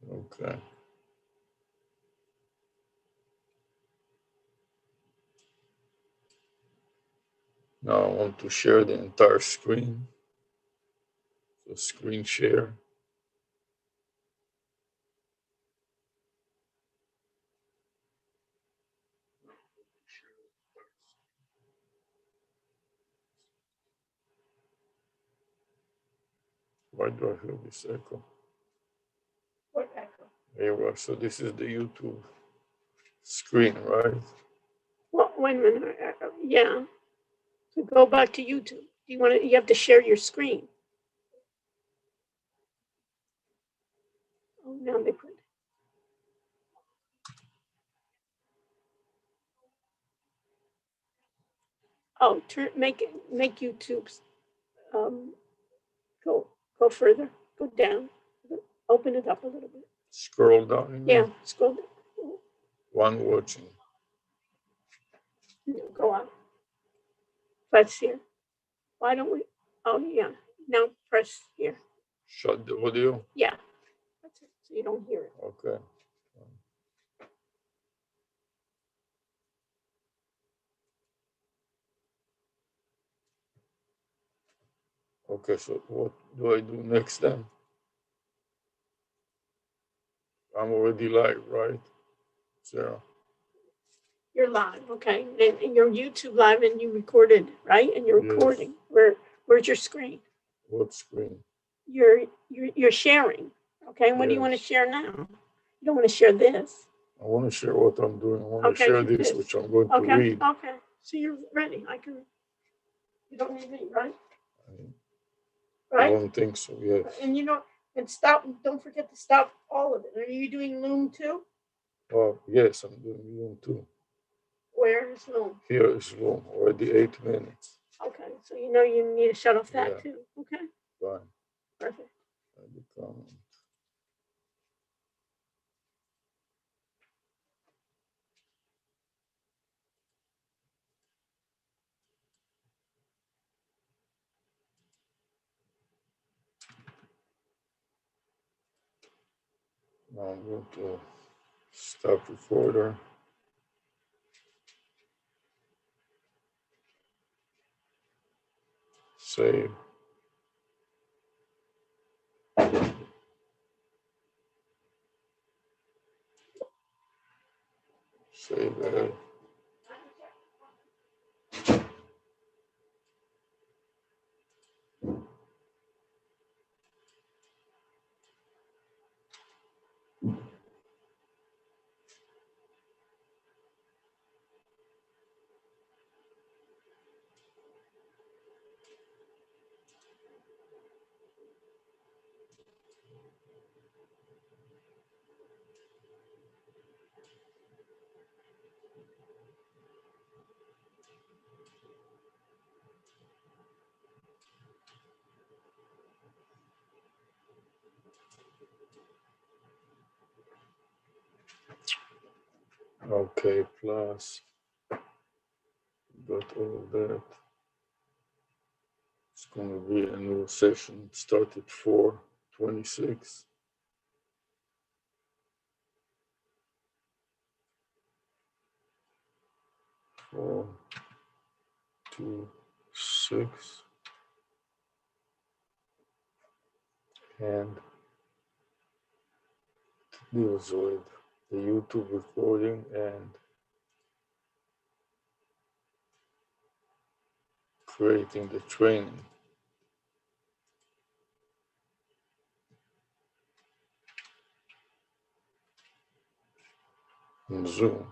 Okay. Now I want to share the entire screen. So screen share. Why do I have this echo? What echo? There you go. So this is the YouTube screen, right? Well, wait a minute. Yeah. So go back to YouTube. You want to? You have to share your screen. Oh, now they put. Oh, make YouTube um, go further. Go down. Open it up a little bit. Scroll down. Yeah, scroll down. One watching. No, go on. Press here. Why don't we? Oh, yeah. Now press here. Shut the audio. Yeah. That's it. So you don't hear it. Okay. Okay, so what do I do next then? I'm already live, right? Sarah? You're live, okay? And you're YouTube live, and you recorded, right? And you're Yes. recording. Where's your screen? What screen? You're sharing, okay? What do you want to Yes. share now? You don't want to share this. I want to share what I'm doing. I want to Okay, share this, which I'm going to okay, read. okay. So you're ready. You don't need me, right? I Right? don't think so, yes. And stop. Don't forget to stop all of it. Are you doing Loom too? Oh, yes, I'm doing Loom too. Where is Loom? Here is Loom, already 8 minutes. Okay, so you know you need to shut off that Yeah. too. Okay, Fine. perfect. Now I'm going to stop recorder. Save. Save that. Okay, plus got all of that. It's going to be a new session. Start at 4:26. 4:26, and deals with the YouTube recording and creating the training. In Zoom.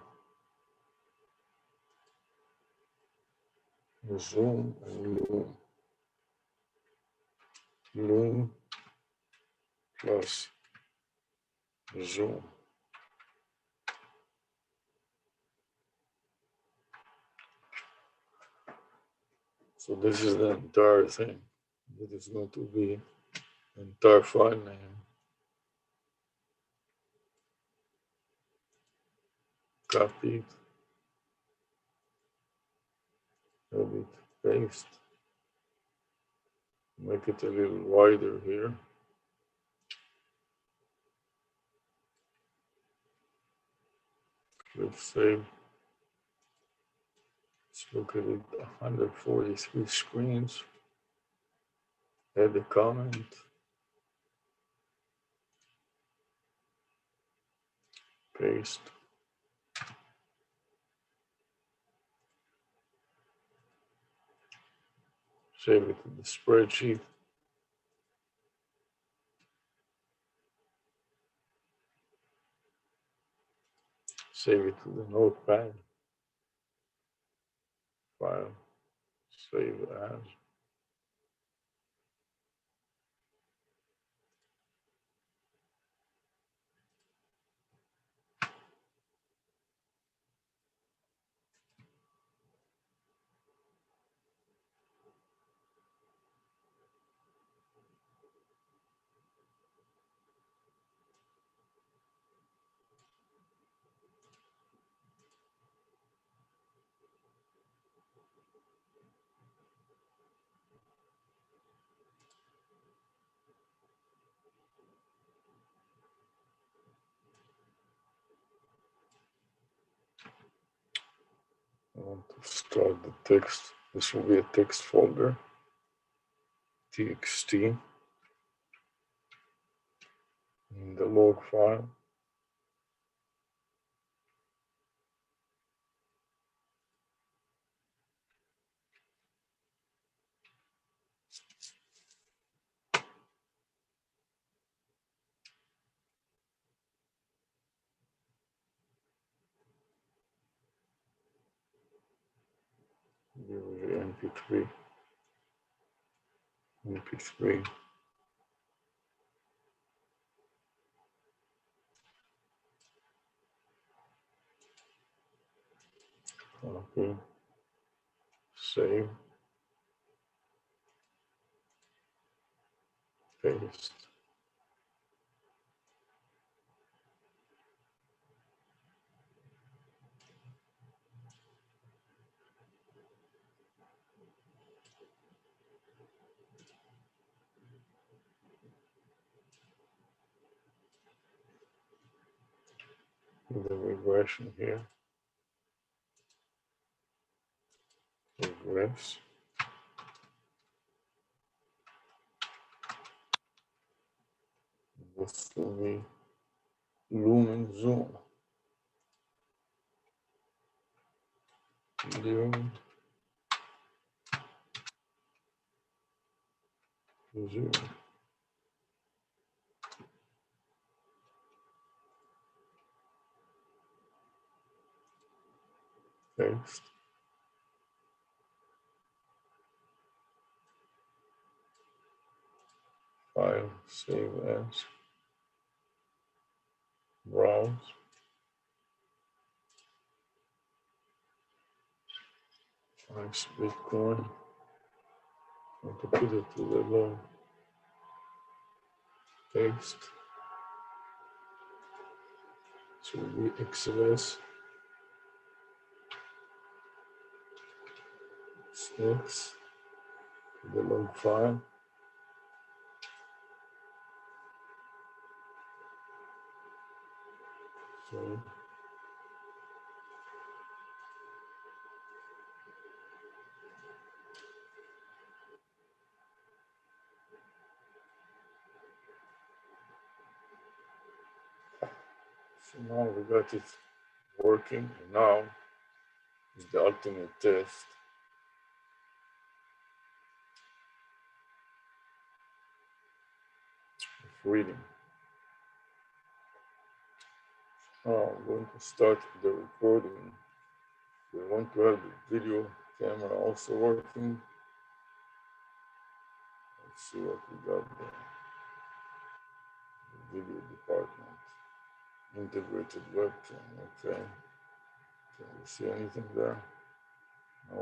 Zoom and Loom. Loom plus Zoom. So this is the entire thing. It is going to be entire file name. Copy it. Edit. Paste. Make it a little wider here. Let's save. Let's look at it. 143 screens. Add a comment. Paste. Save it to the spreadsheet. Save it to the notepad. File. Save as. I want to start the text. This will be a text folder. TXT in the log file. MP3. MP3. Okay. Save. Paste. The regression here. Regress. This will be Lumen Zoom. Zoom. Zoom. Paste. File. Save as. Browse. Nice Bitcoin. Want to put it to the log. Paste. This will be XLS. Next. The log file. So now we got it working. And now is the ultimate test of reading. Now I'm going to start the recording. We want to have the video camera also working. Let's see what we got there. The video department. Integrated webcam. Okay. Can you see anything there? No.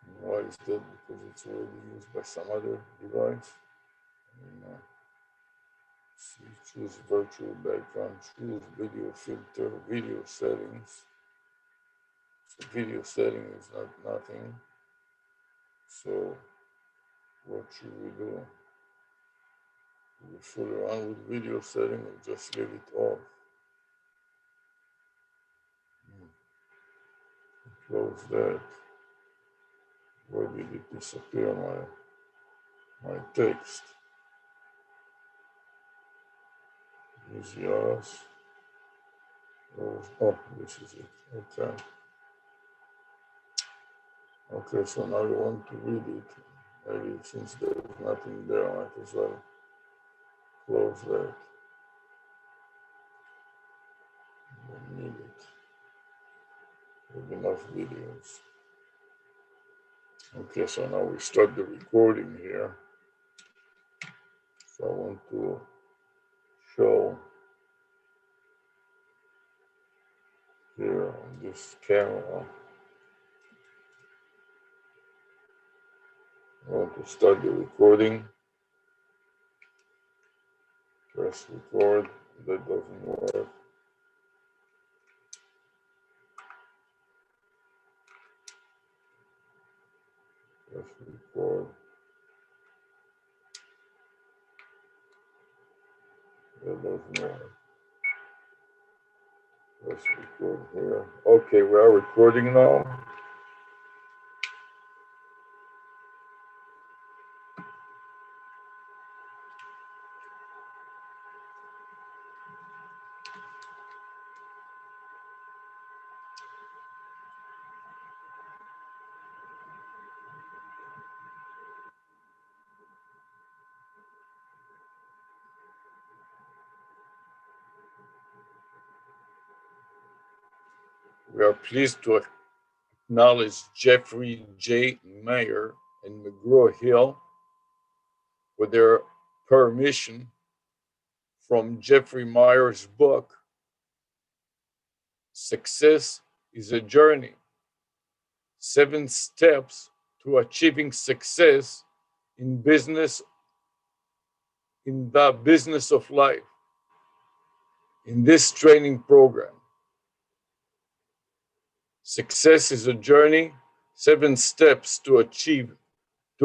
And why is that? Because it's already used by some other device. See, choose virtual background, choose video filter, video settings. So video setting is nothing. So what should we do? Do we fool around with video setting or just leave it off? close that. Where did it disappear, my text? Use yours. Oh, this is it. Okay. Okay, so now you want to read it. Maybe since there's nothing there, I might as well close that. Don't need it. We have enough videos. Okay, so now we start the recording here. So I want to show here on this camera. I want to start the recording. Press record. That doesn't work. Press record. That doesn't work. Press record here. Okay, we are recording now. We are pleased to acknowledge Jeffrey J. Mayer and McGraw-Hill for their permission from Jeffrey Meyer's book, Success is a Journey, 7 Steps to Achieving Success in Business, in the Business of Life. In this training program, Success is a Journey, 7 Steps to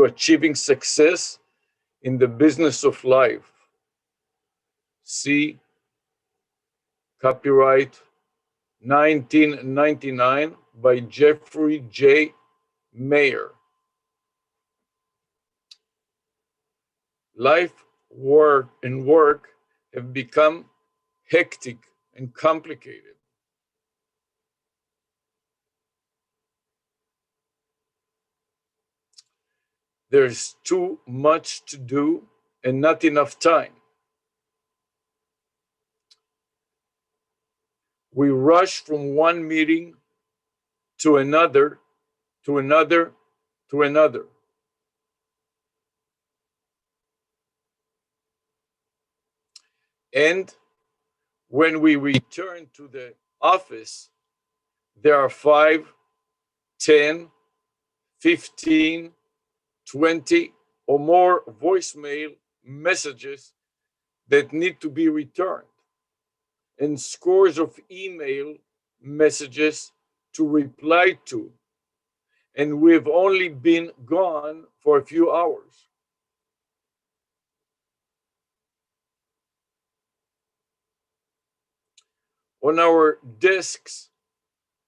achieving success in the business of life. See copyright 1999 by Jeffrey J. Mayer. Life, work, and work have become hectic and complicated. There's too much to do and not enough time. We rush from one meeting to another, to another, to another. And when we return to the office, there are 5, 10, 15, 20, or more voicemail messages that need to be returned, and scores of email messages to reply to. And we've only been gone for a few hours. On our desks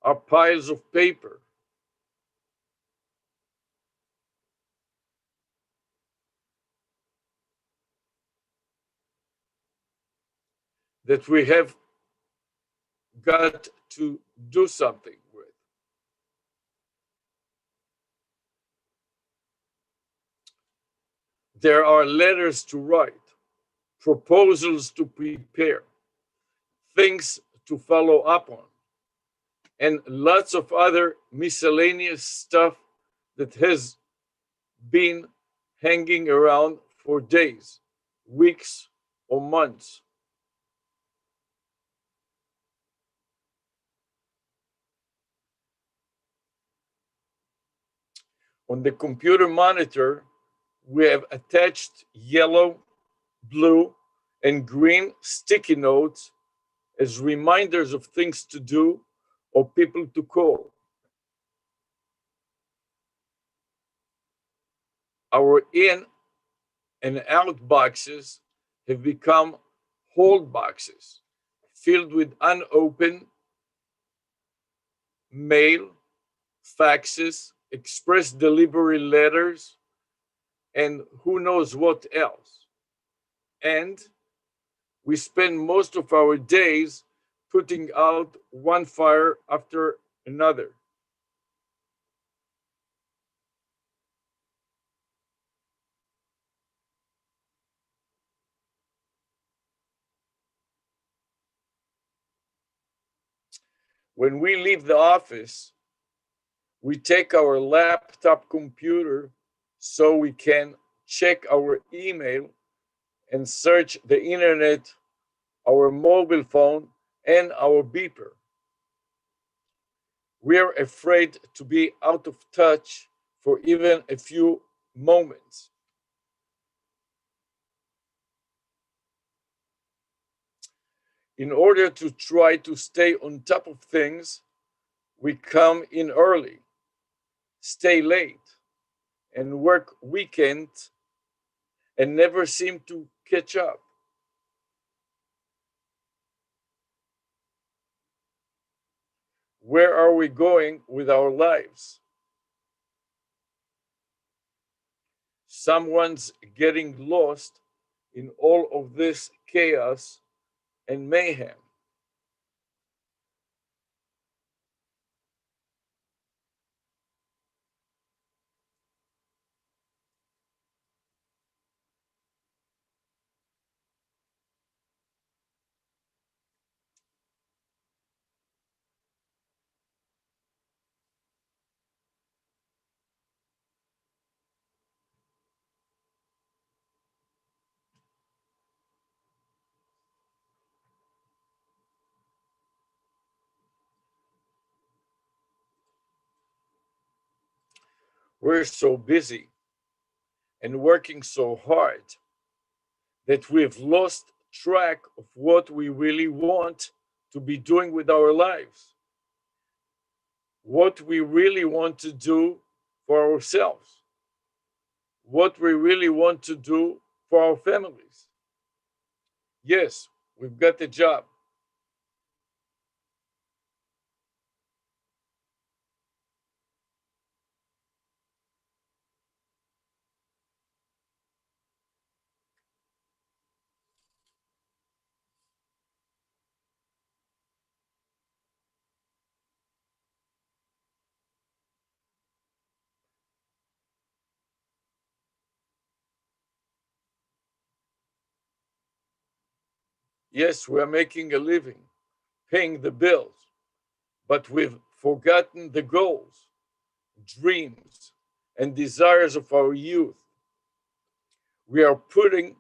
are piles of paper. That we have got to do something with. There are letters to write, proposals to prepare, things to follow up on, and lots of other miscellaneous stuff that has been hanging around for days, weeks, or months. On the computer monitor, we have attached yellow, blue, and green sticky notes as reminders of things to do or people to call. Our in and out boxes have become hold boxes filled with unopened mail faxes, express delivery letters, and who knows what else. And we spend most of our days putting out one fire after another. When we leave the office, we take our laptop computer so we can check our email and search the internet, our mobile phone, and our beeper. We are afraid to be out of touch for even a few moments. In order to try to stay on top of things, we come in early, stay late, and work weekends and never seem to catch up. Where are we going with our lives? Someone's getting lost in all of this chaos and mayhem. We're so busy and working so hard that we've lost track of what we really want to be doing with our lives, what we really want to do for ourselves, what we really want to do for our families. Yes, we've got the job. Yes, we're making a living, paying the bills, but we've forgotten the goals, dreams, and desires of our youth. We are putting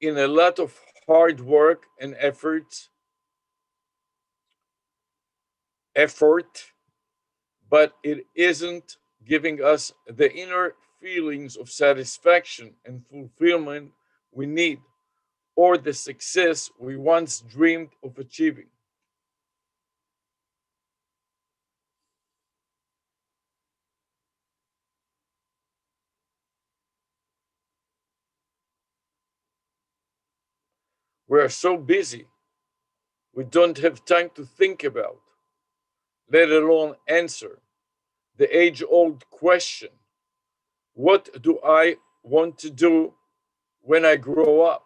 in a lot of hard work and effort, but it isn't giving us the inner feelings of satisfaction and fulfillment we need, or the success we once dreamed of achieving. We are so busy, we don't have time to think about, let alone answer, the age old question: what do I want to do when I grow up?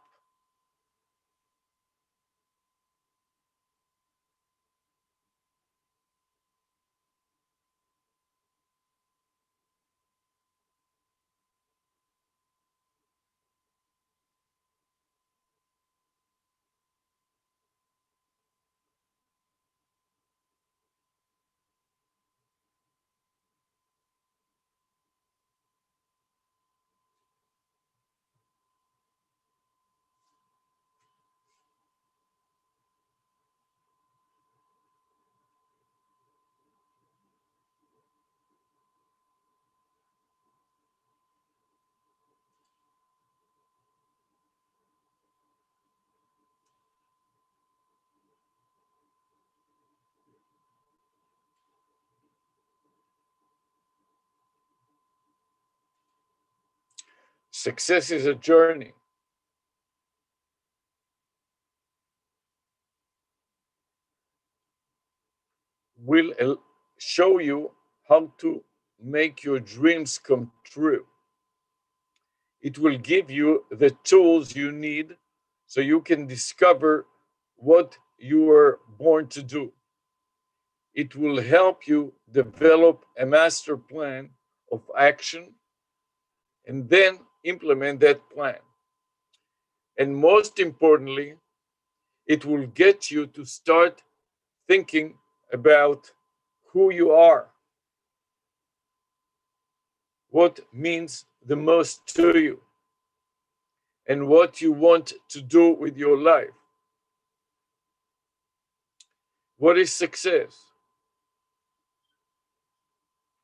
Success is a journey. Will show you how to make your dreams come true. It will give you the tools you need so you can discover what you were born to do. It will help you develop a master plan of action and then implement that plan. And most importantly, it will get you to start thinking about who you are, what means the most to you, and what you want to do with your life. What is success?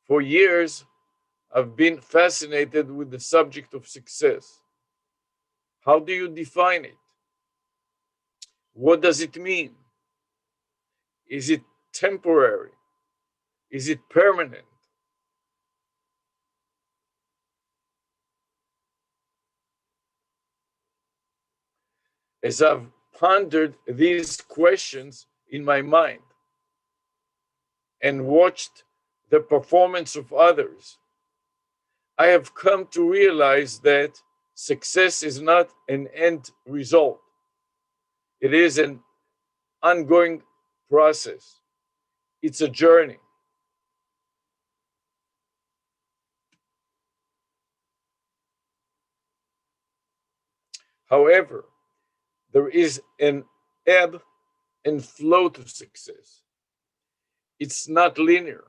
For years, I've been fascinated with the subject of success. How do you define it? What does it mean? Is it temporary? Is it permanent? As I've pondered these questions in my mind and watched the performance of others, I have come to realize that success is not an end result. It is an ongoing process. It's a journey. However, there is an ebb and flow to success. It's not linear.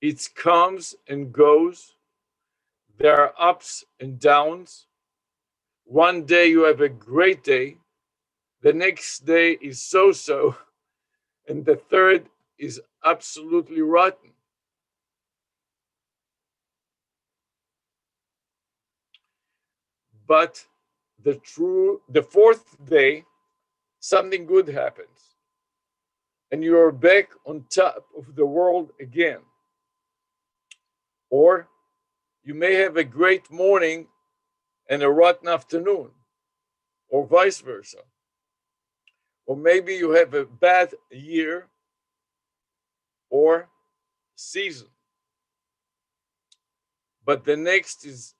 It comes and goes. There are ups and downs. One day you have a great day, the next day is so so, and the third is absolutely rotten. But the fourth day, something good happens, and you are back on top of the world again. Or you may have a great morning and a rotten afternoon, or vice versa. Or maybe you have a bad year or season, but the next is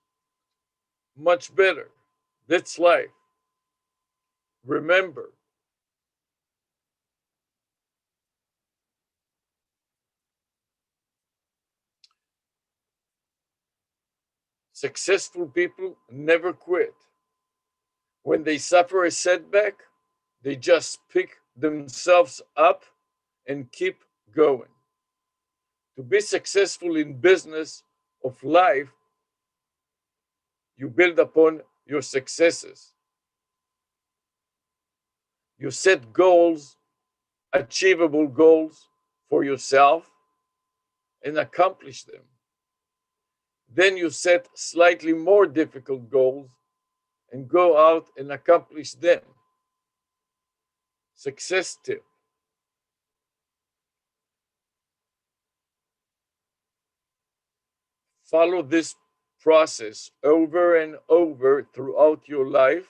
much better. That's life. Remember, successful people never quit. When they suffer a setback, they just pick themselves up and keep going. To be successful in business of life, you build upon your successes. You set goals, achievable goals for yourself, and accomplish them. Then you set slightly more difficult goals and go out and accomplish them. Success tip: follow this process over and over throughout your life,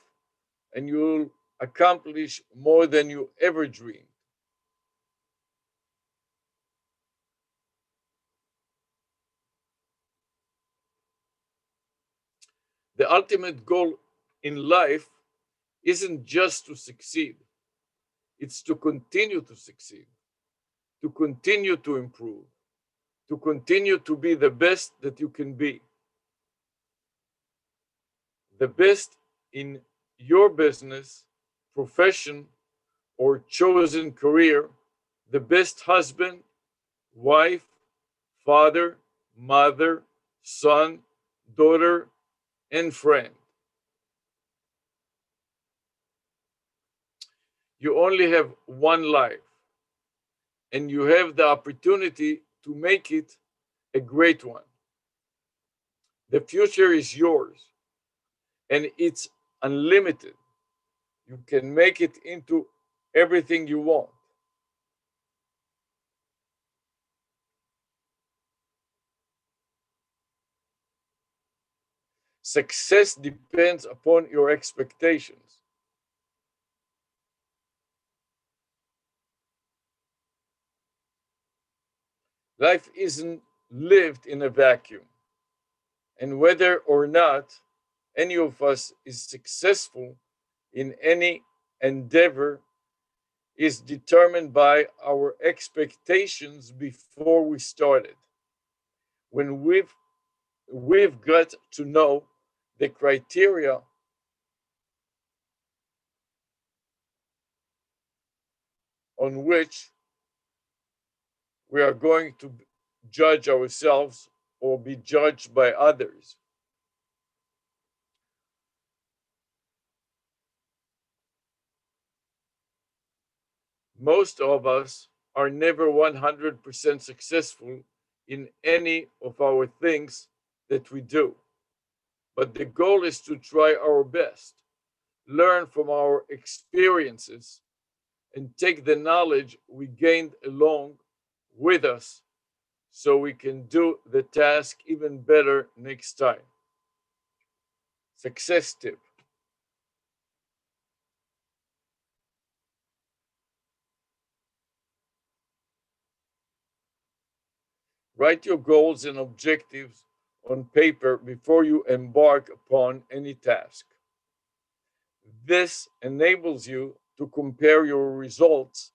and you'll accomplish more than you ever dreamed. The ultimate goal in life isn't just to succeed, it's to continue to succeed, to continue to improve, to continue to be the best that you can be. The best in your business, profession, or chosen career, the best husband, wife, father, mother, son, daughter, and friend. You only have one life, and you have the opportunity to make it a great one. The future is yours, and it's unlimited. You can make it into everything you want. Success depends upon your expectations. Life isn't lived in a vacuum. And whether or not any of us is successful in any endeavor is determined by our expectations before we started. When we've got to know the criteria on which we are going to judge ourselves or be judged by others. Most of us are never 100% successful in any of our things that we do. But the goal is to try our best, learn from our experiences, and take the knowledge we gained along with us so we can do the task even better next time. Success tip: write your goals and objectives on paper before you embark upon any task. This enables you to compare your results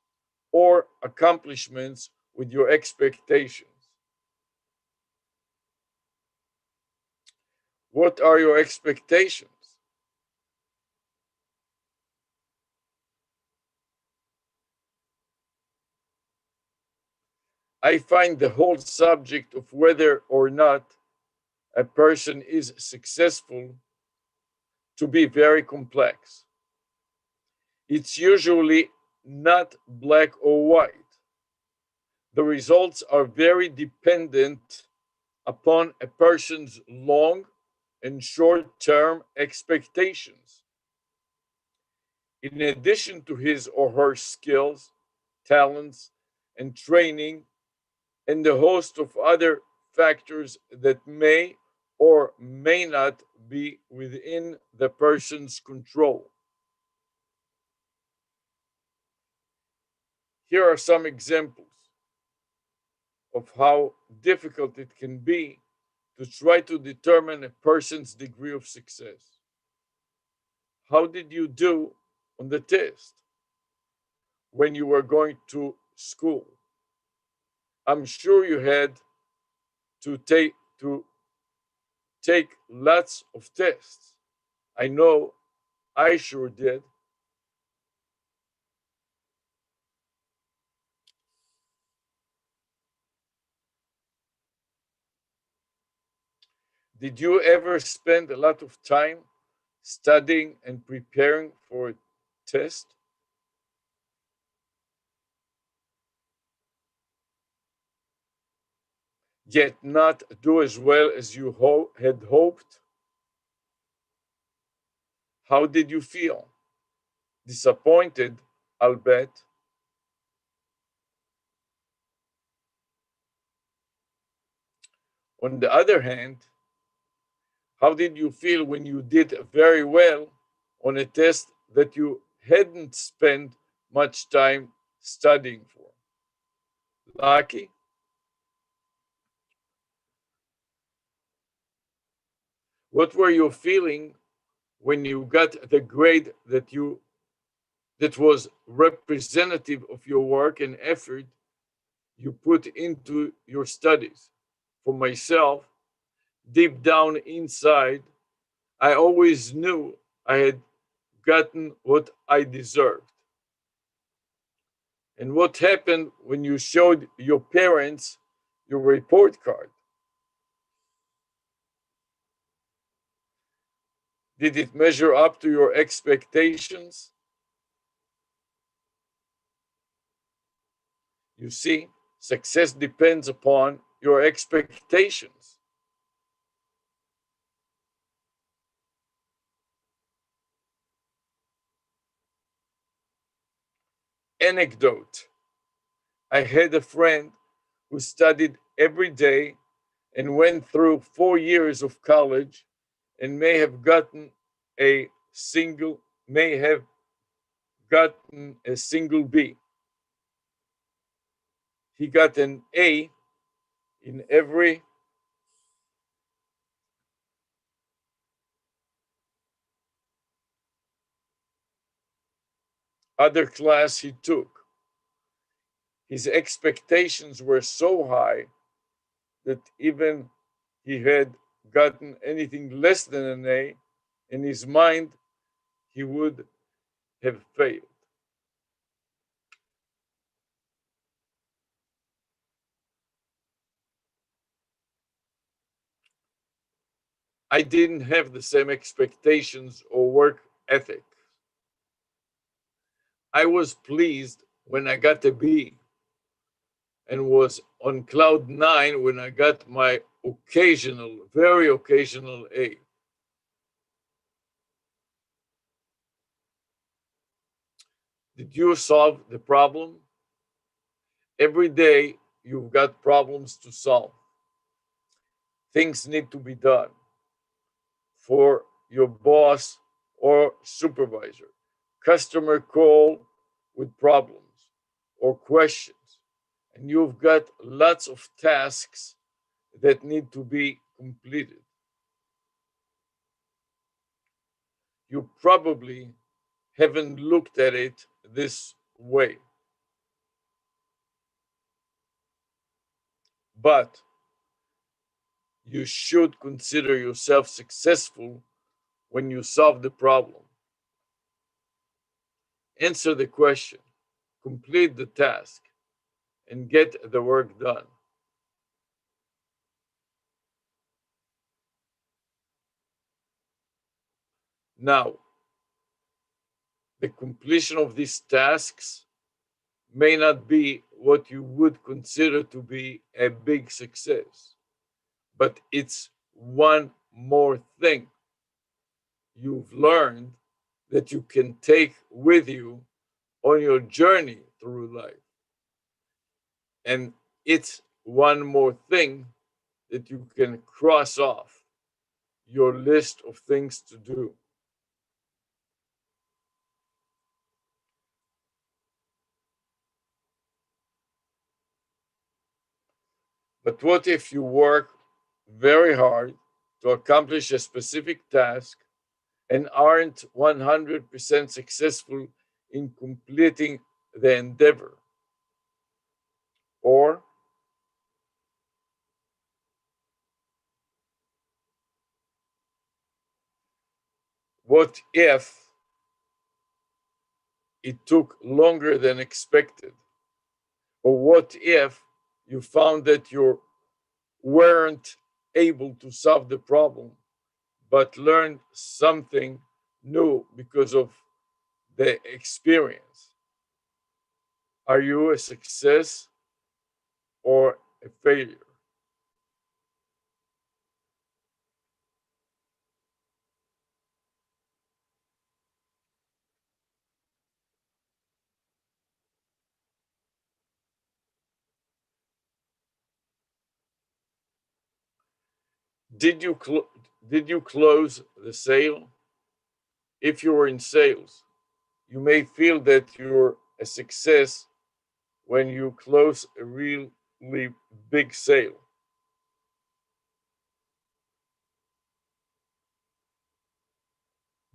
or accomplishments with your expectations. What are your expectations? I find the whole subject of whether or not a person is successful to be very complex. It's usually not black or white. The results are very dependent upon a person's long and short term expectations. In addition to his or her skills, talents, and training, and the host of other factors that may or may not be within the person's control. Here are some examples of how difficult it can be to try to determine a person's degree of success. How did you do on the test when you were going to school? I'm sure you had to take lots of tests. I know I sure did. Did you ever spend a lot of time studying and preparing for a test, yet not do as well as you had hoped? How did you feel? Disappointed, I'll bet. On the other hand, how did you feel when you did very well on a test that you hadn't spent much time studying for? Lucky? What were you feeling when you got the grade that was representative of your work and effort you put into your studies? For myself, deep down inside, I always knew I had gotten what I deserved. And what happened when you showed your parents your report card? Did it measure up to your expectations? You see, success depends upon your expectations. Anecdote: I had a friend who studied every day and went through 4 years of college and may have gotten a single B. He got an A In every other class he took, his expectations were so high that even he had gotten anything less than an A, in his mind, he would have failed. I didn't have the same expectations or work ethic. I was pleased when I got a B and was on cloud nine when I got my occasional, very occasional A. Did you solve the problem? Every day you've got problems to solve. Things need to be done for your boss or supervisor. Customer call with problems or questions. And you've got lots of tasks that need to be completed. You probably haven't looked at it this way. But you should consider yourself successful when you solve the problem. Answer the question, complete the task, and get the work done. Now, the completion of these tasks may not be what you would consider to be a big success, but it's one more thing you've learned that you can take with you on your journey through life. And it's one more thing that you can cross off your list of things to do. But what if you work very hard to accomplish a specific task and aren't 100% successful in completing the endeavor? Or what if it took longer than expected? Or what if you found that you weren't able to solve the problem, but learned something new because of the experience? Are you a success or a failure? Did you did you close the sale? If you were in sales, you may feel that you're a success when you close a really big sale.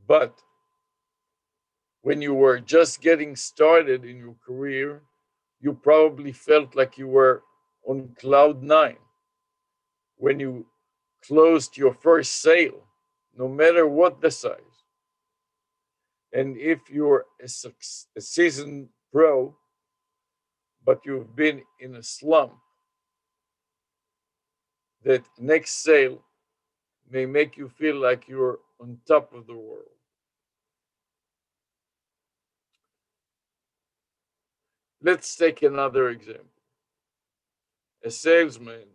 But when you were just getting started in your career, you probably felt like you were on cloud nine when you closed your first sale, no matter what the size. And if you're a seasoned pro, but you've been in a slump, that next sale may make you feel like you're on top of the world. Let's take another example. A salesman,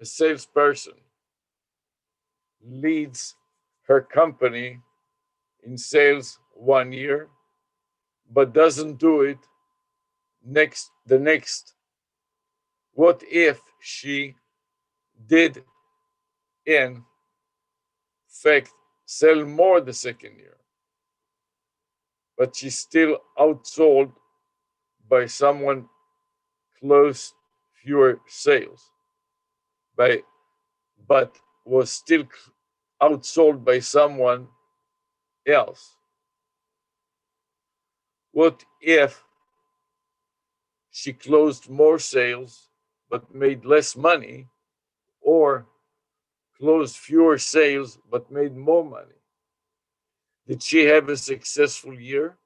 a salesperson leads her company in sales 1 year, but doesn't do it the next. What if she did in fact sell more the second year, but she's still outsold by someone close fewer sales? by but was still outsold by someone else? What if she closed more sales but made less money, or closed fewer sales but made more money? Did she have a successful year?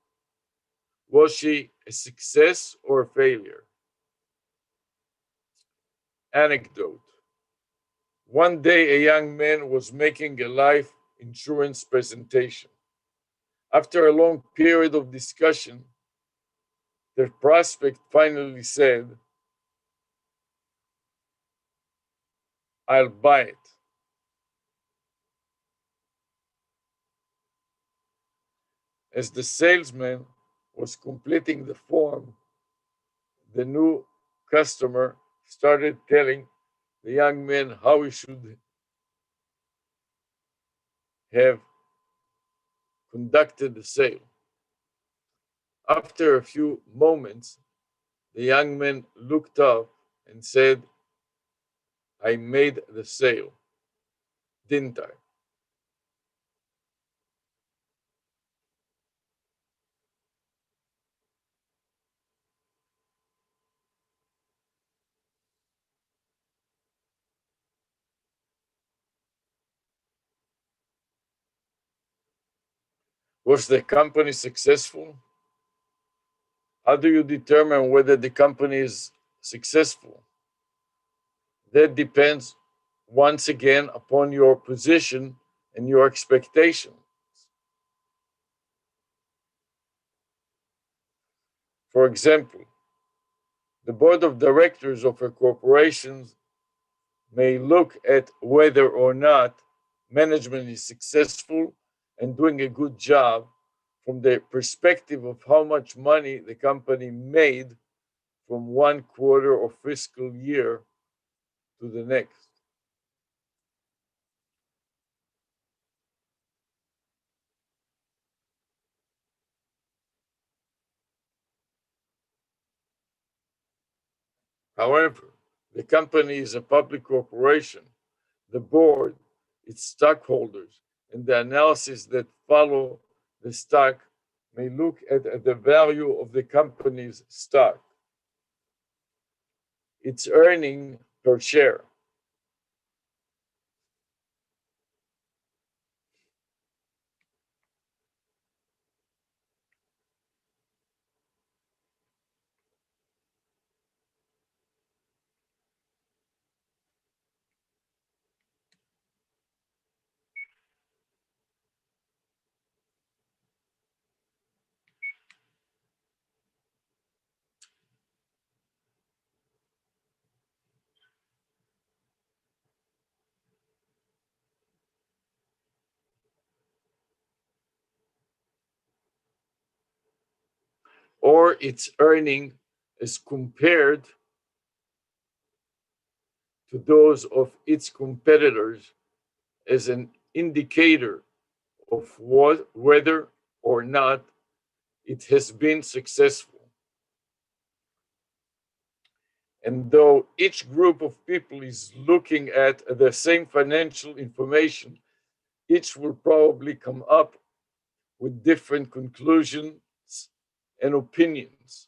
Was she a success or a failure? Anecdote. One day, a young man was making a life insurance presentation. After a long period of discussion, the prospect finally said, "I'll buy it." As the salesman was completing the form, the new customer started telling the young man how he should have conducted the sale. After a few moments, the young man looked up and said, "I made the sale, didn't I?" Was the company successful? How do you determine whether the company is successful? That depends once again upon your position and your expectation. For example, the board of directors of a corporation may look at whether or not management is successful and doing a good job from the perspective of how much money the company made from one quarter or fiscal year to the next. However, the company is a public corporation. The board, its stockholders, and the analysis that follow the stock may look at the value of the company's stock, its earning per share, or its earning as compared to those of its competitors as an indicator of whether or not it has been successful. And though each group of people is looking at the same financial information, each will probably come up with different conclusions and opinions.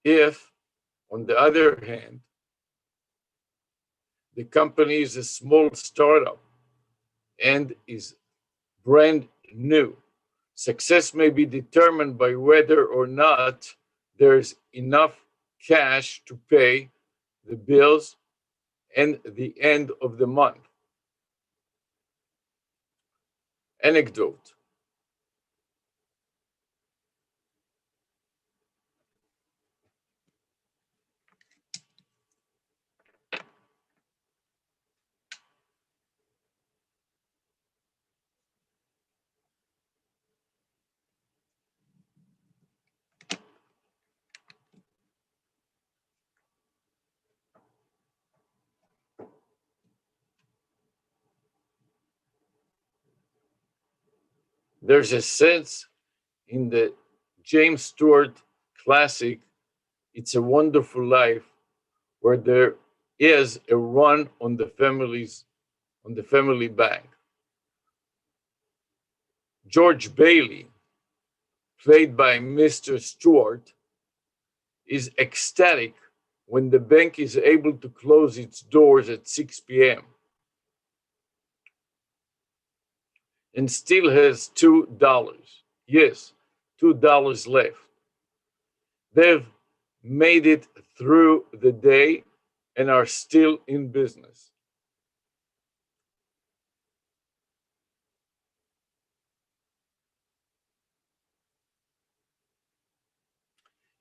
If, on the other hand, the company is a small startup and is brand new, success may be determined by whether or not there's enough cash to pay the bills and the end of the month. Anecdote. There's a sense in the James Stewart classic, It's a Wonderful Life, where there is a run on the family bank. George Bailey, played by Mr. Stewart, is ecstatic when the bank is able to close its doors at 6 p.m. and still has $2. Yes, $2 left. They've made it through the day and are still in business.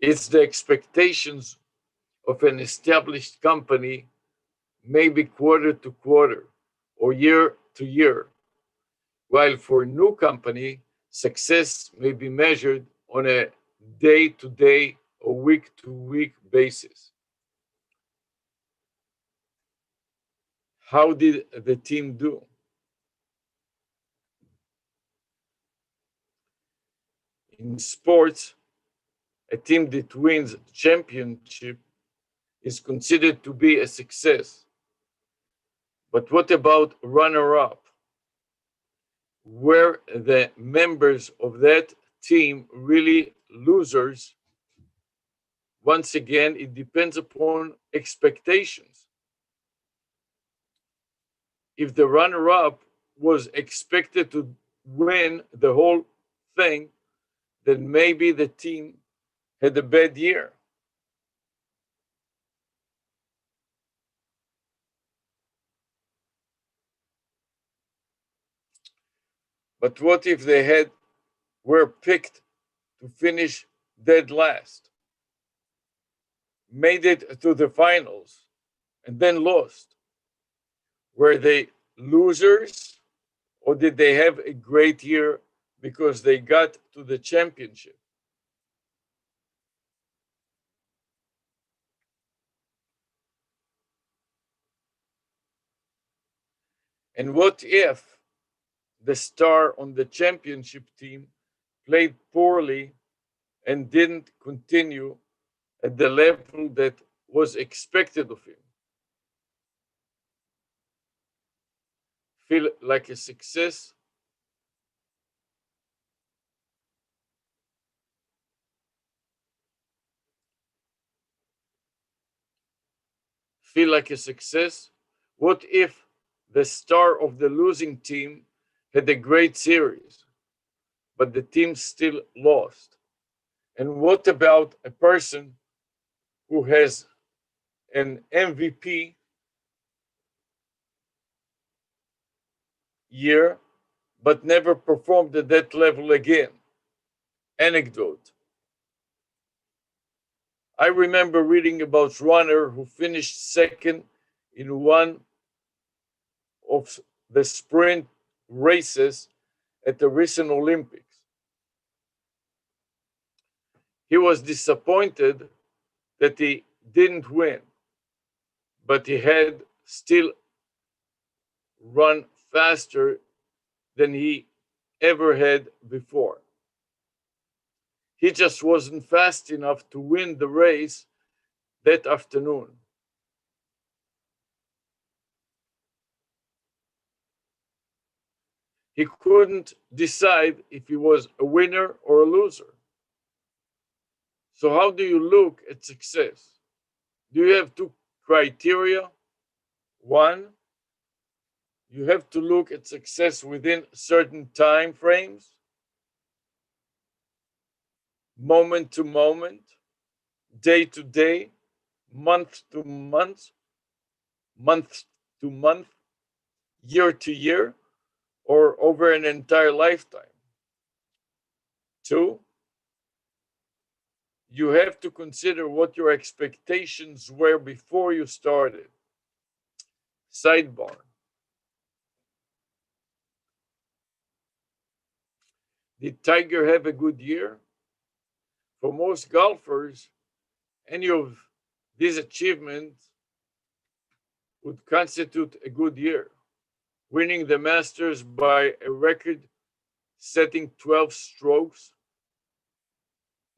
It's the expectations of an established company, maybe quarter to quarter or year to year, while for a new company, success may be measured on a day to day or week to week basis. How did the team do? In sports, a team that wins championship is considered to be a success. But what about runner up? Were the members of that team really losers? Once again, it depends upon expectations. If the runner up was expected to win the whole thing, then maybe the team had a bad year. But what if they were picked to finish dead last, made it to the finals, and then lost? Were they losers, or did they have a great year because they got to the championship? And what if the star on the championship team played poorly and didn't continue at the level that was expected of him? Feel like a success? Feel like a success? What if the star of the losing team had a great series, but the team still lost? And what about a person who has an MVP year but never performed at that level again? Anecdote. I remember reading about runner who finished second in one of the sprint races at the recent Olympics. He was disappointed that he didn't win, but he had still run faster than he ever had before. He just wasn't fast enough to win the race that afternoon. He couldn't decide if he was a winner or a loser. So how do you look at success? Do you have two criteria? One, you have to look at success within certain time frames, moment to moment, day to day, month to month, month to month, year to year, or over an entire lifetime. Two, you have to consider what your expectations were before you started. Sidebar. Did Tiger have a good year? For most golfers, any of these achievements would constitute a good year. Winning the Masters by a record setting 12 strokes,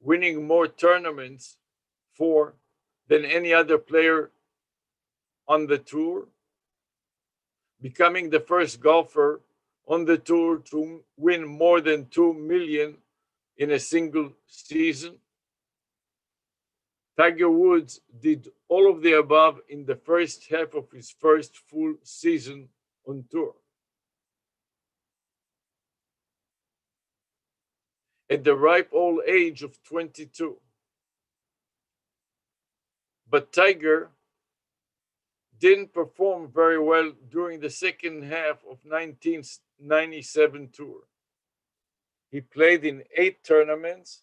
winning more tournaments for than any other player on the tour, becoming the first golfer on the tour to win more than 2 million in a single season. Tiger Woods did all of the above in the first half of his first full season on tour. At the ripe old age of 22. But Tiger didn't perform very well during the second half of 1997 tour. He played in 8 tournaments,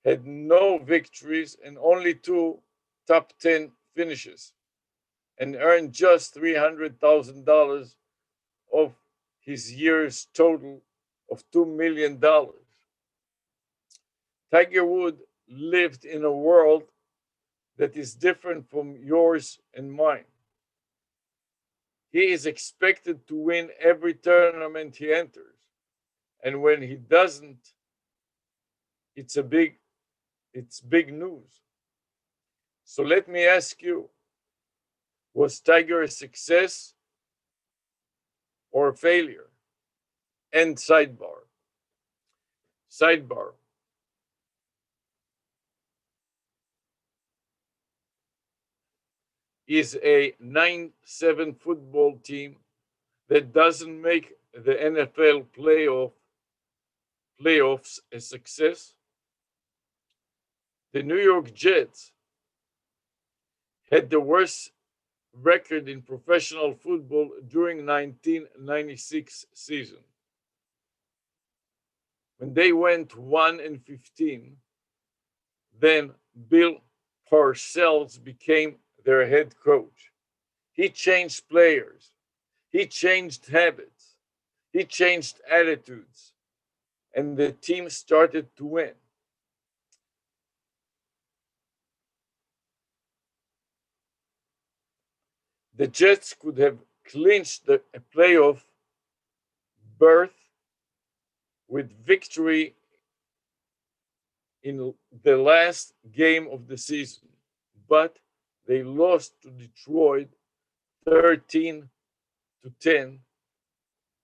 had no victories and only 2 top 10 finishes, and earned just $300,000 of his year's total of $2 million. Tiger Woods lived in a world that is different from yours and mine. He is expected to win every tournament he enters. And when he doesn't, it's big news. So let me ask you, was Tiger a success or a failure? And sidebar. Sidebar. Is a 9-7 football team that doesn't make the NFL playoffs a success? The New York Jets had the worst record in professional football during 1996 season, when they went 1-15. Then Bill Parcells became their head coach. He changed players, he changed habits, he changed attitudes, and the team started to win. The Jets could have clinched a playoff berth with victory in the last game of the season, but they lost to Detroit 13-10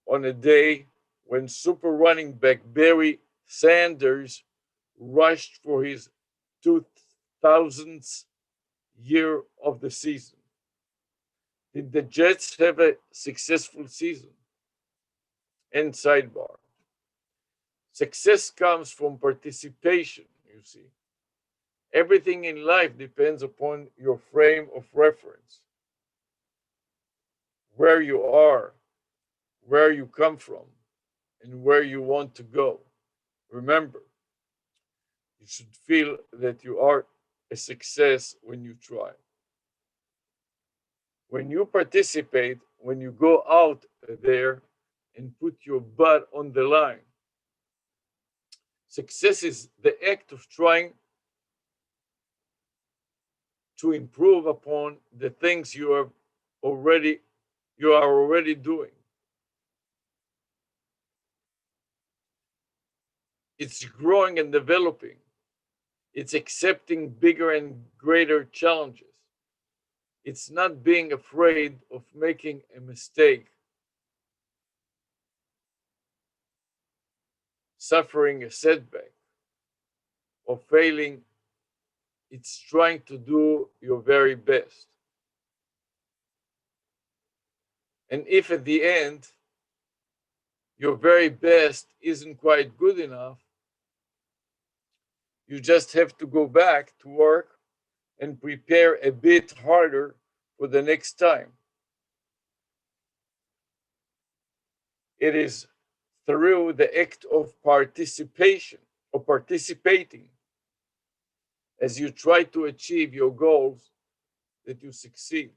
on a day when super running back Barry Sanders rushed for his 2000th year of the season. Did the Jets have a successful season? And sidebar. Success comes from participation, you see. Everything in life depends upon your frame of reference, where you are, where you come from, and where you want to go. Remember, you should feel that you are a success when you try. When you participate, when you go out there and put your butt on the line, success is the act of trying to improve upon the things you are already doing. It's growing and developing. It's accepting bigger and greater challenges. It's not being afraid of making a mistake, suffering a setback, or failing It's trying to do your very best. And if at the end your very best isn't quite good enough, you just have to go back to work and prepare a bit harder for the next time. It is through the act of participation or participating as you try to achieve your goals that you succeed.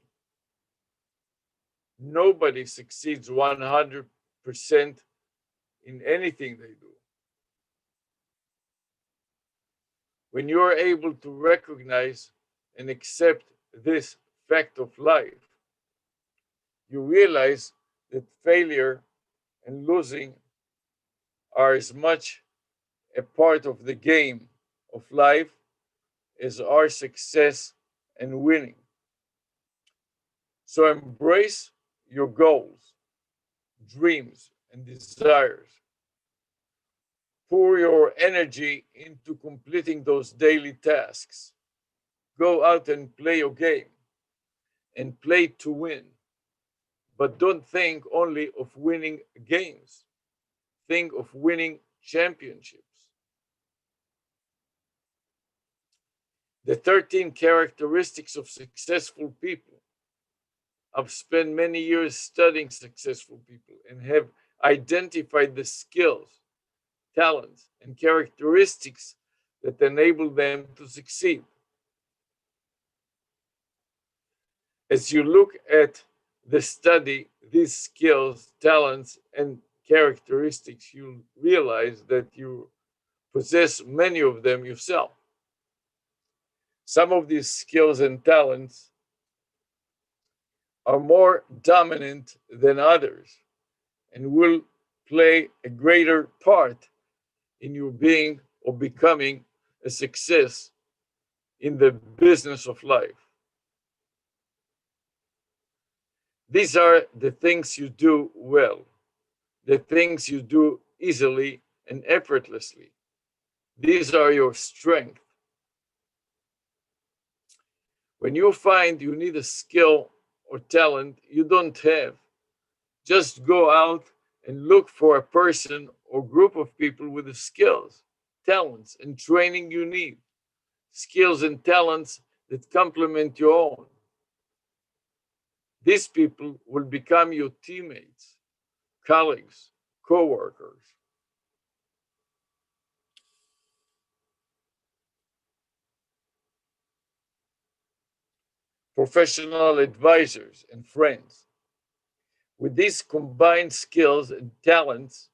Nobody succeeds 100% in anything they do. When you are able to recognize and accept this fact of life, you realize that failure and losing are as much a part of the game of life as our success and winning. So embrace your goals, dreams, and desires. Pour your energy into completing those daily tasks. Go out and play your game and play to win. But don't think only of winning games. Think of winning championships. The 13 characteristics of successful people. I've spent many years studying successful people and have identified the skills, talents, and characteristics that enable them to succeed. As you look at the study, these skills, talents, and characteristics, you'll realize that you possess many of them yourself. Some of these skills and talents are more dominant than others and will play a greater part in you being or becoming a success in the business of life. These are the things you do well, the things you do easily and effortlessly. These are your strength. When you find you need a skill or talent you don't have, just go out and look for a person or group of people with the skills, talents, and training you need. Skills and talents that complement your own. These people will become your teammates, colleagues, co-workers. Professional advisors and friends. With these combined skills and talents,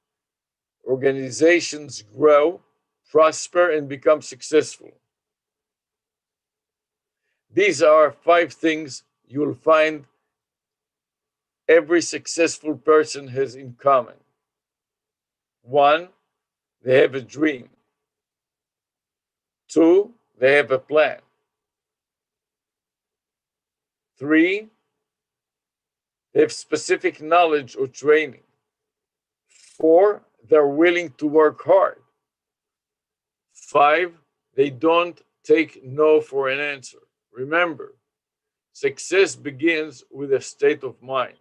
organizations grow, prosper, and become successful. These are 5 things you'll find every successful person has in common. 1, they have a dream. 2, they have a plan. 3, they have specific knowledge or training. 4, they're willing to work hard. 5, they don't take no for an answer. Remember, success begins with a state of mind.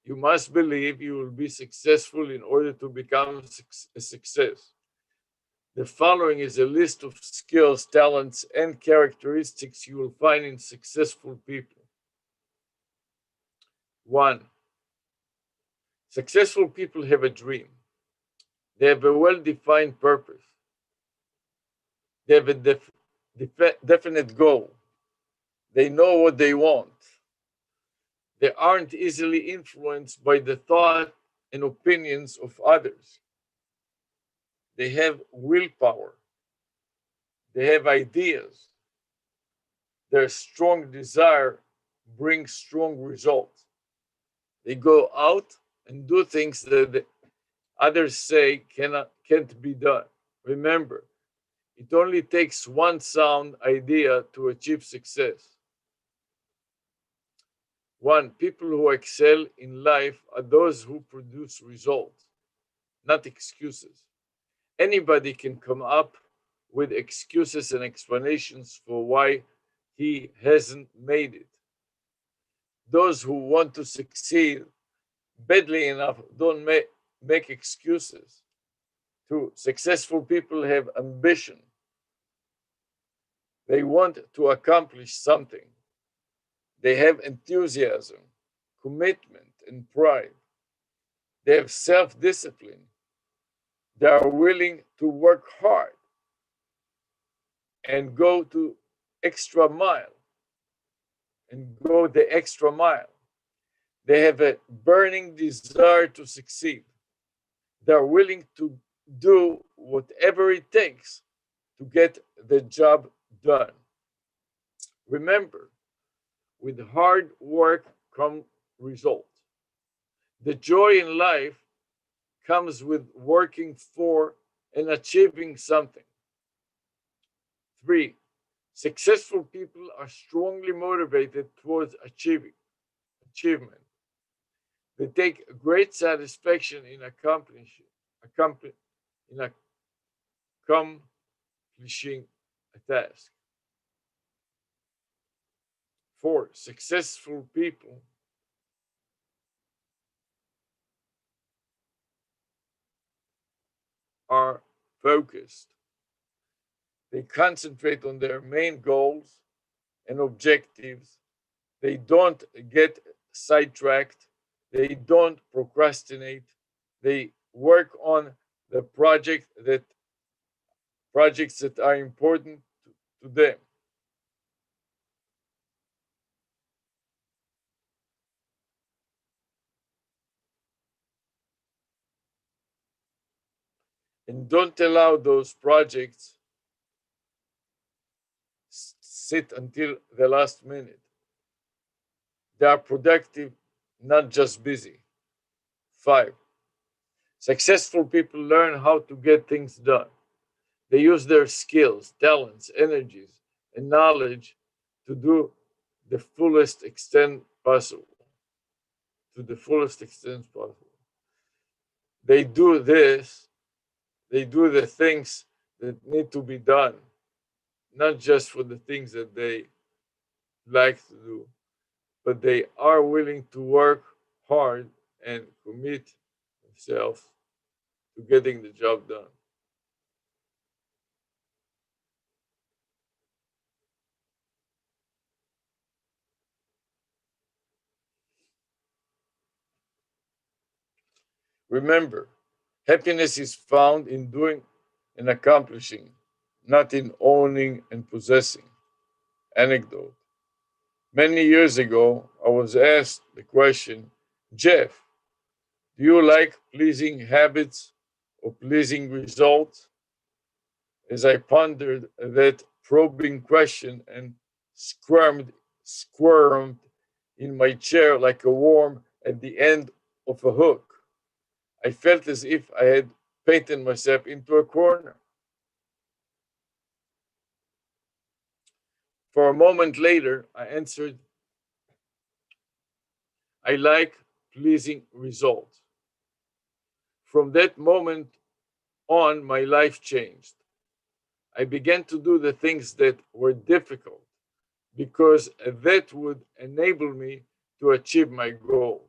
You must believe you will be successful in order to become a success. The following is a list of skills, talents, and characteristics you will find in successful people. 1, successful people have a dream. They have a well-defined purpose. They have a definite goal. They know what they want. They aren't easily influenced by the thought and opinions of others. They have willpower. They have ideas. Their strong desire brings strong results. They go out and do things that others say can't be done. Remember, it only takes one sound idea to achieve success. 1, people who excel in life are those who produce results, not excuses. Anybody can come up with excuses and explanations for why he hasn't made it. Those who want to succeed badly enough don't make excuses. Two, successful people have ambition. They want to accomplish something. They have enthusiasm, commitment, and pride. They have self-discipline. They are willing to work hard and go to extra mile and go the extra mile. They have a burning desire to succeed. They are willing to do whatever it takes to get the job done. Remember, with hard work comes result. The joy in life comes with working for and achieving something. 3, successful people are strongly motivated towards achievement. They take great satisfaction in accomplishing a task. 4, successful people are focused. They concentrate on their main goals and objectives. They don't get sidetracked. They don't procrastinate. They work on the projects that are important to them. And don't allow those projects sit until the last minute. They are productive, not just busy. 5, successful people learn how to get things done. They use their skills, talents, energies, and knowledge to do the fullest extent possible. To the fullest extent possible. They do the things that need to be done, not just for the things that they like to do, but they are willing to work hard and commit themselves to getting the job done. Remember, happiness is found in doing and accomplishing, not in owning and possessing. Anecdote. Many years ago, I was asked the question, Jeff, do you like pleasing habits or pleasing results? As I pondered that probing question and squirmed in my chair like a worm at the end of a hook, I felt as if I had painted myself into a corner. For a moment later, I answered, I like pleasing results. From that moment on, my life changed. I began to do the things that were difficult because that would enable me to achieve my goals.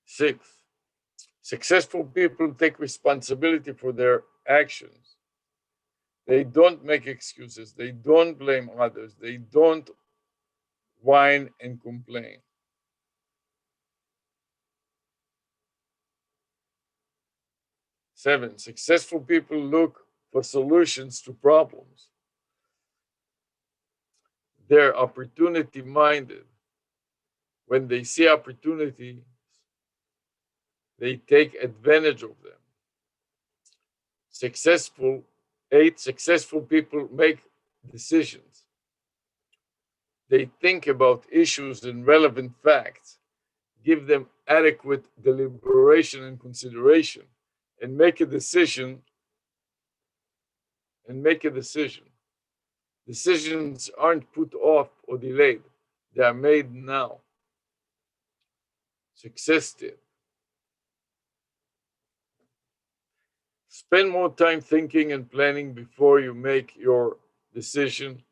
6, successful people take responsibility for their actions. They don't make excuses. They don't blame others. They don't whine and complain. 7, successful people look for solutions to problems. They're opportunity minded. When they see opportunity, they take advantage of them. Successful 8, successful people make decisions. They think about issues and relevant facts, give them adequate deliberation and consideration, and make a decision. Decisions aren't put off or delayed, they are made now. Success tip: spend more time thinking and planning before you make your decision,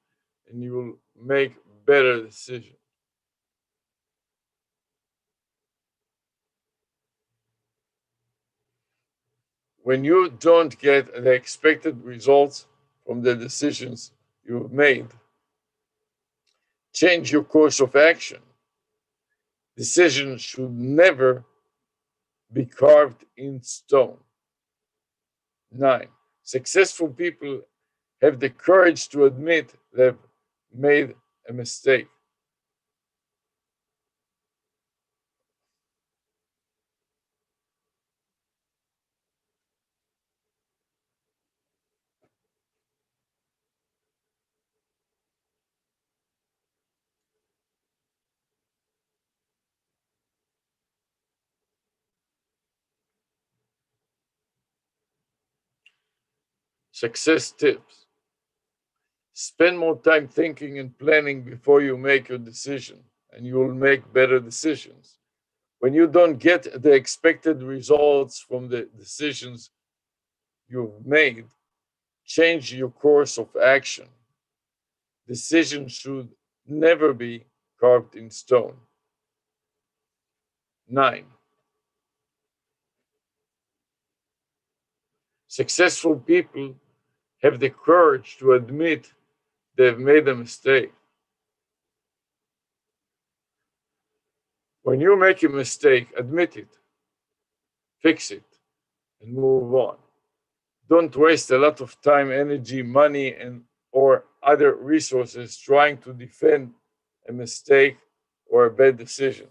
and you will make better decisions. When you don't get the expected results from the decisions you've made, change your course of action. Decisions should never be carved in stone. 9. Successful people have the courage to admit they've made a mistake. Success tips: spend more time thinking and planning before you make your decision, and you will make better decisions. When you don't get the expected results from the decisions you've made, change your course of action. Decisions should never be carved in stone. 9. Successful people have the courage to admit they've made a mistake. When you make a mistake, admit it, fix it, and move on. Don't waste a lot of time, energy, money, and or other resources trying to defend a mistake or a bad decision.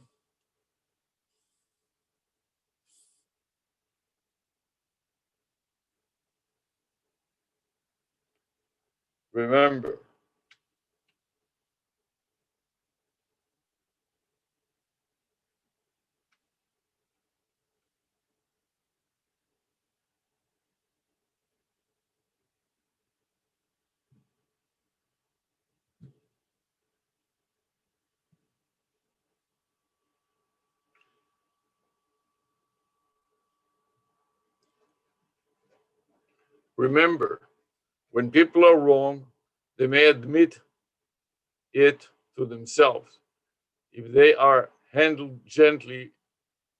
Remember, remember, when people are wrong, they may admit it to themselves. If they are handled gently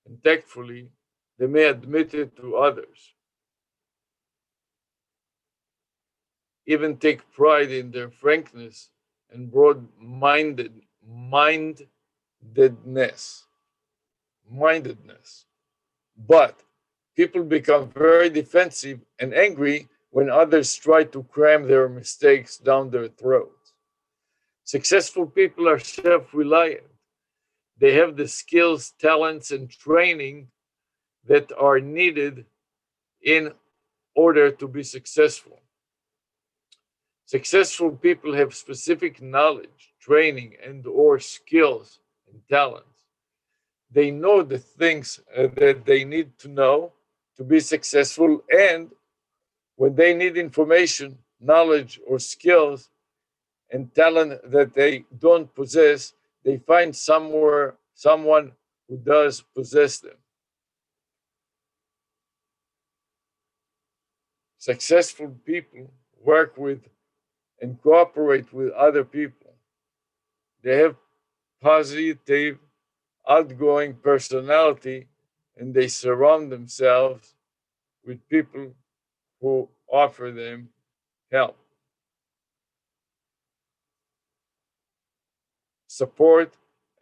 and tactfully, they may admit it to others. Even take pride in their frankness and mindedness. But people become very defensive and angry when others try to cram their mistakes down their throats. Successful people are self reliant. They have the skills, talents, and training that are needed in order to be successful. Successful people have specific knowledge, training, and or skills and talents. They know the things that they need to know to be successful, and when they need information, knowledge, or skills and talent that they don't possess, they find someone who does possess them. Successful people work with and cooperate with other people. They have positive, outgoing personality, and they surround themselves with people who offer them help, support,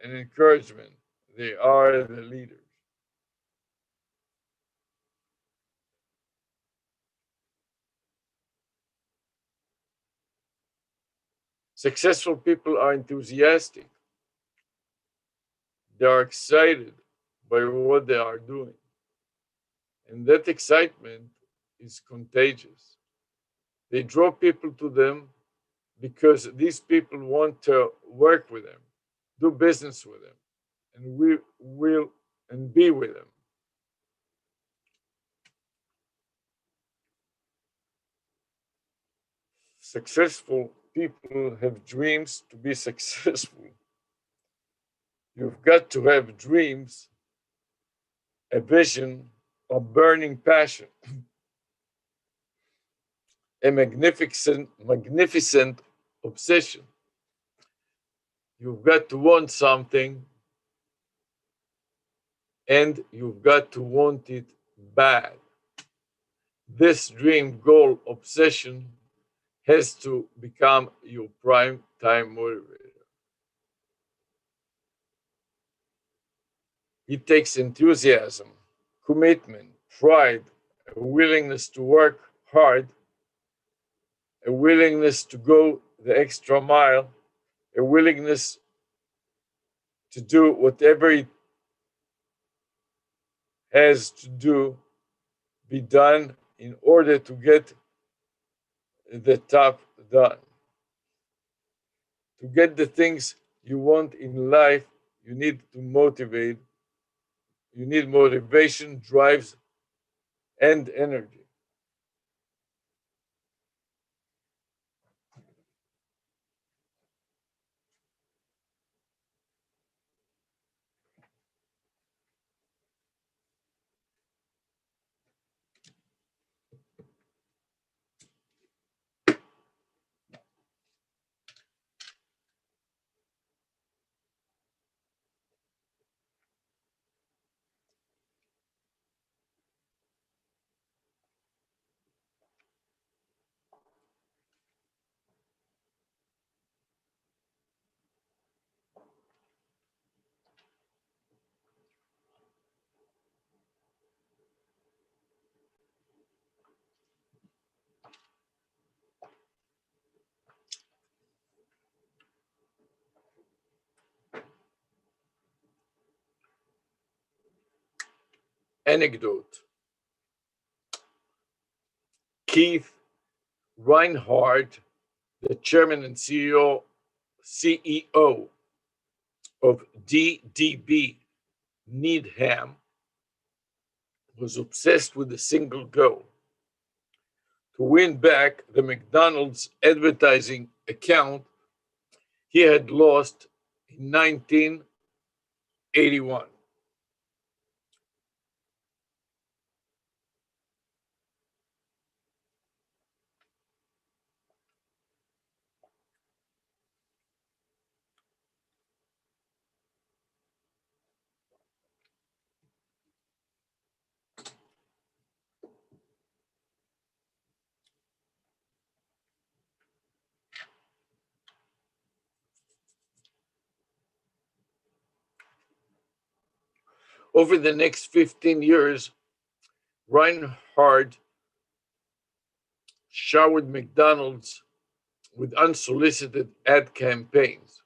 and encouragement. They are the leaders. Successful people are enthusiastic. They are excited by what they are doing. And that excitement is contagious. They draw people to them because these people want to work with him, do business with him, and we will and be with him. Successful people have dreams to be successful. You've got to have dreams, a vision, a burning passion, a magnificent obsession. You've got to want something, and you've got to want it bad. This dream, goal, obsession has to become your prime time motivator. It takes enthusiasm, commitment, pride, a willingness to work hard, a willingness to go the extra mile, a willingness to do whatever it has to be done in order to get the top done. To get the things you want in life, you need to motivate. You need motivation, drives, and energy. Anecdote: Keith Reinhardt, the chairman and CEO of DDB Needham, was obsessed with a single goal: to win back the McDonald's advertising account he had lost in 1981. Over the next 15 years, Reinhardt showered McDonald's with unsolicited ad campaigns.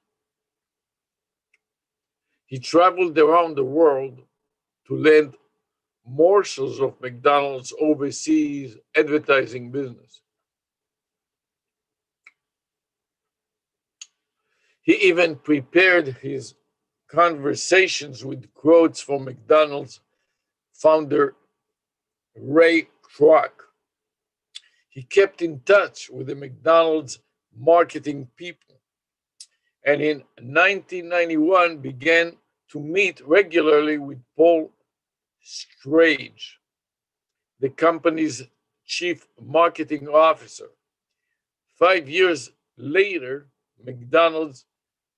He traveled around the world to land morsels of McDonald's overseas advertising business. He even prepared his conversations with quotes from McDonald's founder Ray Kroc. He kept in touch with the McDonald's marketing people, and in 1991 began to meet regularly with Paul Strage, the company's chief marketing officer. 5 years later, McDonald's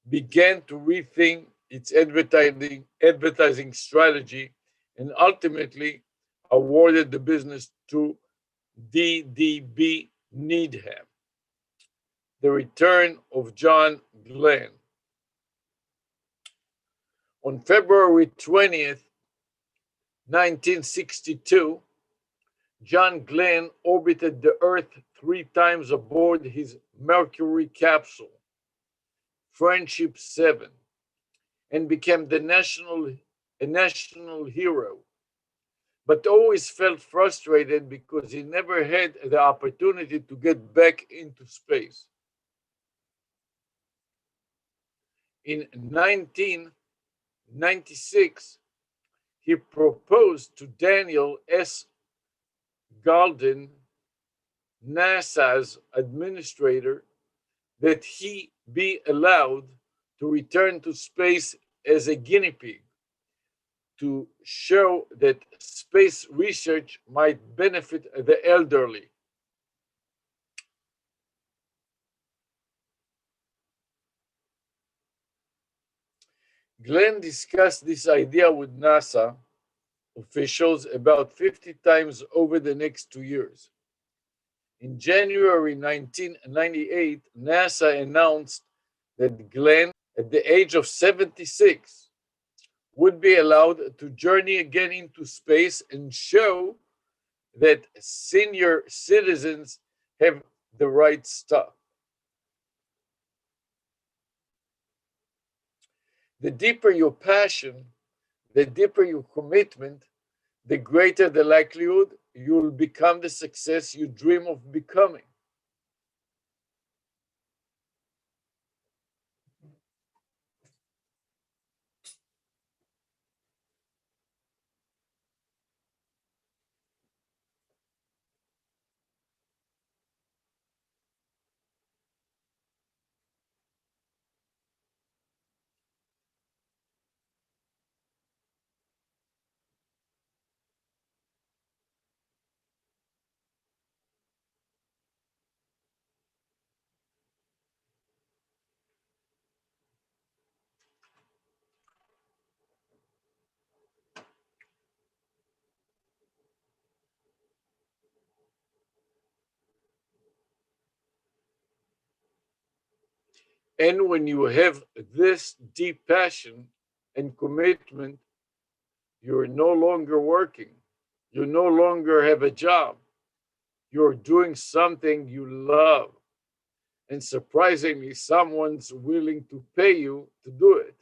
began to rethink its advertising strategy and ultimately awarded the business to DDB Needham. The return of John Glenn. On February 20th, 1962, John Glenn orbited the Earth 3 times aboard his Mercury capsule, Friendship 7, and became a national hero, but always felt frustrated because he never had the opportunity to get back into space. In 1996, he proposed to Daniel S. Goldin, NASA's administrator, that he be allowed to return to space as a guinea pig to show that space research might benefit the elderly. Glenn discussed this idea with NASA officials about 50 times over the next 2 years. In January 1998, NASA announced that Glenn, at the age of 76, would be allowed to journey again into space and show that senior citizens have the right stuff. The deeper your passion, the deeper your commitment, the greater the likelihood you'll become the success you dream of becoming. And when you have this deep passion and commitment, you're no longer working. You no longer have a job. You're doing something you love. And surprisingly, someone's willing to pay you to do it.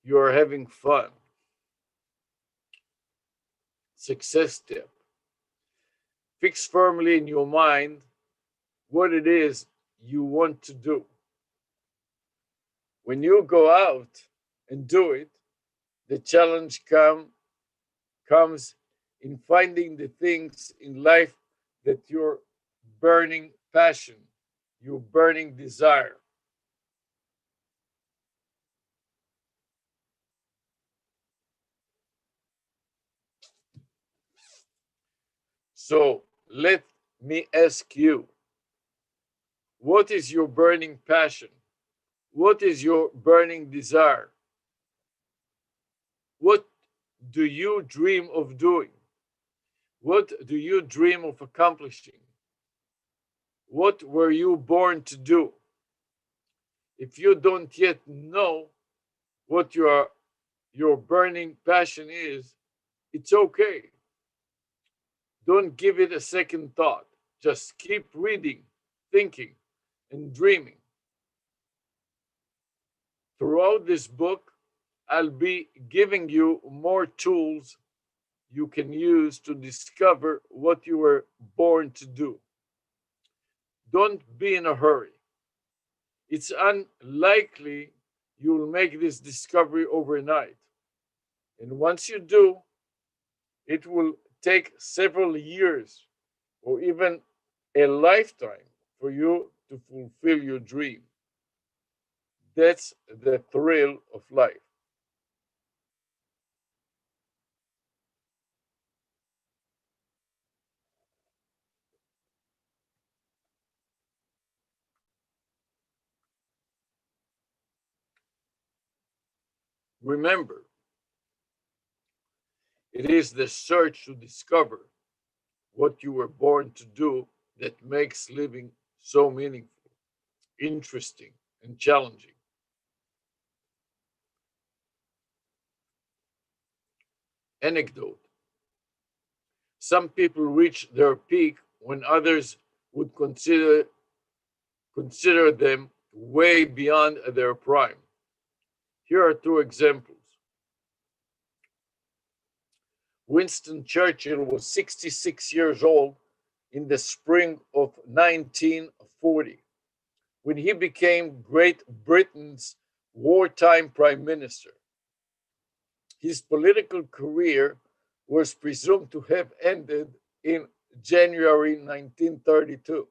You're having fun. Success tip: fix firmly in your mind what it is you want to do. When you go out and do it, the challenge comes in finding the things in life that your burning passion, your burning desire. So let me ask you, what is your burning passion? What is your burning desire? What do you dream of doing? What do you dream of accomplishing? What were you born to do? If you don't yet know what your burning passion is, it's okay. Don't give it a second thought. Just keep reading, thinking, and dreaming. Throughout this book, I'll be giving you more tools you can use to discover what you were born to do. Don't be in a hurry. It's unlikely you'll make this discovery overnight. And once you do, it will take several years or even a lifetime for you to fulfill your dream. That's the thrill of life. Remember, it is the search to discover what you were born to do that makes living so meaningful, interesting, and challenging. Anecdote: some people reach their peak when others would consider them way beyond their prime. Here are two examples. Winston Churchill was 66 years old in the spring of 1940 when he became Great Britain's wartime prime minister. His political career was presumed to have ended in January 1932.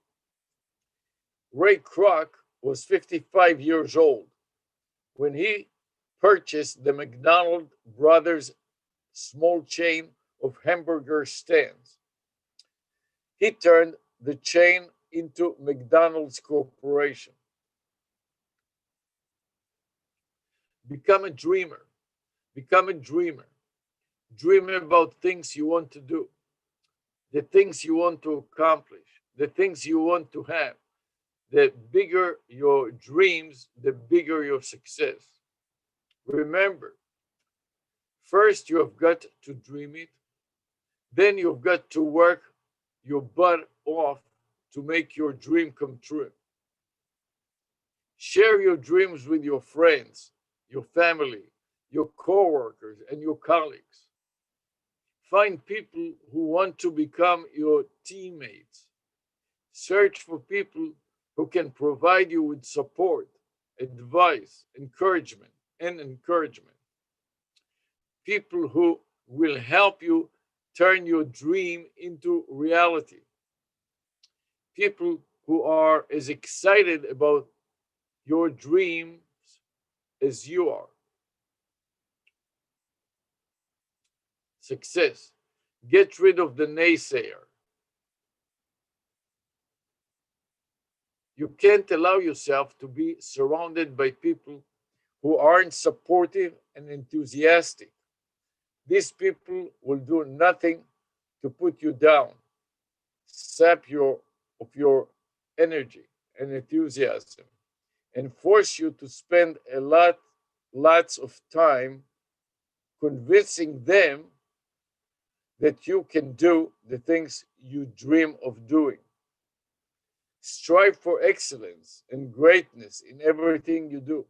Ray Kroc was 55 years old when he purchased the McDonald Brothers small chain of hamburger stands. He turned the chain into McDonald's Corporation. Become a dreamer. Become a dreamer. Dream about things you want to do, the things you want to accomplish, the things you want to have. The bigger your dreams, the bigger your success. Remember, first you have got to dream it, then you've got to work your butt off to make your dream come true. Share your dreams with your friends, your family, your coworkers, and your colleagues. Find people who want to become your teammates. Search for people who can provide you with support, advice, encouragement. People who will help you turn your dream into reality. People who are as excited about your dreams as you are. Success. Get rid of the naysayer. You can't allow yourself to be surrounded by people who aren't supportive and enthusiastic. These people will do nothing to put you down, sap of your energy and enthusiasm, and force you to spend lots of time convincing them that you can do the things you dream of doing. Strive for excellence and greatness in everything you do.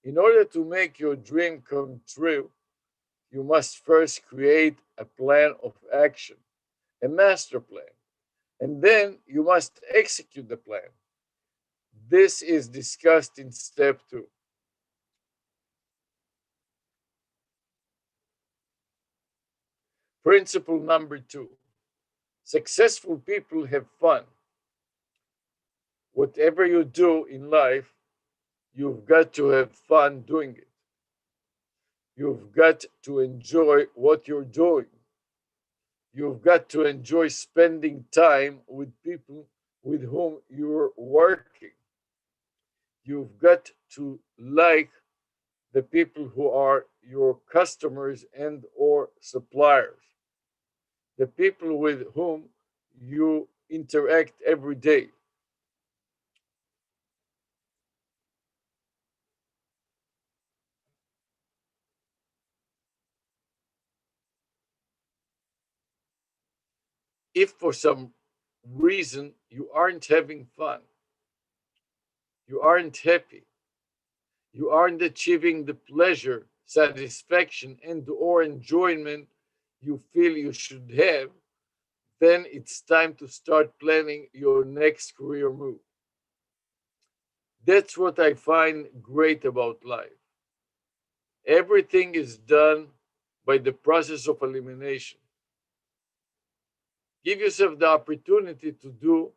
In order to make your dream come true, you must first create a plan of action, a master plan, and then you must execute the plan. This is discussed in step 2. Principle number 2. Successful people have fun. Whatever you do in life, you've got to have fun doing it. You've got to enjoy what you're doing. You've got to enjoy spending time with people with whom you're working. You've got to like the people who are your customers and or suppliers, the people with whom you interact every day. If for some reason you aren't having fun, you aren't happy, you aren't achieving the pleasure, satisfaction, and or enjoyment you feel you should have, then it's time to start planning your next career move. That's what I find great about life. Everything is done by the process of elimination. Give yourself the opportunity to do,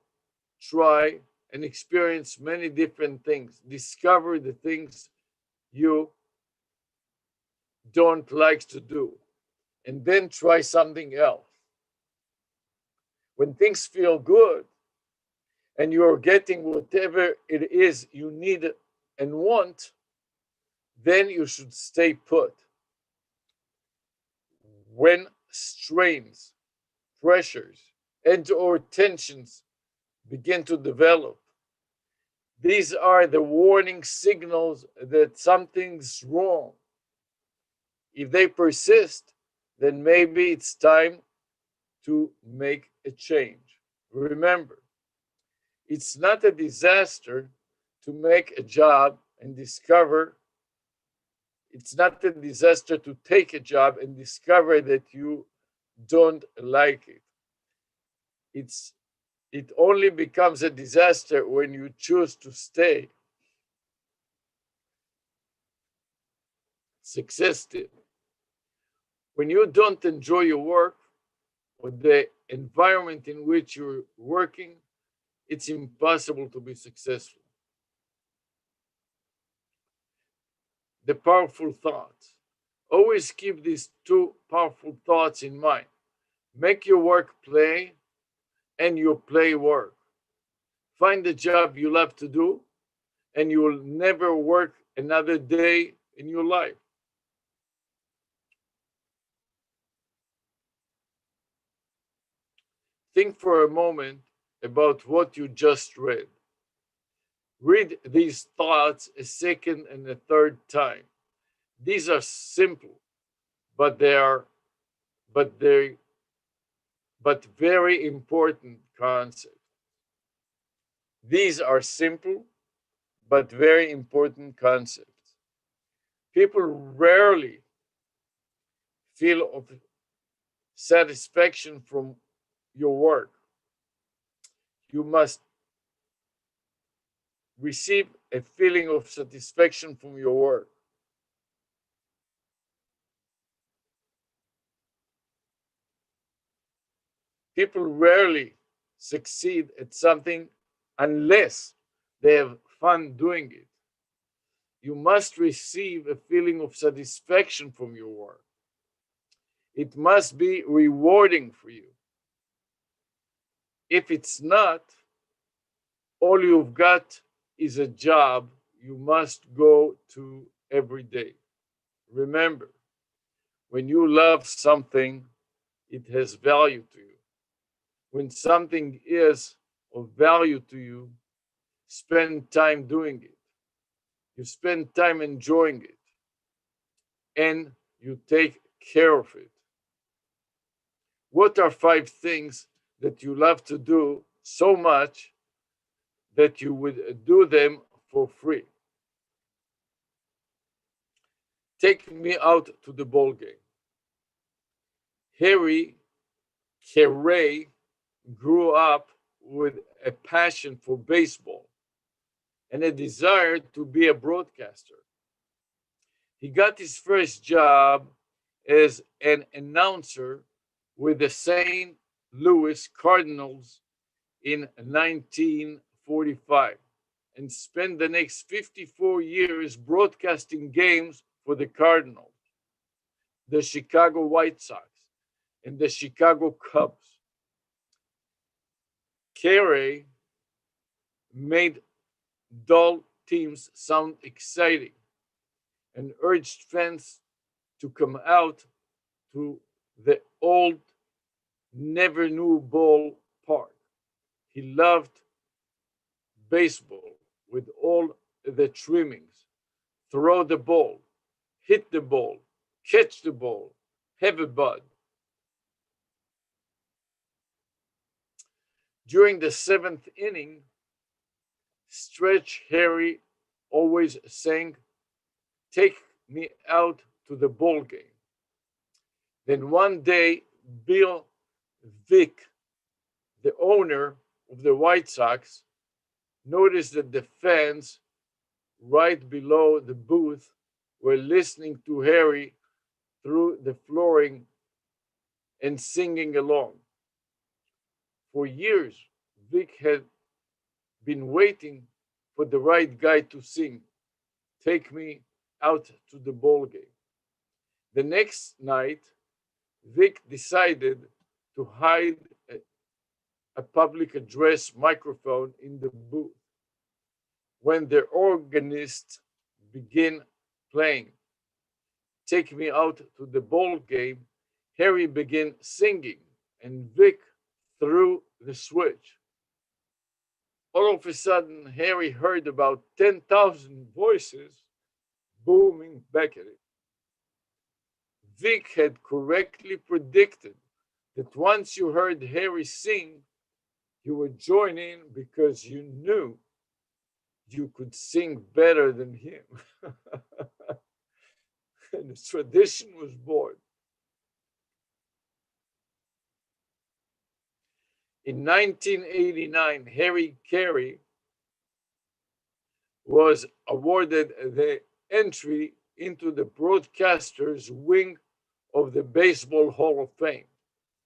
try, and experience many different things. Discover the things you don't like to do, and then try something else. When things feel good and you're getting whatever it is you need and want, then you should stay put. When strains, pressures, and or tensions begin to develop, these are the warning signals that something's wrong. If they persist, then maybe it's time to make a change. Remember, it's not a disaster to make a job and discover, it's not a disaster to take a job and discover that you don't like it. It only becomes a disaster when you choose to stay. Success tip. When you don't enjoy your work or the environment in which you're working, it's impossible to be successful. The powerful thoughts. Always keep these two powerful thoughts in mind. Make your work play and your play work. Find a job you love to do and you will never work another day in your life. Think for a moment about what you just read. Read these thoughts a second and a third time. These are simple, but but they but very important concepts. These are simple but very important concepts. People rarely feel of satisfaction from your work. You must receive a feeling of satisfaction from your work. People rarely succeed at something unless they have fun doing it. You must receive a feeling of satisfaction from your work. It must be rewarding for you. If it's not, all you've got is a job you must go to every day. Remember, when you love something, it has value to you. When something is of value to you, spend time doing it. You spend time enjoying it, and you take care of it. What are 5 things that you love to do so much that you would do them for free? Take me out to the ball game. Harry Carey grew up with a passion for baseball and a desire to be a broadcaster. He got his first job as an announcer with the St. Louis Cardinals in 1945 and spent the next 54 years broadcasting games for the Cardinals, the Chicago White Sox, and the Chicago Cubs. Carey made dull teams sound exciting and urged fans to come out to the old Never New Ball Park. He loved baseball with all the trimmings. Throw the ball, hit the ball, catch the ball, have a bud. During the 7th inning, Stretch Harry always sang, "Take me out to the ball game." Then one day, Bill Vick, the owner of the White Sox, noticed that the fans right below the booth were listening to Harry through the flooring and singing along. For years, Vic had been waiting for the right guy to sing, "Take me out to the ball game." The next night, Vic decided to hide a public address microphone in the booth. When the organist began playing "Take Me Out to the Ball Game," Harry began singing, and Vic threw the switch. All of a sudden, Harry heard about 10,000 voices booming back at him. Vic had correctly predicted that once you heard Harry sing, you would join in because you knew you could sing better than him. And the tradition was born. In 1989, Harry Carey was awarded the entry into the broadcaster's wing of the Baseball Hall of Fame.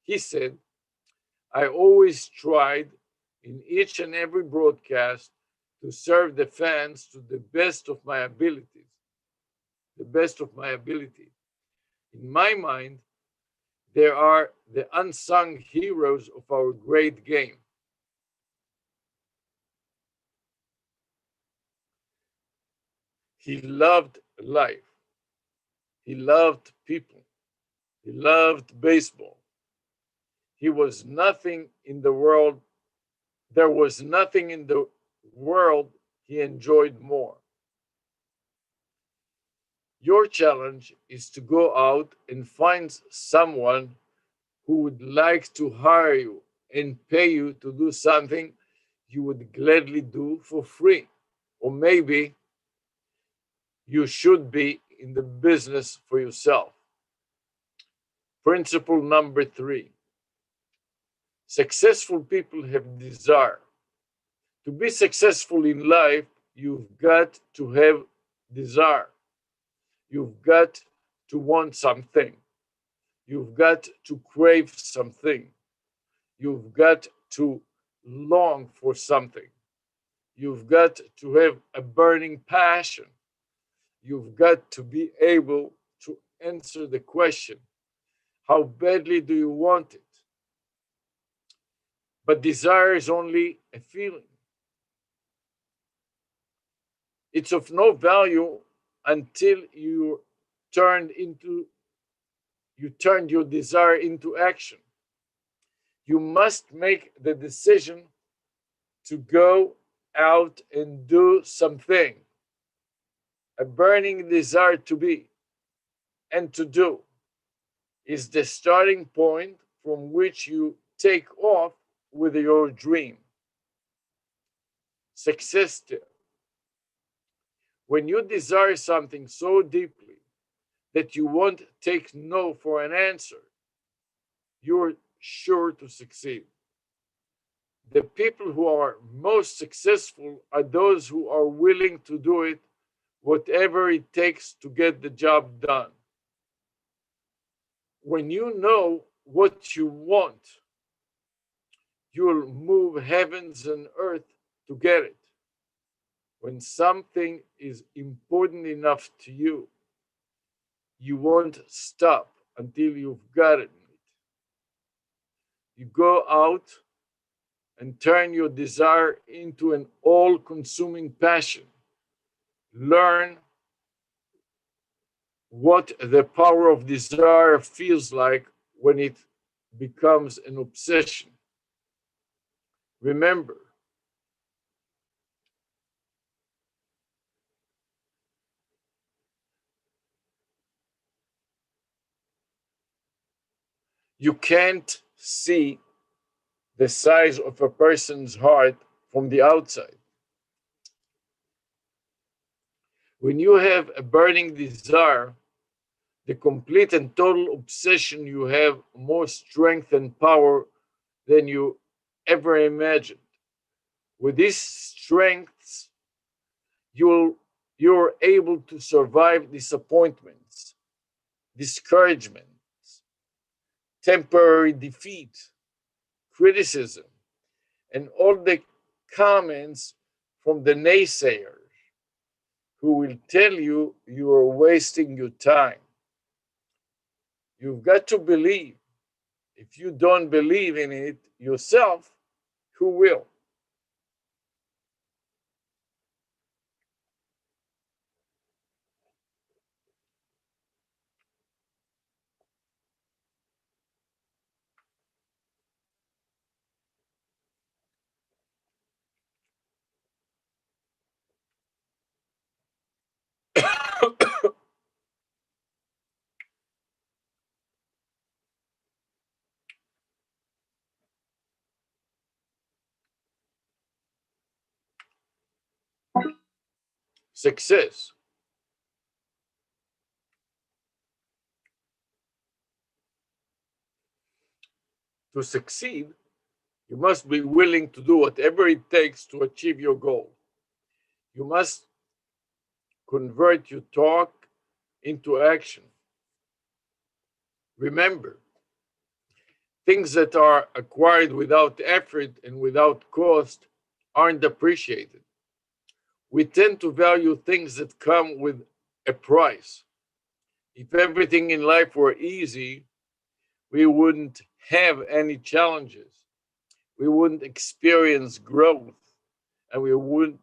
He said, I always tried in each and every broadcast to serve the fans to the best of my abilities, the best of my ability. In my mind, they are the unsung heroes of our great game. He loved life. He loved people. He loved baseball. He was nothing in the world. There was nothing in the world he enjoyed more. Your challenge is to go out and find someone who would like to hire you and pay you to do something you would gladly do for free. Or maybe you should be in the business for yourself. Principle number 3. Successful people have desire. To be successful in life, you've got to have desire. You've got to want something. You've got to crave something. You've got to long for something. You've got to have a burning passion. You've got to be able to answer the question, how badly do you want it? But desire is only a feeling. It's of no value until you turned your desire into action. You must make the decision to go out and do something. A burning desire to be and to do is the starting point from which you take off with your dream. Success tip. When you desire something so deeply that you won't take no for an answer, you're sure to succeed. The people who are most successful are those who are willing to do it, whatever it takes to get the job done. When you know what you want, you'll move heavens and earth to get it. When something is important enough to you, you won't stop until you've got it. You go out and turn your desire into an all consuming passion. Learn what the power of desire feels like when it becomes an obsession. Remember, you can't see the size of a person's heart from the outside. When you have a burning desire, the complete and total obsession, you have more strength and power than you ever imagined. With these strengths, you're able to survive disappointments, discouragements, temporary defeat, criticism, and all the comments from the naysayers who will tell you you are wasting your time. You've got to believe. If you don't believe in it yourself, who will? Success. To succeed, you must be willing to do whatever it takes to achieve your goal. You must convert your talk into action. Remember, things that are acquired without effort and without cost aren't appreciated. We tend to value things that come with a price. If everything in life were easy, we wouldn't have any challenges. We wouldn't experience growth, and we wouldn't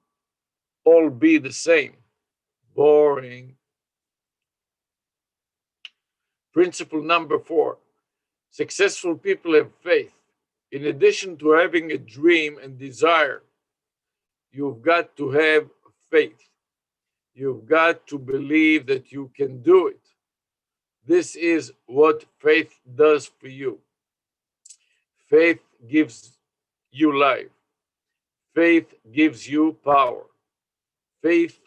all be the same. Boring. Principle number 4. Successful people have faith. In addition to having a dream and desire, you've got to have faith. You've got to believe that you can do it. This is what faith does for you. Faith gives you life. Faith gives you power. Faith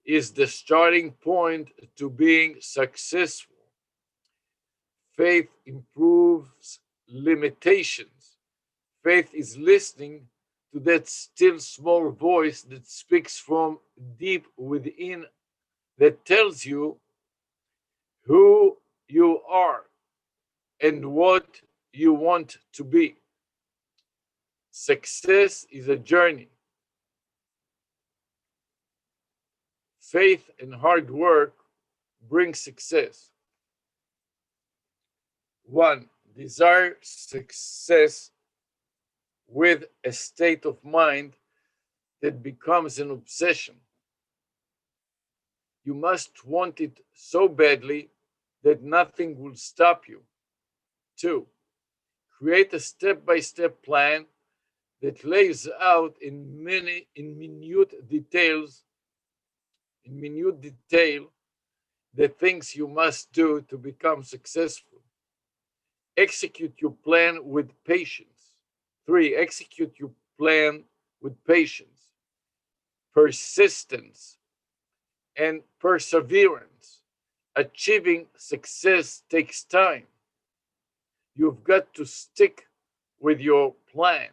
is the starting point to being successful. Faith improves limitations. Faith is listening to that still small voice that speaks from deep within, that tells you who you are and what you want to be. Success is a journey. Faith and hard work bring success. 1. Desire success with a state of mind that becomes an obsession. You must want it so badly that nothing will stop you. 2. Create a step-by-step plan that lays out in minute detail the things you must do to become successful. Execute your plan with patience. 3. Execute your plan with patience, persistence, and perseverance. Achieving success takes time. You've got to stick with your plan.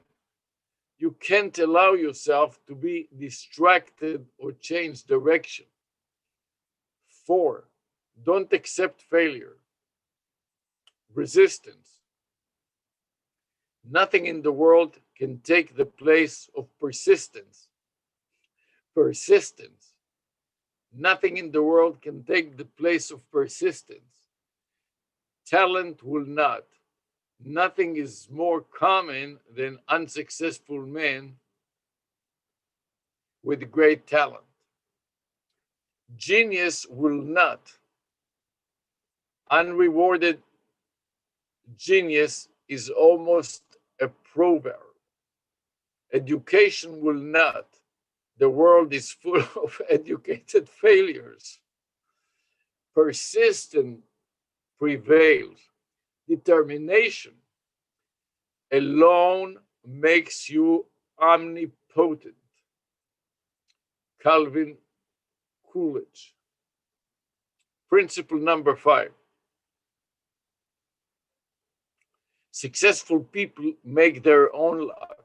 You can't allow yourself to be distracted or change direction. 4. Don't accept failure. Resistance. Nothing in the world can take the place of persistence. Persistence. Nothing in the world can take the place of persistence. Talent will not. Nothing is more common than unsuccessful men with great talent. Genius will not. Unrewarded genius is almost a proverb. Education will not. The world is full of educated failures. Persistence prevails. Determination alone makes you omnipotent. Calvin Coolidge. Principle number 5. Successful people make their own luck.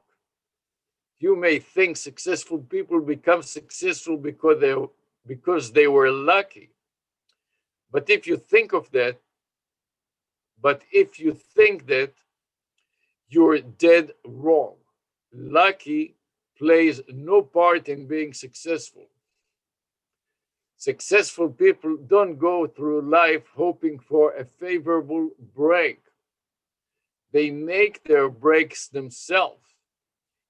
You may think successful people become successful because they were lucky. But if you think that, you're dead wrong. Lucky plays no part in being successful. Successful people don't go through life hoping for a favorable break. They make their breaks themselves.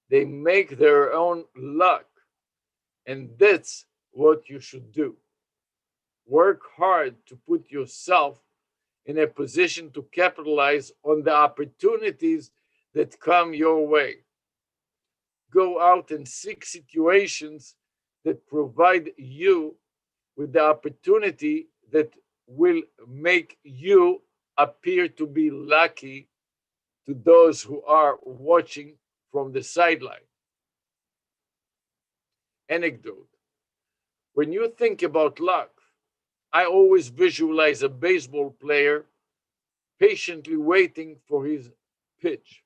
They make their own luck. And that's what you should do. Work hard to put yourself in a position to capitalize on the opportunities that come your way. Go out and seek situations that provide you with the opportunity that will make you appear to be lucky to those who are watching from the sideline. Anecdote. When you think about luck, I always visualize a baseball player patiently waiting for his pitch.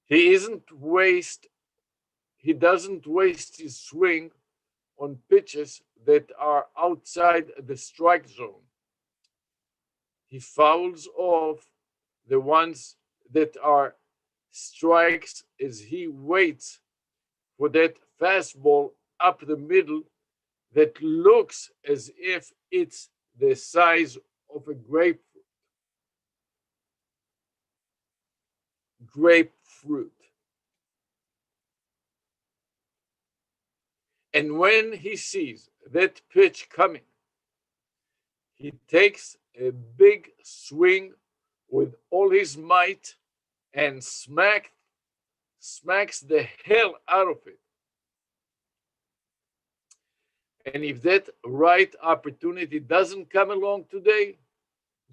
He doesn't waste his swing on pitches that are outside the strike zone. He fouls off the ones that are strikes as he waits for that fastball up the middle that looks as if it's the size of a grapefruit. And when he sees that pitch coming, he takes a big swing with all his might and smacks the hell out of it. And if that right opportunity doesn't come along today,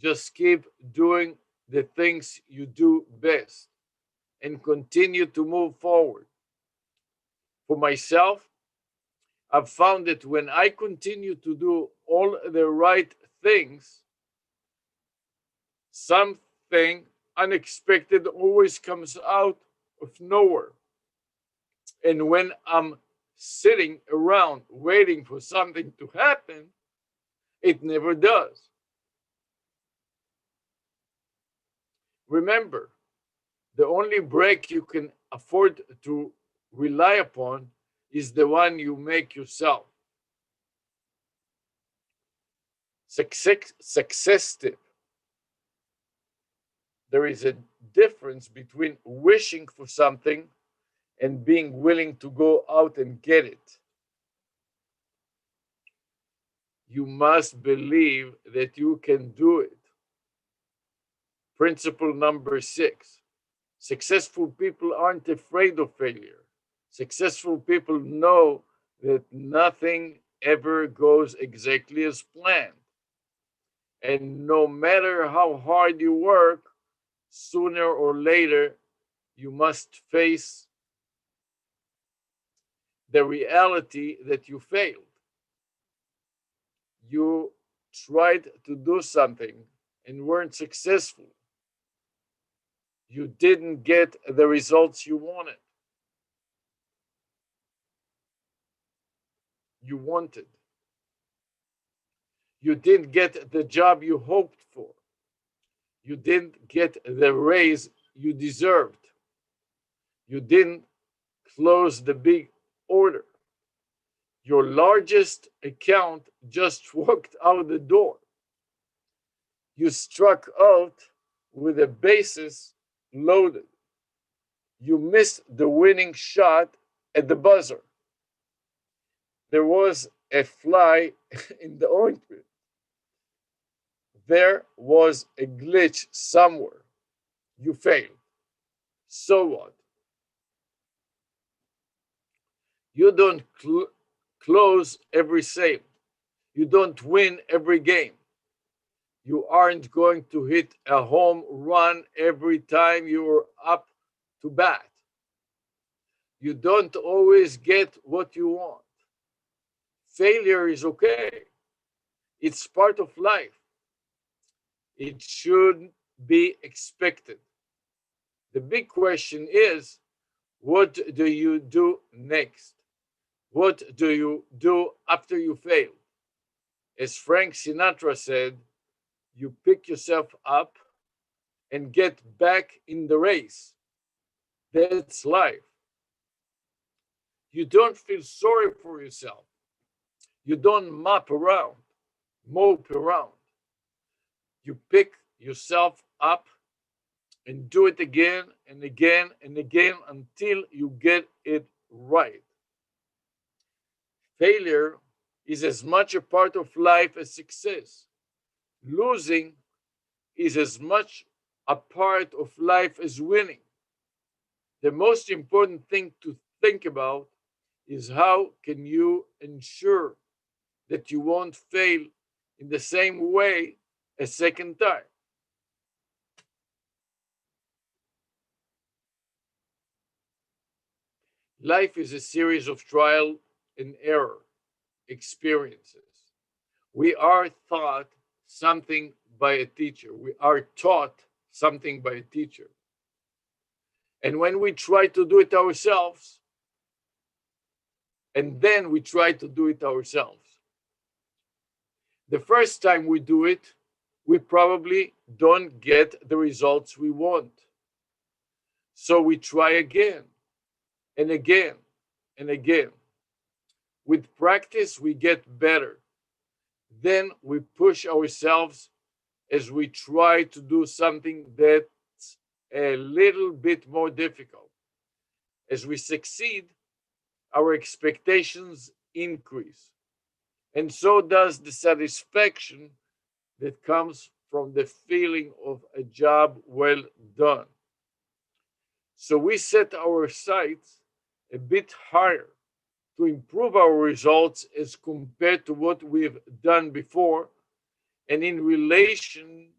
just keep doing the things you do best and continue to move forward. For myself, I've found that when I continue to do all the right things, something unexpected always comes out of nowhere. And when I'm sitting around waiting for something to happen, it never does. Remember, the only break you can afford to rely upon is the one you make yourself. Success tip. There is a difference between wishing for something and being willing to go out and get it. You must believe that you can do it. Principle number 6. Successful people aren't afraid of failure. Successful people know that nothing ever goes exactly as planned. And no matter how hard you work, sooner or later, you must face the reality that you failed. You tried to do something and weren't successful. You didn't get the results you wanted. You wanted. You didn't get the job you hoped for. You didn't get the raise you deserved. You didn't close the big order. Your largest account just walked out the door. You struck out with the bases loaded. You missed the winning shot at the buzzer. There was a fly in the ointment. There was a glitch somewhere. You failed. So what? You don't close every sale. You don't win every game. You aren't going to hit a home run every time you're up to bat. You don't always get what you want. Failure is okay. It's part of life. It should be expected. The big question is, what do you do next? What do you do after you fail? As Frank Sinatra said, you pick yourself up and get back in the race. That's life. You don't feel sorry for yourself. You don't mope around. You pick yourself up and do it again and again and again until you get it right. Failure is as much a part of life as success. Losing is as much a part of life as winning. The most important thing to think about is how can you ensure that you won't fail in the same way a second time. Life is a series of trial and error experiences. We are taught something by a teacher. We are taught something by a teacher. And when we try to do it ourselves, and then we try to do it ourselves. The first time we do it, we probably don't get the results we want. So we try again and again and again. With practice, we get better. Then we push ourselves as we try to do something that's a little bit more difficult. As we succeed, our expectations increase. And so does the satisfaction that comes from the feeling of a job well done. So we set our sights a bit higher to improve our results as compared to what we've done before and in relation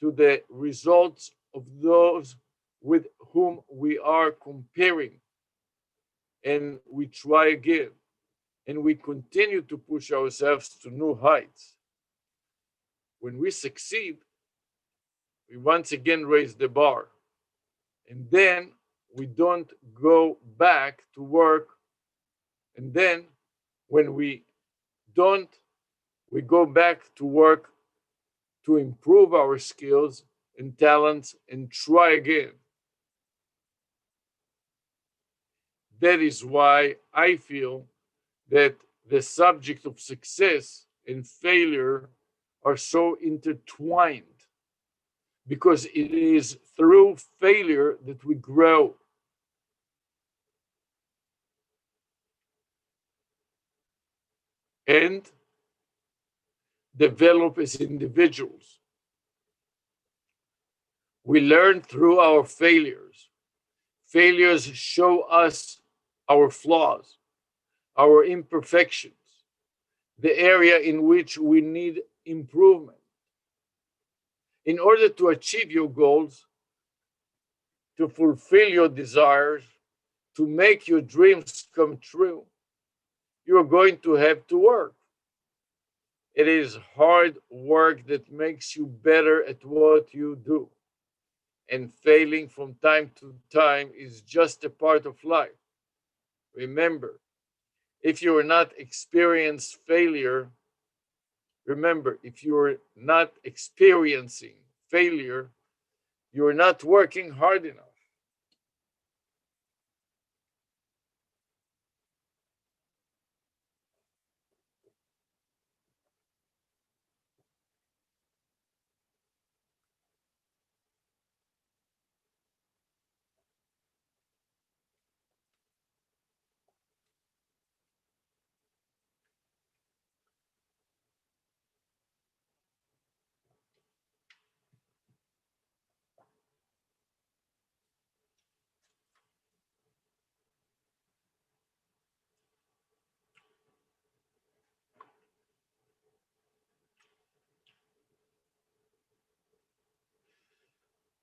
to the results of those with whom we are comparing. And we try again, and we continue to push ourselves to new heights. When we succeed, we once again raise the bar, and then we don't go back to work. And then when we don't, we go back to work to improve our skills and talents and try again. That is why I feel that the subject of success and failure are so intertwined, because it is through failure that we grow. And develop as individuals. We learn through our failures. Failures show us our flaws, our imperfections, the area in which we need improvement. In order to achieve your goals, to fulfill your desires, to make your dreams come true, you are going to have to work. It is hard work that makes you better at what you do. And failing from time to time is just a part of life. Remember, if you are not experiencing failure, remember, if you are not experiencing failure, you are not working hard enough.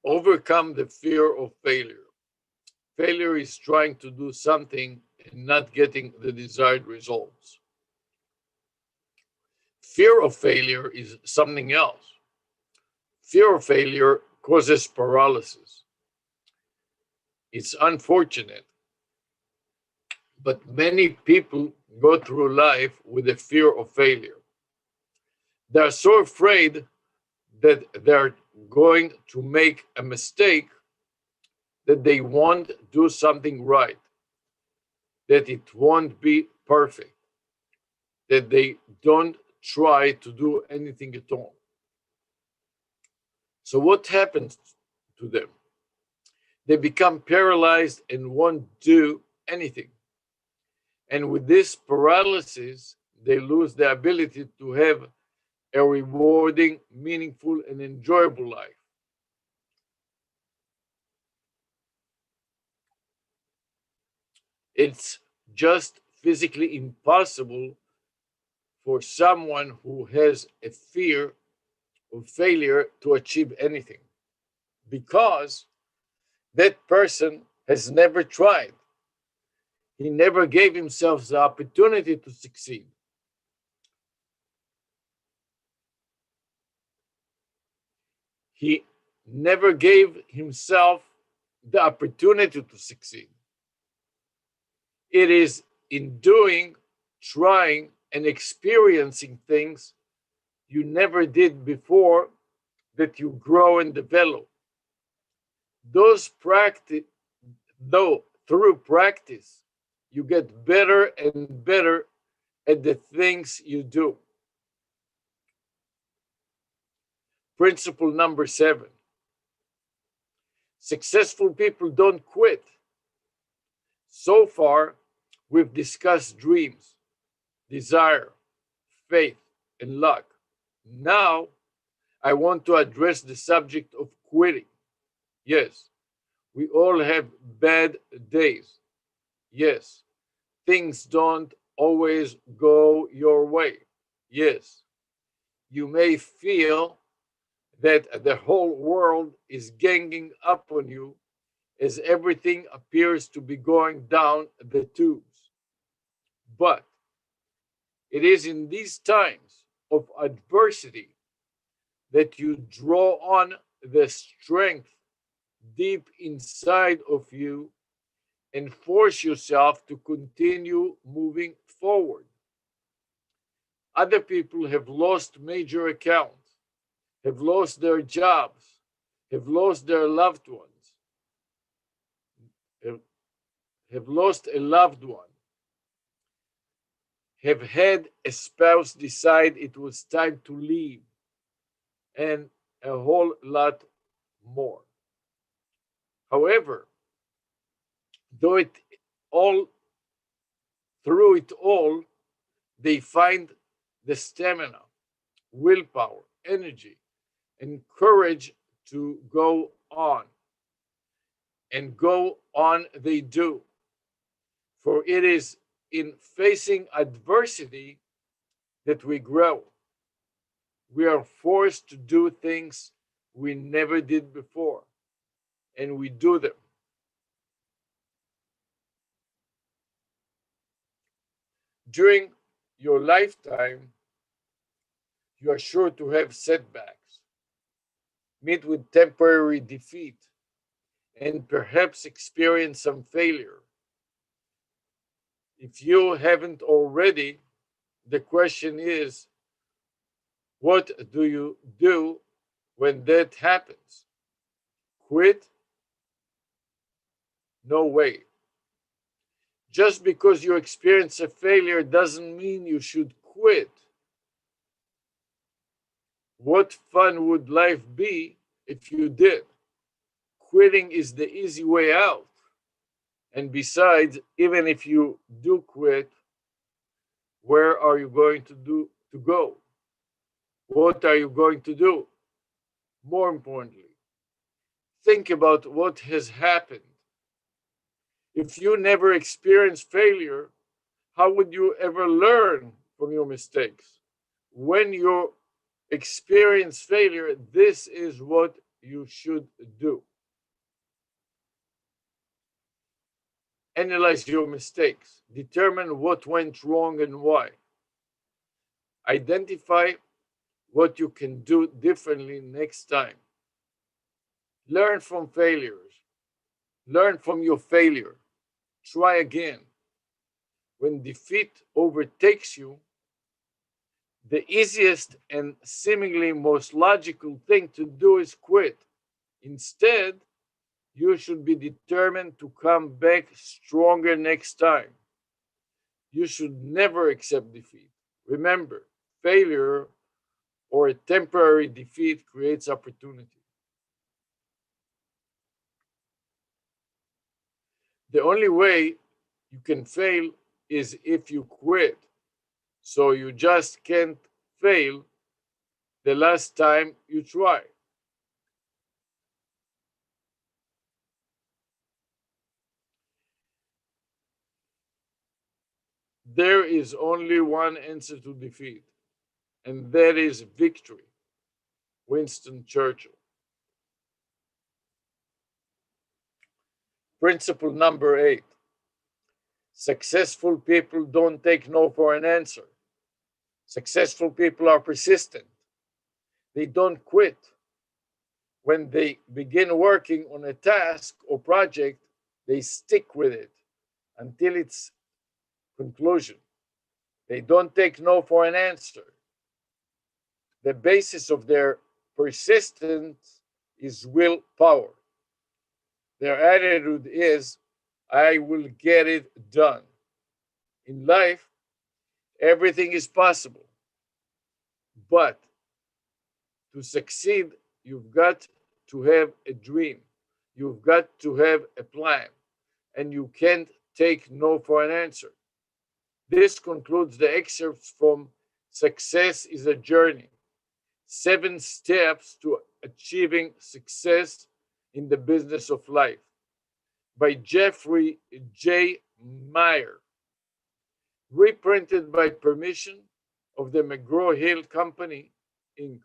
Overcome the fear of failure. Failure is trying to do something and not getting the desired results. Fear of failure is something else. Fear of failure causes paralysis. It's unfortunate, but many people go through life with a fear of failure. They're so afraid that they're going to make a mistake that they won't do something right, that it won't be perfect, that they don't try to do anything at all. So, what happens to them? They become paralyzed and won't do anything. And with this paralysis, they lose the ability to have a rewarding, meaningful, and enjoyable life. It's just physically impossible for someone who has a fear of failure to achieve anything, because that person has never tried. He never gave himself the opportunity to succeed. He never gave himself the opportunity to succeed. It is in doing, trying, and experiencing things you never did before that you grow and develop. Though through practice, you get better and better at the things you do. Principle number 7. Successful people don't quit. So far, we've discussed dreams, desire, faith, and luck. Now, I want to address the subject of quitting. Yes, we all have bad days. Yes, things don't always go your way. Yes, you may feel that the whole world is ganging up on you as everything appears to be going down the tubes. But it is in these times of adversity that you draw on the strength deep inside of you and force yourself to continue moving forward. Other people have lost major accounts, have lost their jobs, have lost their loved ones, have, have lost a loved one, have had a spouse decide it was time to leave, and a whole lot more. However, though it all through it all, they find the stamina, willpower, energy, and courage to go on. And go on they do. For it is in facing adversity that we grow. We are forced to do things we never did before, and we do them. During your lifetime, you are sure to have setbacks, meet with temporary defeat, and perhaps experience some failure. If you haven't already, the question is, what do you do when that happens? Quit? No way. Just because you experience a failure doesn't mean you should quit. What fun would life be if you did? Quitting is the easy way out. And besides, even if you do quit, where are you going to go? What are you going to do? More importantly, think about what has happened. If you never experienced failure, how would you ever learn from your mistakes? When you experience failure, this is what you should do. Analyze your mistakes. Determine what went wrong and why. Identify what you can do differently next time. Learn from failures. Learn from your failure. Try again. When defeat overtakes you, the easiest and seemingly most logical thing to do is quit. Instead, you should be determined to come back stronger next time. You should never accept defeat. Remember, failure or a temporary defeat creates opportunity. The only way you can fail is if you quit. So you just can't fail the last time you try. There is only one answer to defeat, and that is victory. Winston Churchill. Principle number 8. Successful people don't take no for an answer. Successful people are persistent. They don't quit. When they begin working on a task or project, they stick with it until it's Conclusion: they don't take no for an answer. The basis of their persistence is willpower. Their attitude is, I will get it done. In life, everything is possible. But to succeed, you've got to have a dream. You've got to have a plan. And you can't take no for an answer. This concludes the excerpts from Success is a Journey: 7 Steps to Achieving Success in the Business of Life by Jeffrey J. Meyer, reprinted by permission of the McGraw-Hill Company, Inc.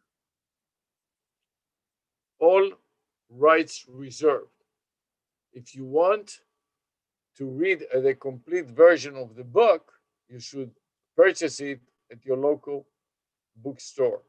All rights reserved. If you want to read the complete version of the book, you should purchase it at your local bookstore.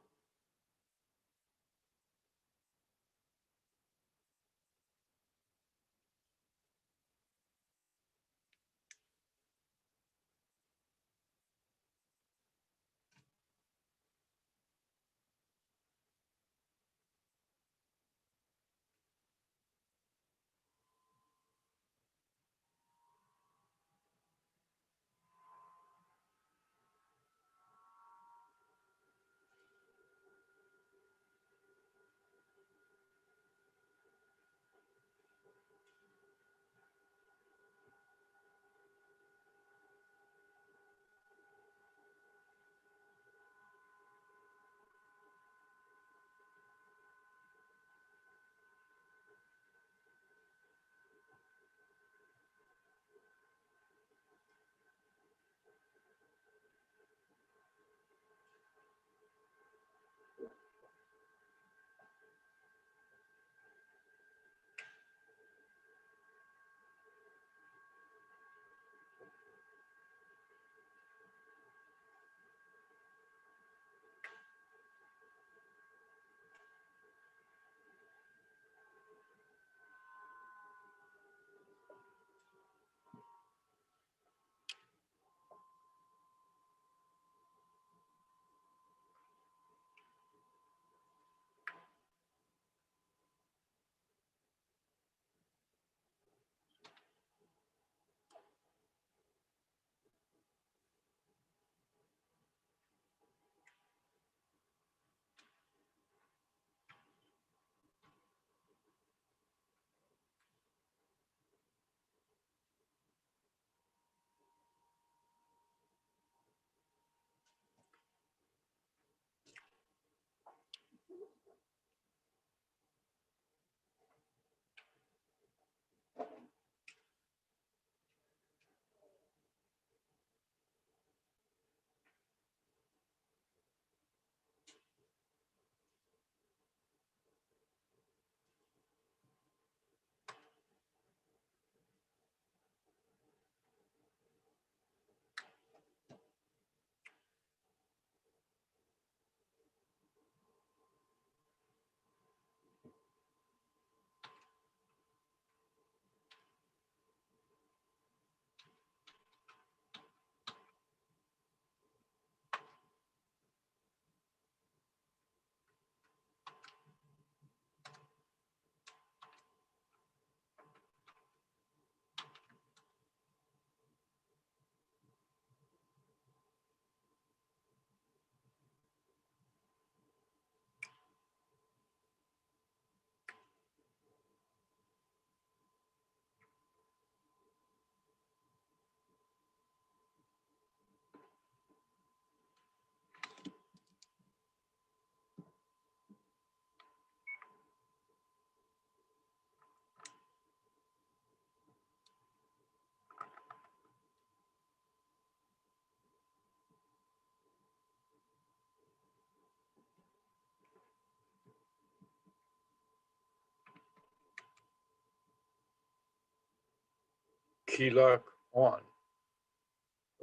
Key lock on.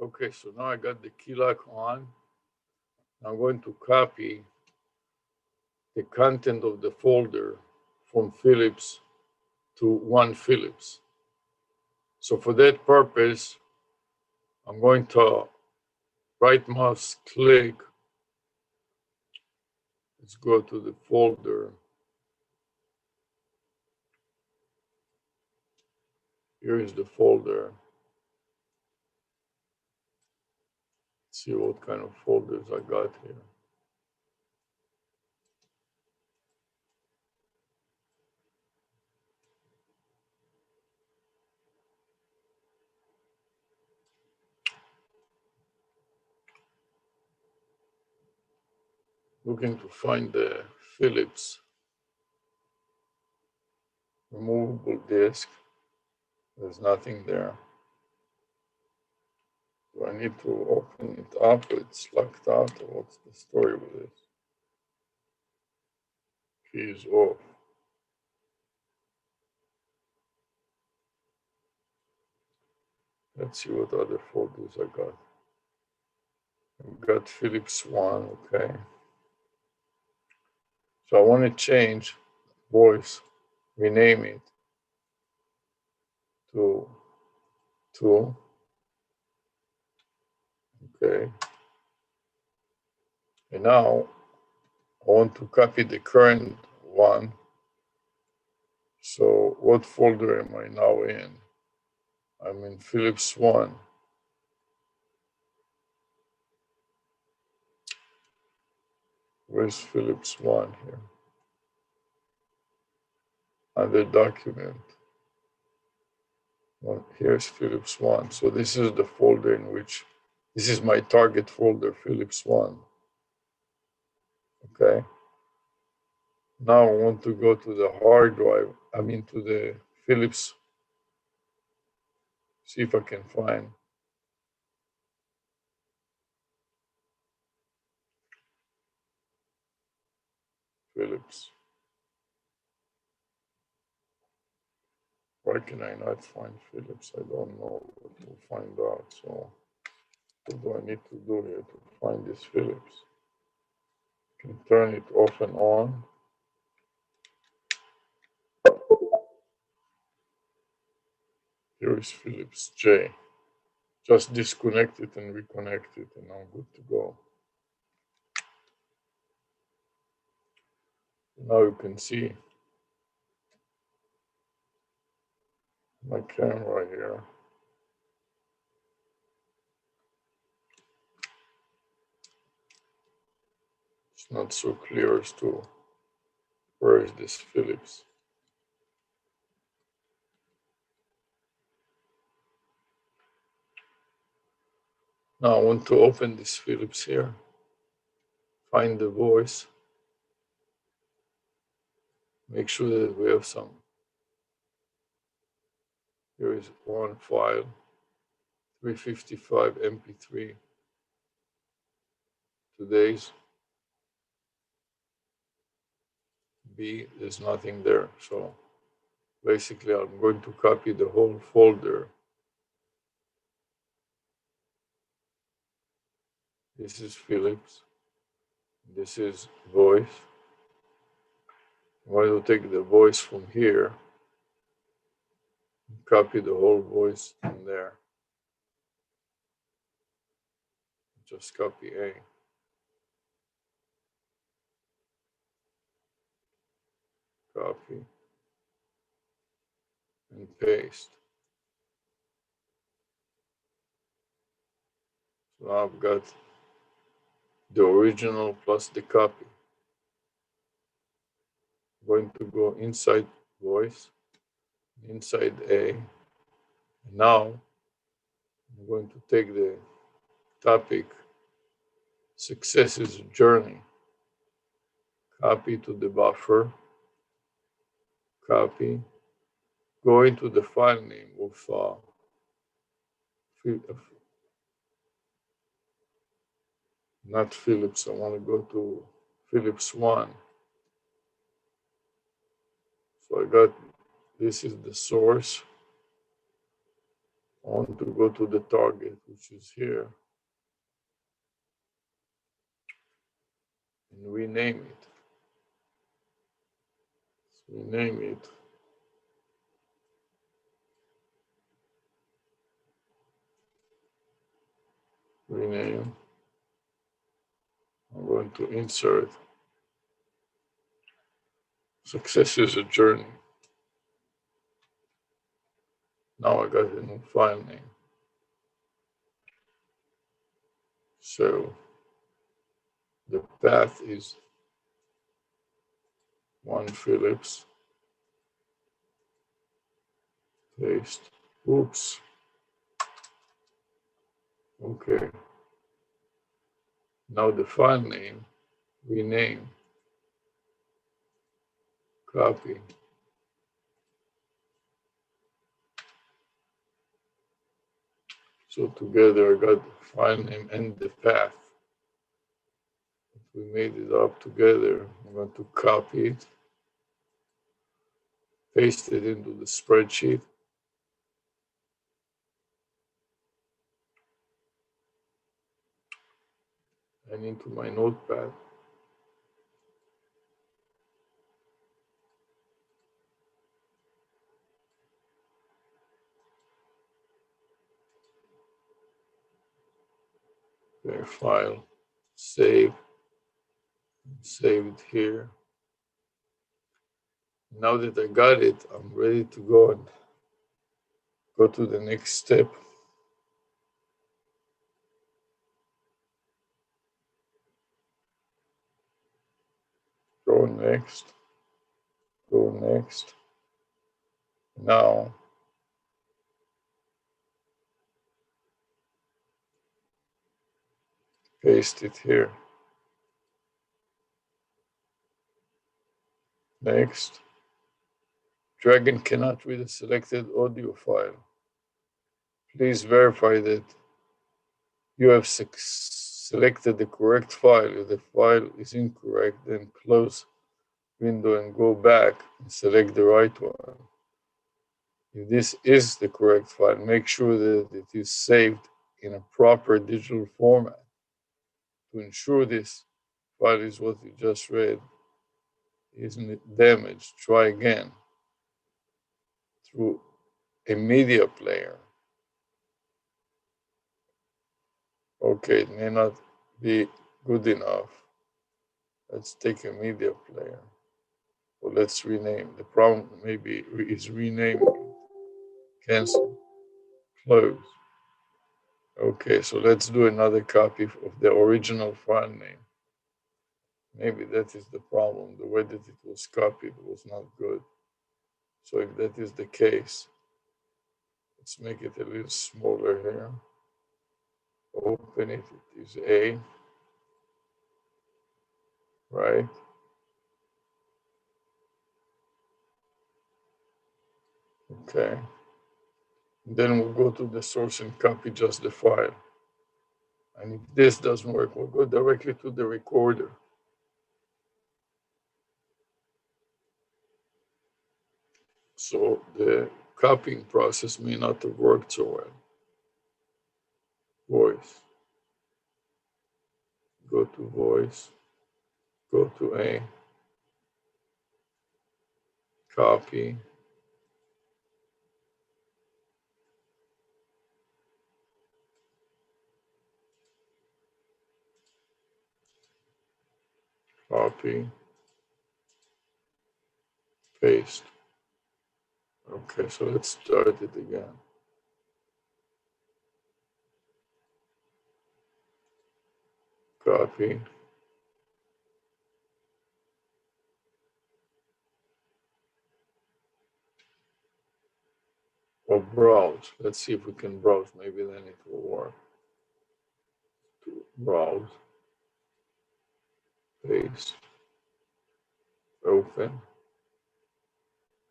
Okay, so now I got the key lock on. I'm going to copy the content of the folder from Philips to one Philips. So for that purpose, I'm going to right mouse click. Let's go to the folder. Here is the folder. See what kind of folders I got here. Looking to find the Philips removable disc. There's nothing there. Do I need to open it up? It's locked out, or what's the story with it? Key is off. Let's see what other folders I got. I've got Philips one, okay. So I want to change voice, rename it to 2, okay. And now I want to copy the current one. So what folder am I now in? I'm in Philips 1. Where's Philips 1 here? Under document. Well, here's Philips 1. So this is the folder in which, this is my target folder, Philips 1. Okay. Now I want to go to the hard drive, to the Philips, see if I can find Philips. Why can I not find Philips? I don't know, but we'll find out. So what do I need to do here to find this Philips? I can turn it off and on. Here is Philips J. Just disconnect it and reconnect it, and I'm good to go. Now you can see my camera here. It's not so clear as to where is this Philips. Now I want to open this Philips here, find the voice, make sure that we have some. Here is one file, 355 MP3. Today's B, there's nothing there. So basically I'm going to copy the whole folder. This is Philips. This is voice. I'm going to take the voice from here, copy the whole voice from there. Just copy A. Copy and paste. So now I've got the original plus the copy. I'm going to go inside voice, inside A. And now I'm going to take the topic, success is a journey, copy to the buffer, copy, go into the file name of not Philips, I want to go to Philips 1. So I got, this is the source. I want to go to the target, which is here, and rename it. Let's rename it. rename. I'm going to insert. Success is a journey. Now I got a new file name. So the path is 1 Phillips. Paste. Oops. Okay. Now the file name, rename, copy. So together I got the file name and the path. We made it up together. I'm going to copy it, paste it into the spreadsheet. And into my notepad. Okay, file, save, save it here. Now that I got it, I'm ready to go and go to the next step. Go next, go next. Now, paste it here. Next. Dragon cannot read a selected audio file. Please verify that you have selected the correct file. If the file is incorrect, then close window and go back and select the right one. If this is the correct file, make sure that it is saved in a proper digital format. To ensure this file is what you just read isn't damaged, try again through a media player. Okay, it may not be good enough. Let's take a media player. Or let's rename. The problem maybe is renaming it. Cancel, close. Okay, so let's do another copy of the original file name. Maybe that is the problem. The way that it was copied was not good. So if that is the case, let's make it a little smaller here. Open it. It is A, right? Okay. Then we'll go to the source and copy just the file. And if this doesn't work, we'll go directly to the recorder. So the copying process may not have worked so well. Voice. Go to voice. Go to A. Copy. Copy. Paste. Okay, so let's start it again. Copy. Or browse. Let's see if we can browse. Maybe then it will work. To browse. Paste. Open.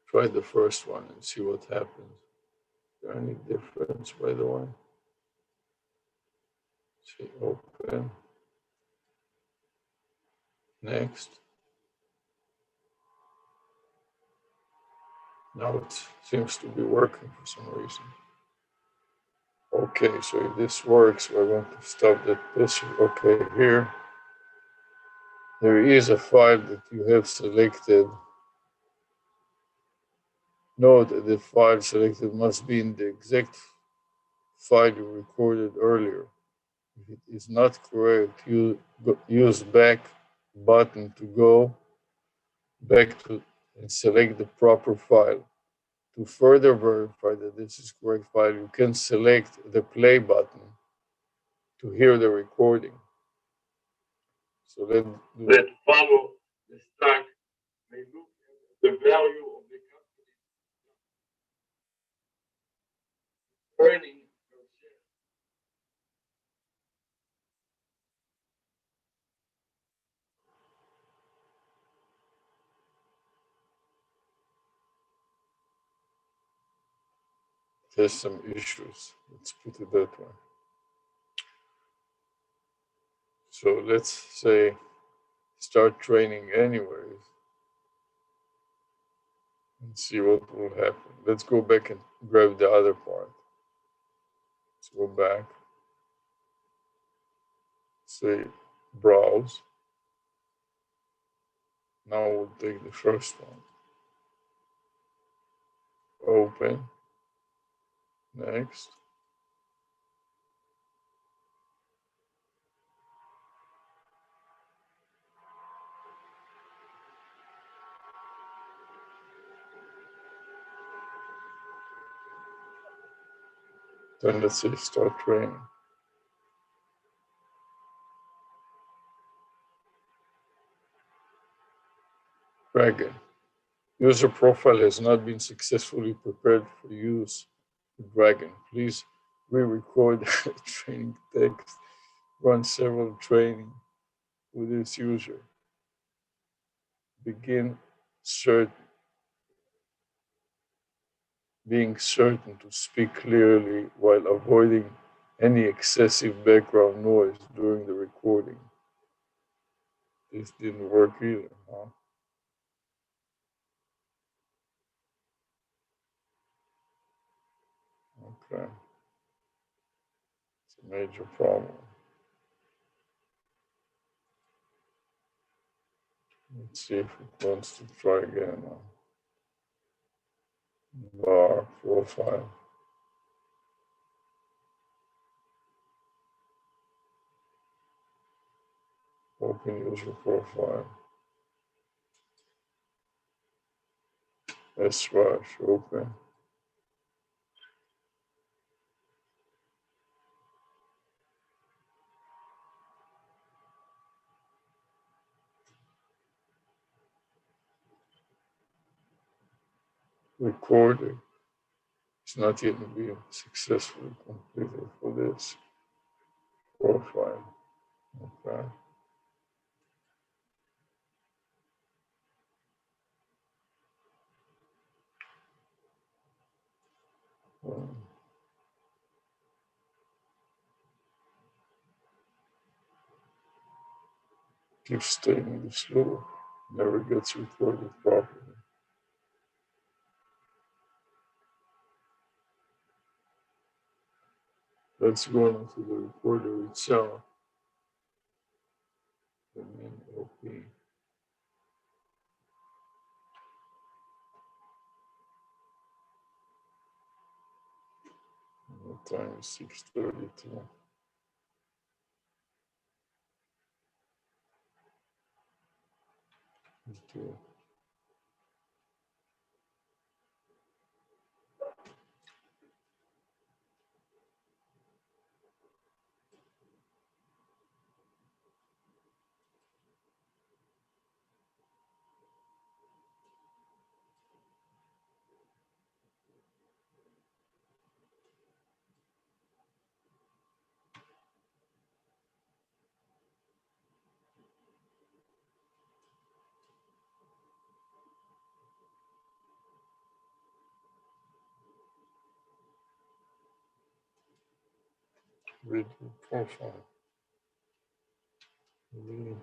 Try the first one and see what happens. Is there any difference, by the way? See, open. Next. Now it seems to be working for some reason. Okay, so if this works, we're going to stop that picture. Okay, here. There is a file that you have selected. Note that the file selected must be in the exact file you recorded earlier. If it is not correct, you use back button to go back to and select the proper file. To further verify that this is correct file, you can select the play button to hear the recording. So let's do that. Follow the stack may look at the value of the company earning per share. There's some issues. Let's put it that way. So let's say start training anyways and see what will happen. Let's go back and grab the other part. Let's go back. Say browse. Now we'll take the first one. Open. Next. Then let's say start training. Dragon. User profile has not been successfully prepared for use with Dragon. Please re-record training text. Run several training with this user. Begin being certain to speak clearly while avoiding any excessive background noise during the recording. This didn't work either, huh? Okay. It's a major problem. Let's see if it wants to try again now. Bar profile. Open user profile. ARush open. Recording. It's not yet been successfully completed for this profile. Okay. Um, keep staying this loop. Never gets recorded properly. Let's go into the recorder itself. The main LP. The time is 6:32. Okay. Read the profile. Read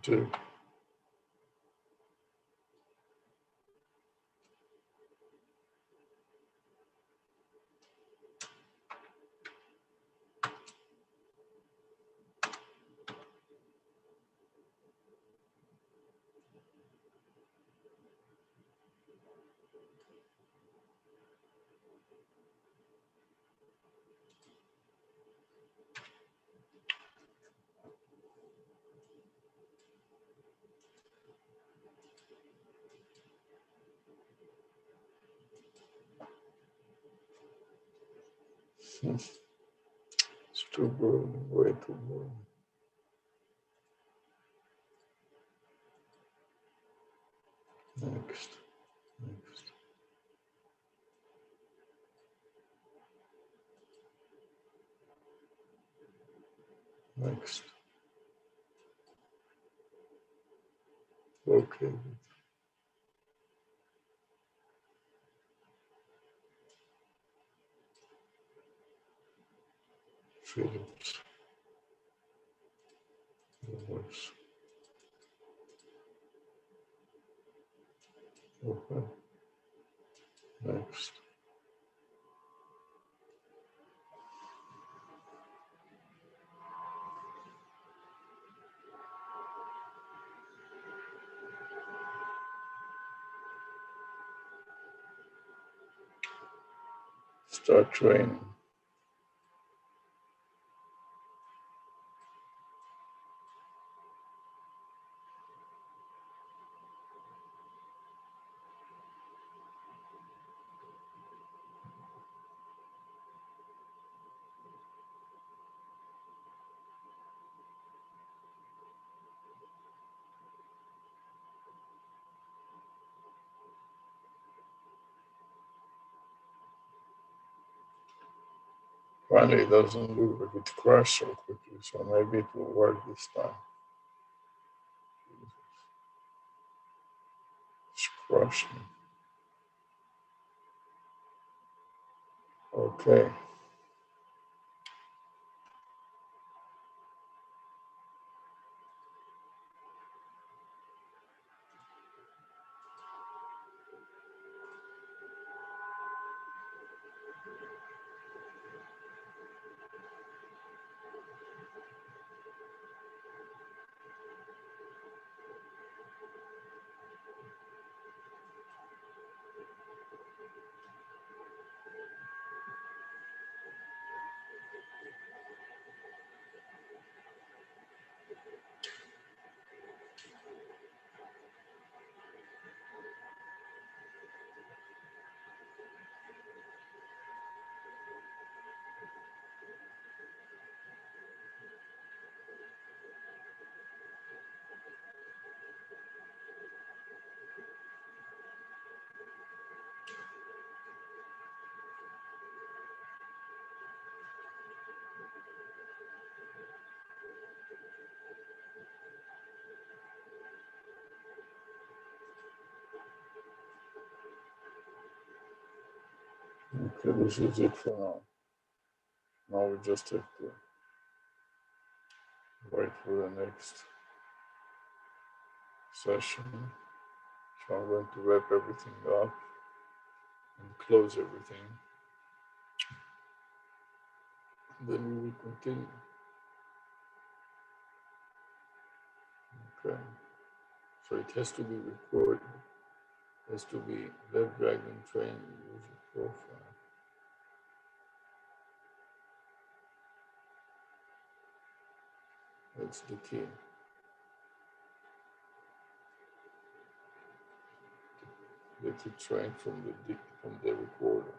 the It's too burning, way too burning. Next, next. Next. Okay. Phillips. Voice. Okay. Next. Start training. Finally, it doesn't look like it crashed so quickly, so maybe it will work this time. It's crushed me. Okay. Okay, this is it for now. Now we just have to wait for the next session. So I'm going to wrap everything up and close everything. Then we will continue. Okay. So it has to be recorded. It has to be web dragon trained user profile. That's the key. Get it trained from the recorder.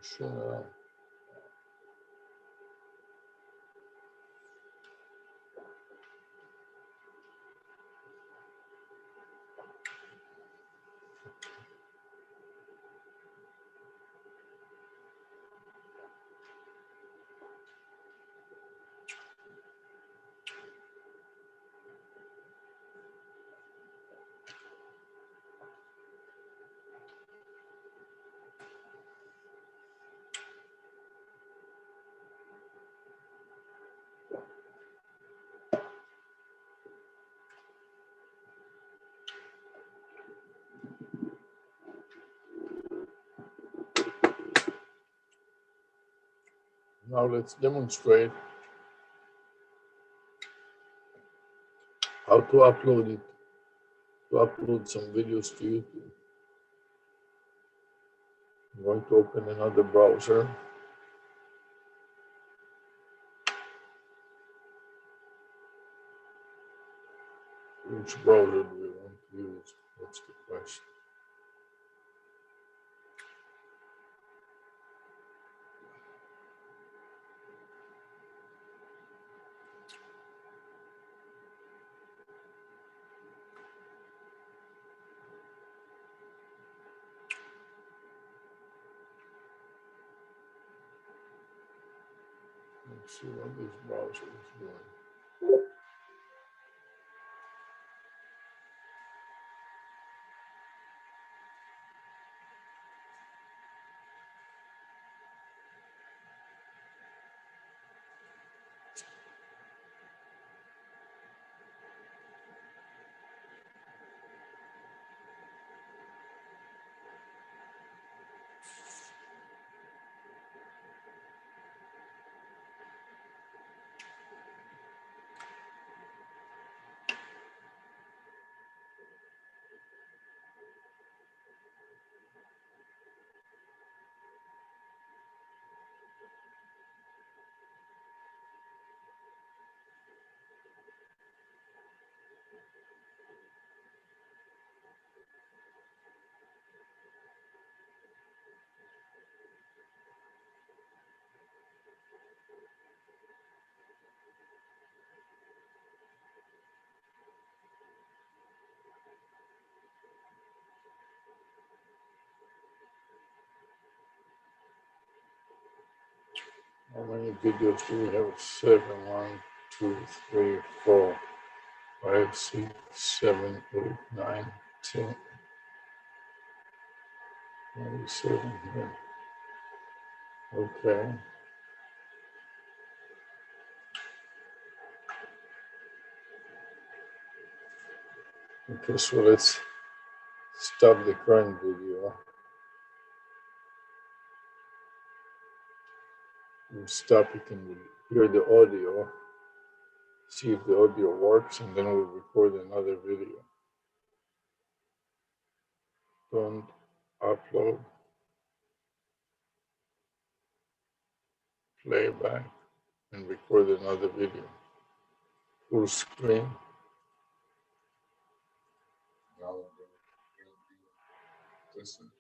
Shut up. Now let's demonstrate how to upload it, to upload some videos to YouTube. I'm going to open another browser. Which browser do we want to use? That's the question. Let's see what this browser is doing. How many videos do we have? 7, 1, 2, 3, 4, 5, 6, 7, 8, 9, 10, 27 here. Okay. Okay, so let's stop the current video. We'll stop it and we'll hear the audio, see if the audio works, and then we'll record another video. Don't upload, playback, and record another video. Full screen. Now we'll listen.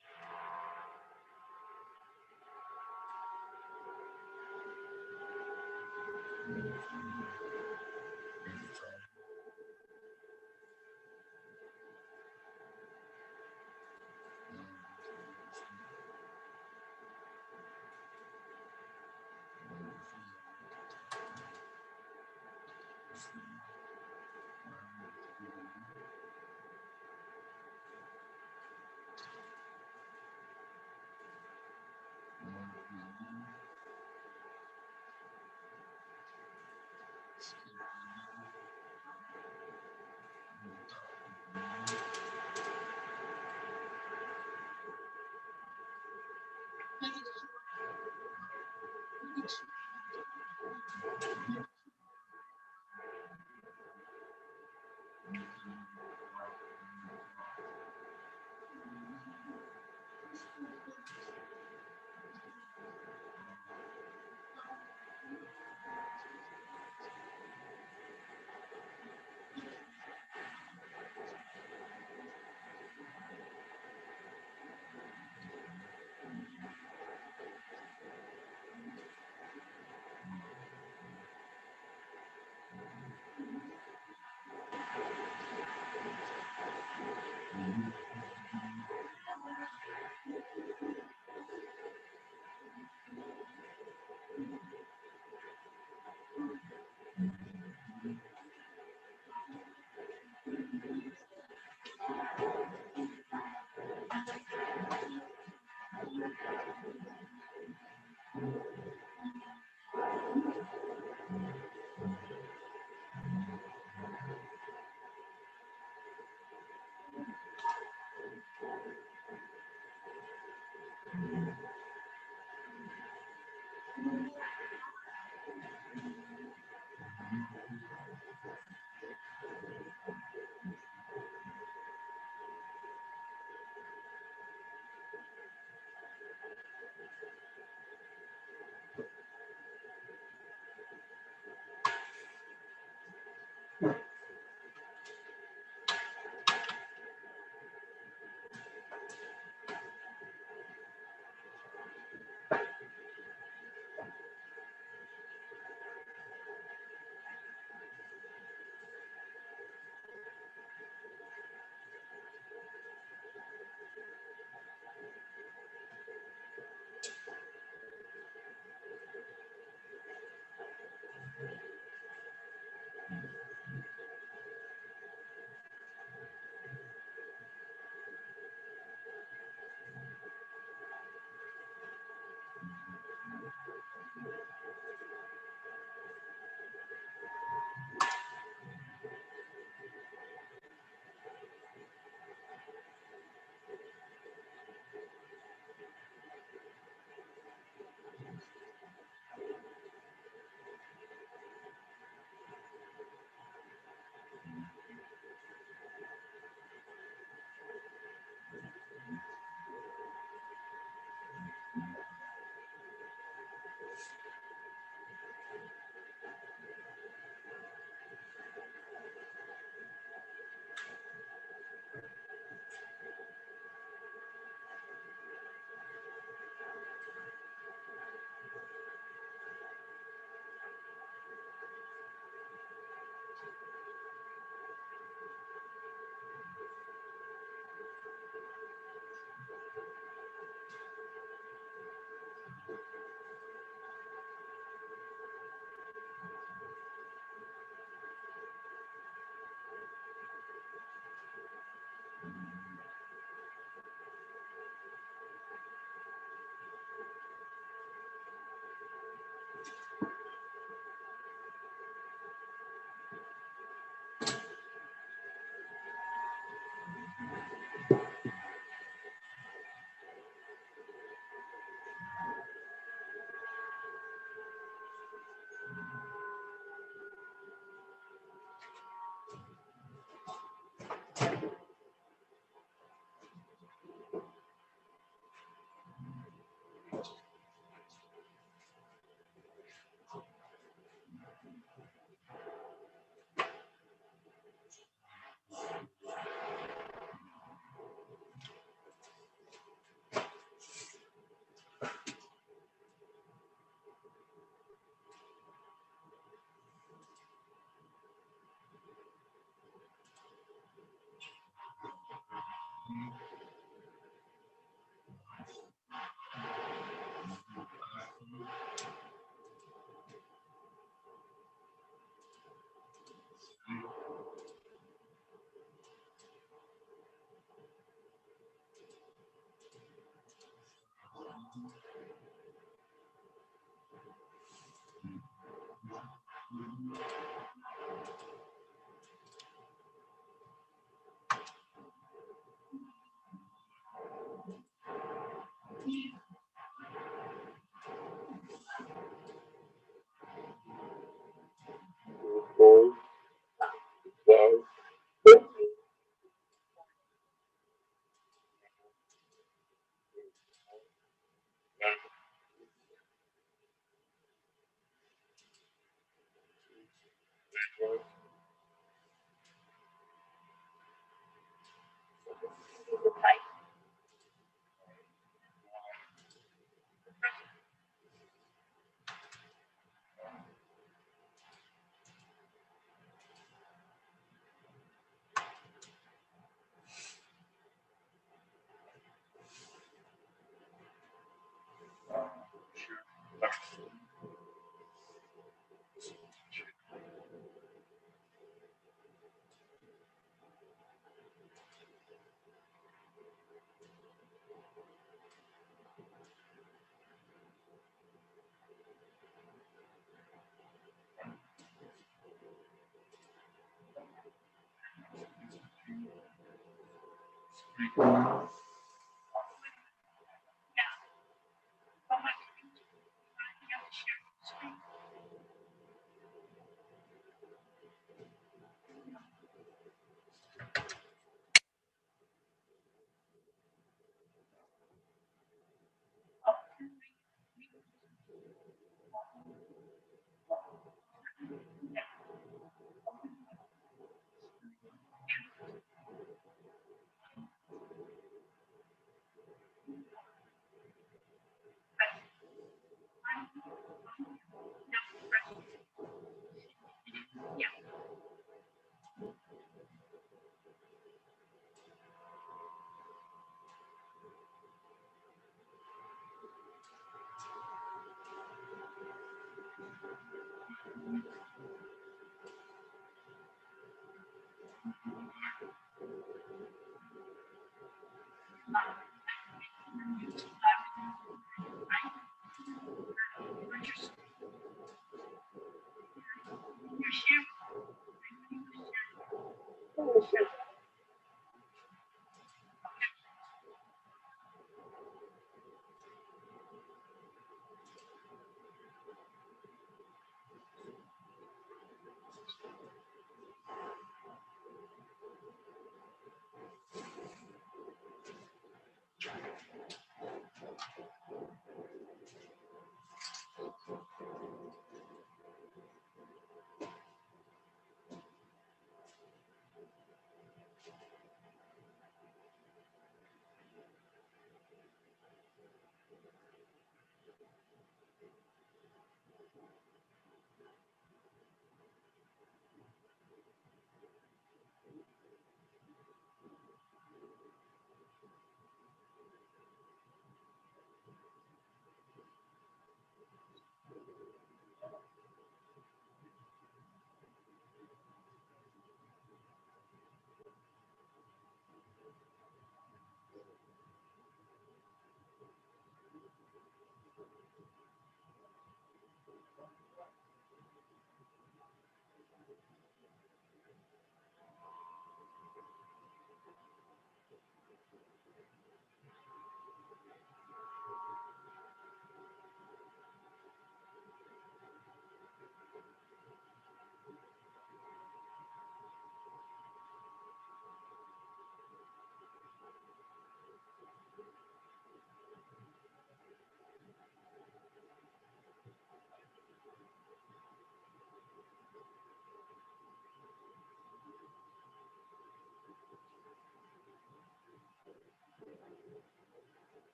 Boy, love, and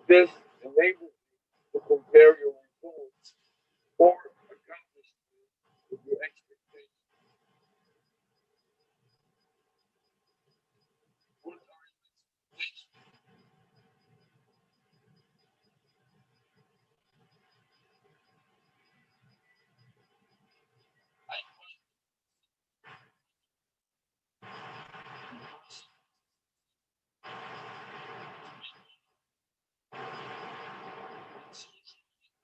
This enables you to compare your results or accomplishments with your expectations. What are your expectations? I find impossible to make in social.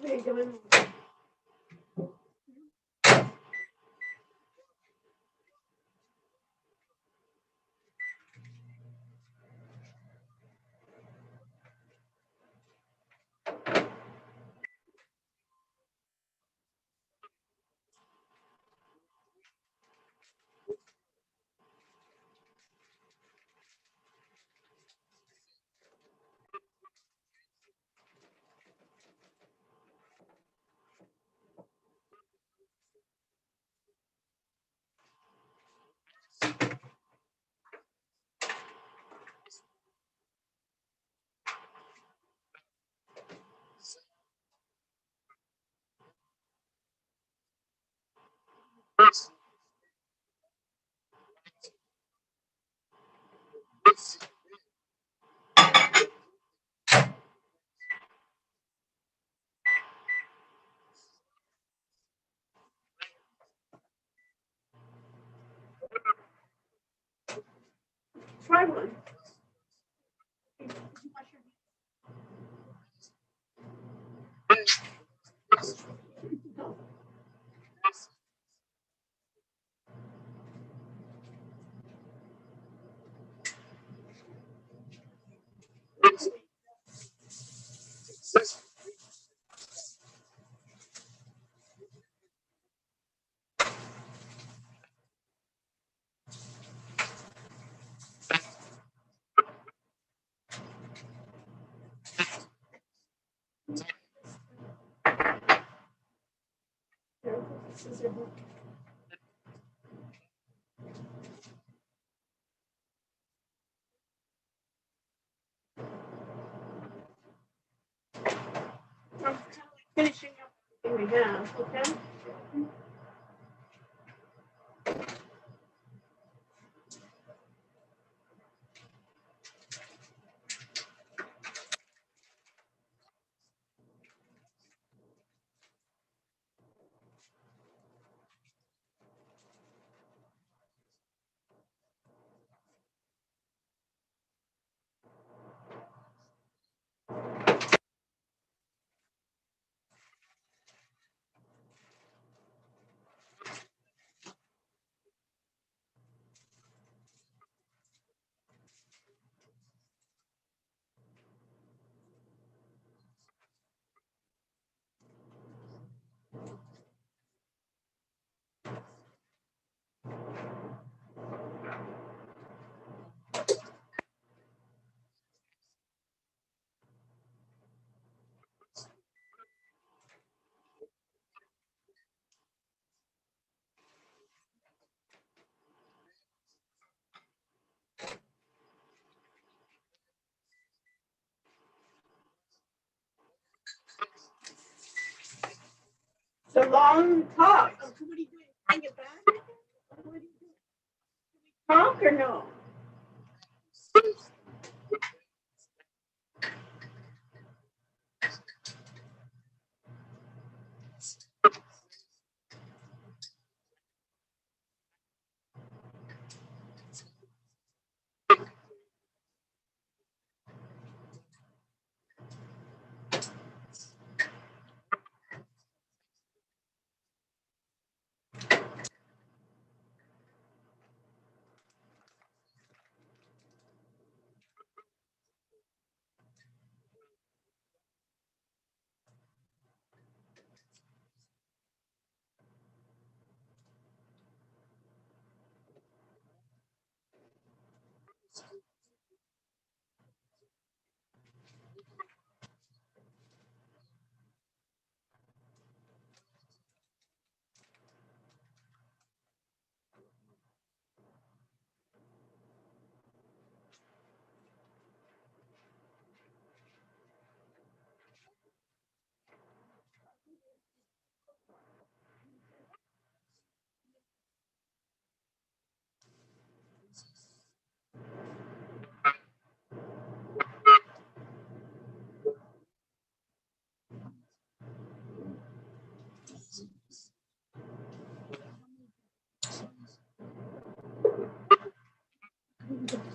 What are you doing? Try one. I'm finishing up everything we have, okay? long talk. What are you doing? Bring it back? What are you doing? Talk or no?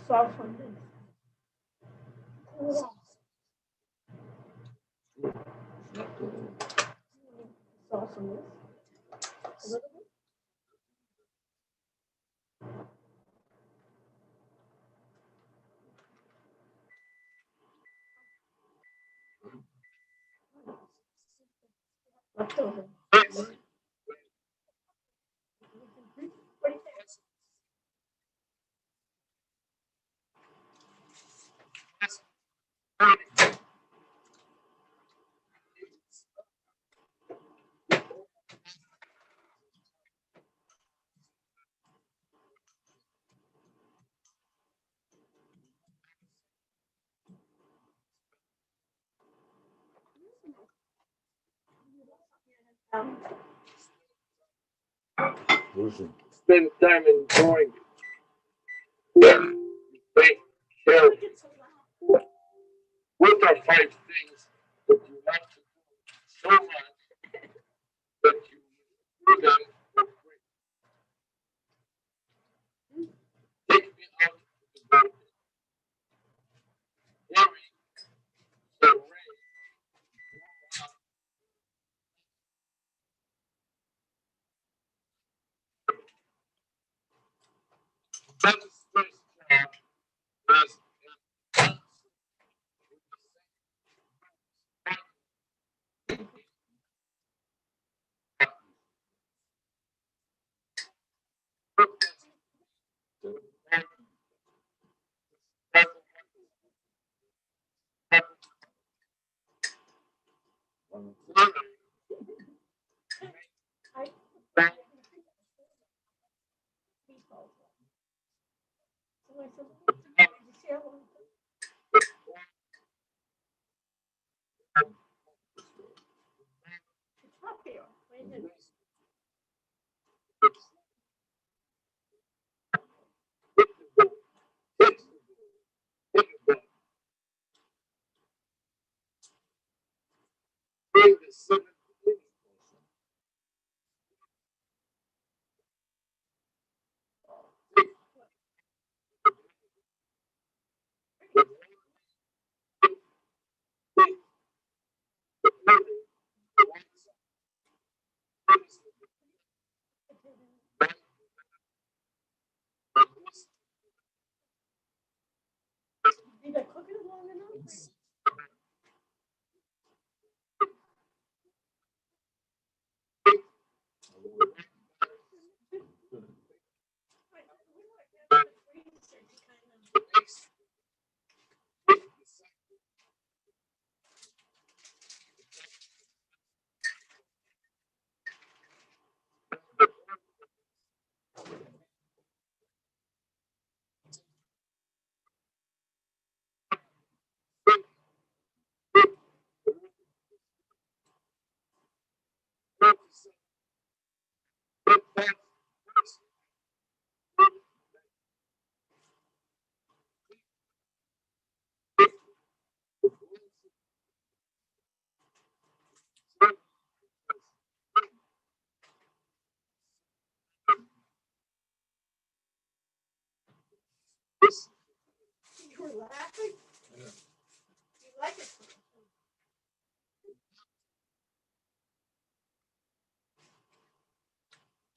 Solve from this. Solve from this. A little bit. Left over. What do you think? Um, Listen, Spend time enjoying it. Take care. look, it's so loud. What are 5 things that you want to do so much that you do them for free? Take me out to the garden. Harry, the rain, that first job was an I so I said, "You share one." It's not fair. Wait a minute. bring the 7 Did I cook it long enough? laughing? Yeah. You like it?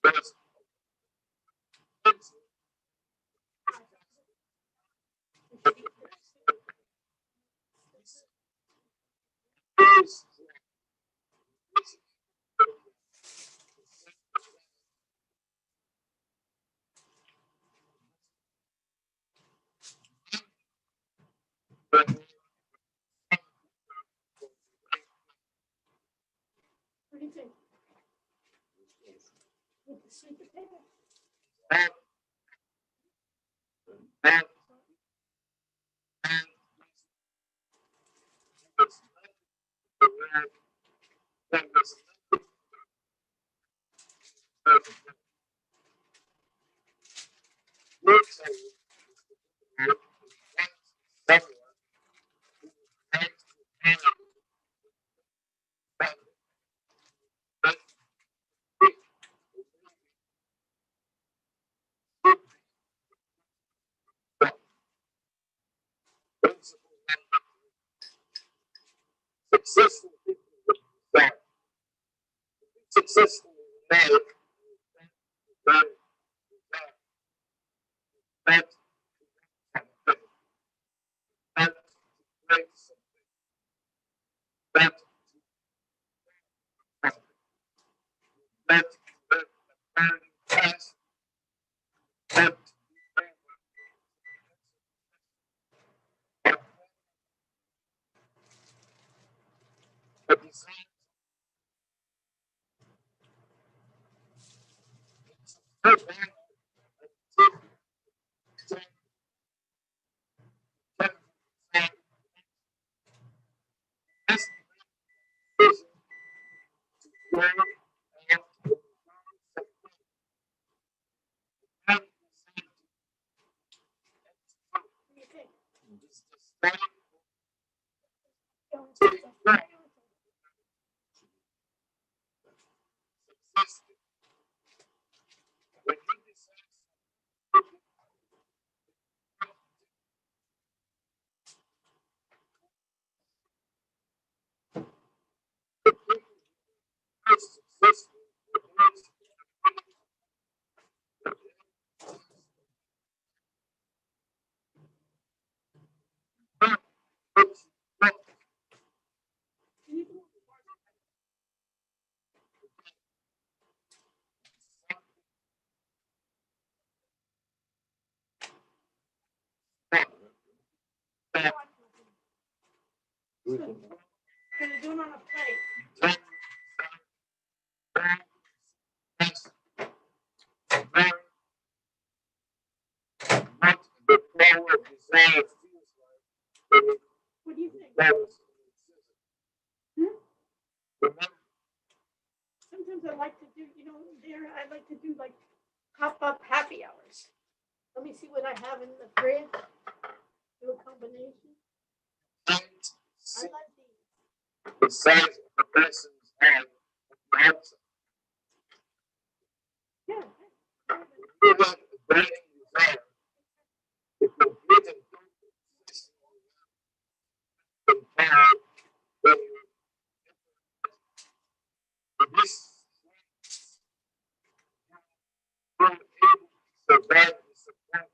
There's is but What do you think? With the sweet potato? that that was the word that was looks at someone who likes to handle that that that principle number successful people with that successful in life that that that that creates something that that that that that a design so bad this vision to grow and and What do you think? is designed Yeah, to it's- grow success. When you decide to be successful, it means not what you want. Can you do That We can, Gonna do it on a plate. that that's very what the power of desire feels like when it What do you think? grows and exists. Hmm? Remember, Sometimes I like to do, I like to do like pop-up happy hours. Let me see what I have in the fridge. Do a combination. can't I see like these. the size of the person's hand on the outside. Yeah. You have a burning desire to complete and total existence compared when you this you're able to survive disappointment,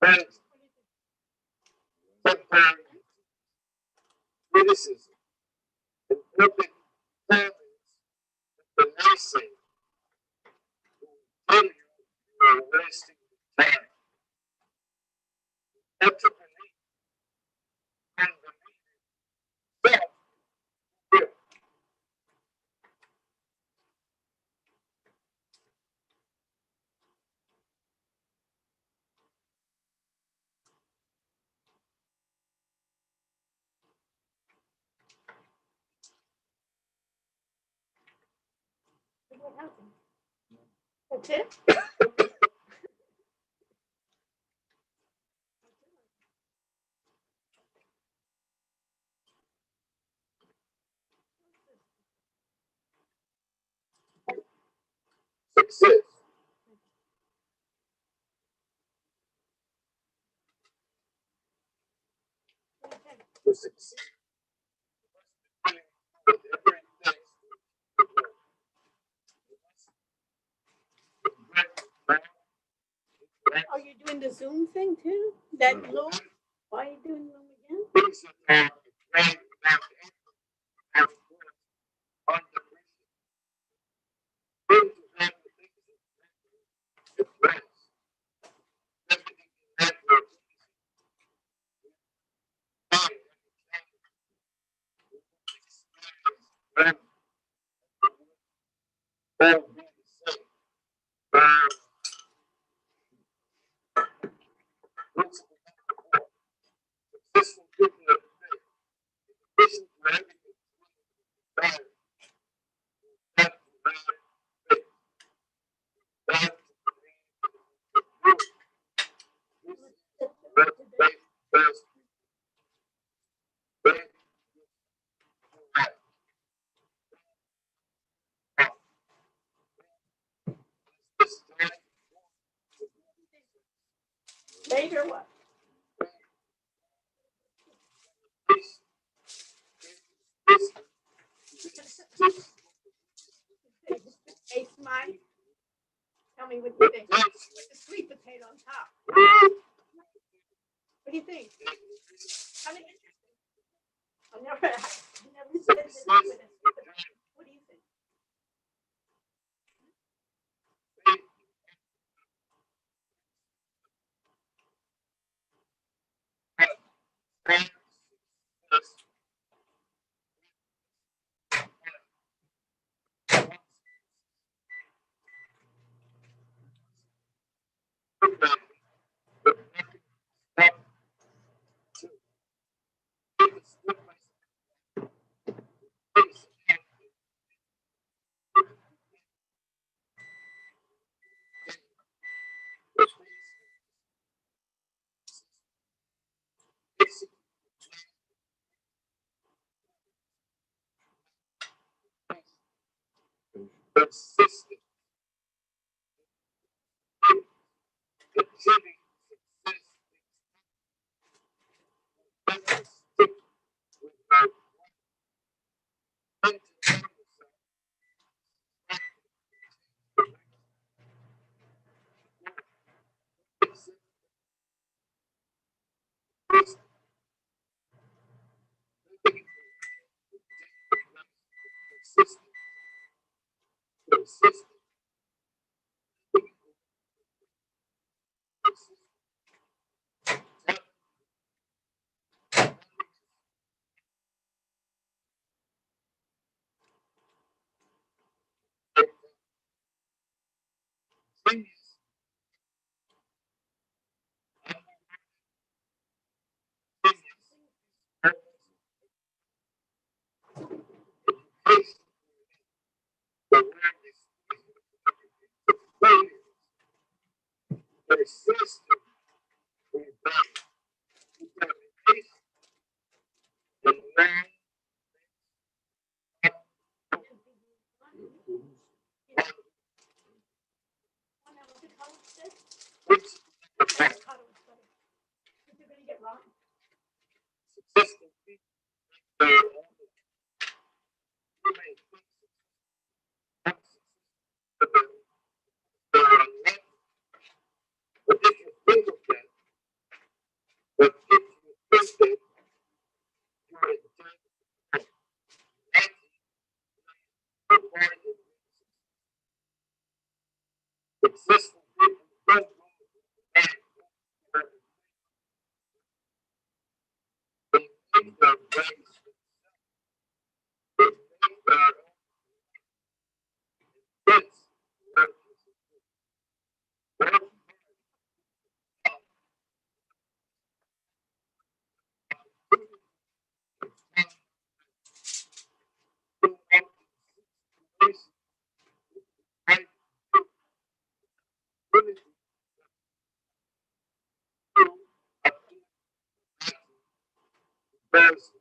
friends, sometimes criticism, and open comments the naysayers who tell you you are wasting your time. And to believe and believe that will What happened? That's it? success. To succeed, you must be willing to do whatever it takes to learn. You must invest time, Are you doing the Zoom thing too? That low? Why are you doing Zoom again? things that are great without effort have worked under pressure. Things that have to think at rest. Everything that you're trying and all be the same. What's successful people have faith. Listen to everything. God, God, faith. God, faith, faith, first, faith, right. This time, Later what? this, this, Hey, Smile. Tell me what you think. this, With the sweet potato on top. this, What do you think? Kind of interesting. I never said this with a sweet potato. What do you think? Consistent, achieving success, stick with our consistent, consistent, persistent, and learn which successful people are only human but if you think of that, but if you think that you're entitled to part of successful people don't go and they make their ways, they make their sense. There's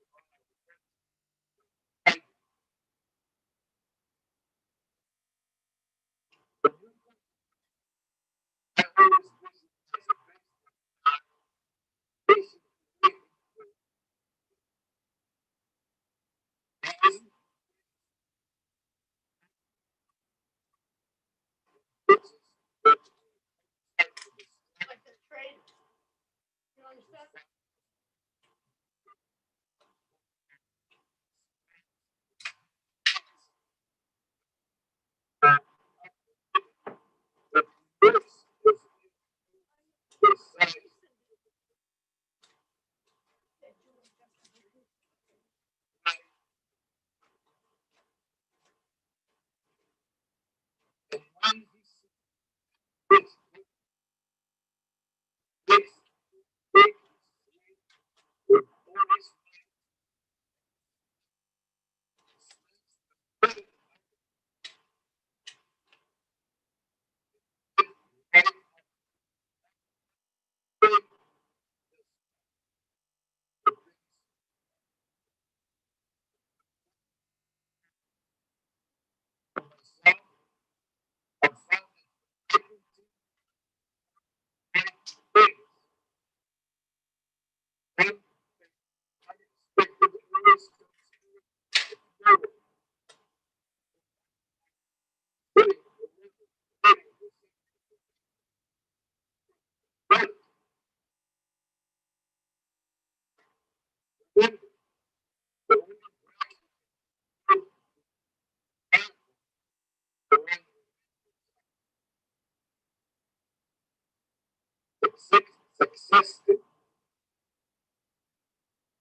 existed.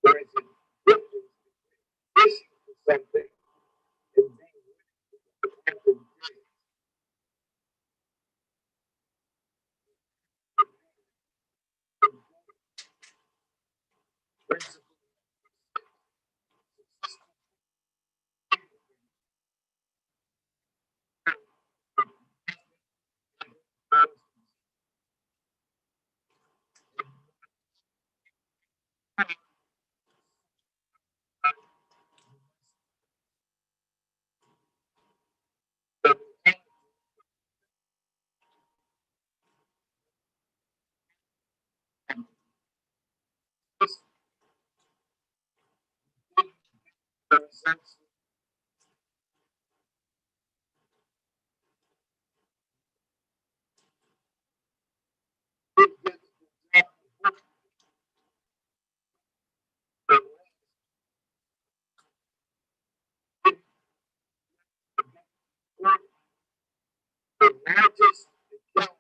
There is a difference between wishing for something and being willing to principle of sense the largest account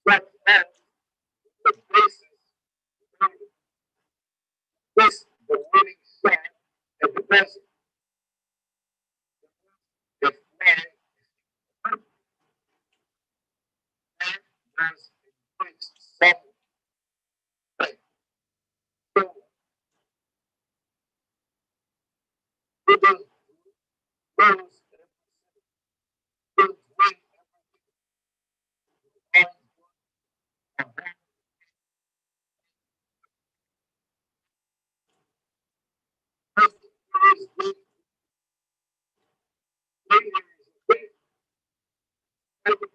stretch at the basis this the winning shot at the best if man does increase some thing. So it is those who win and first is good, later is good, and the first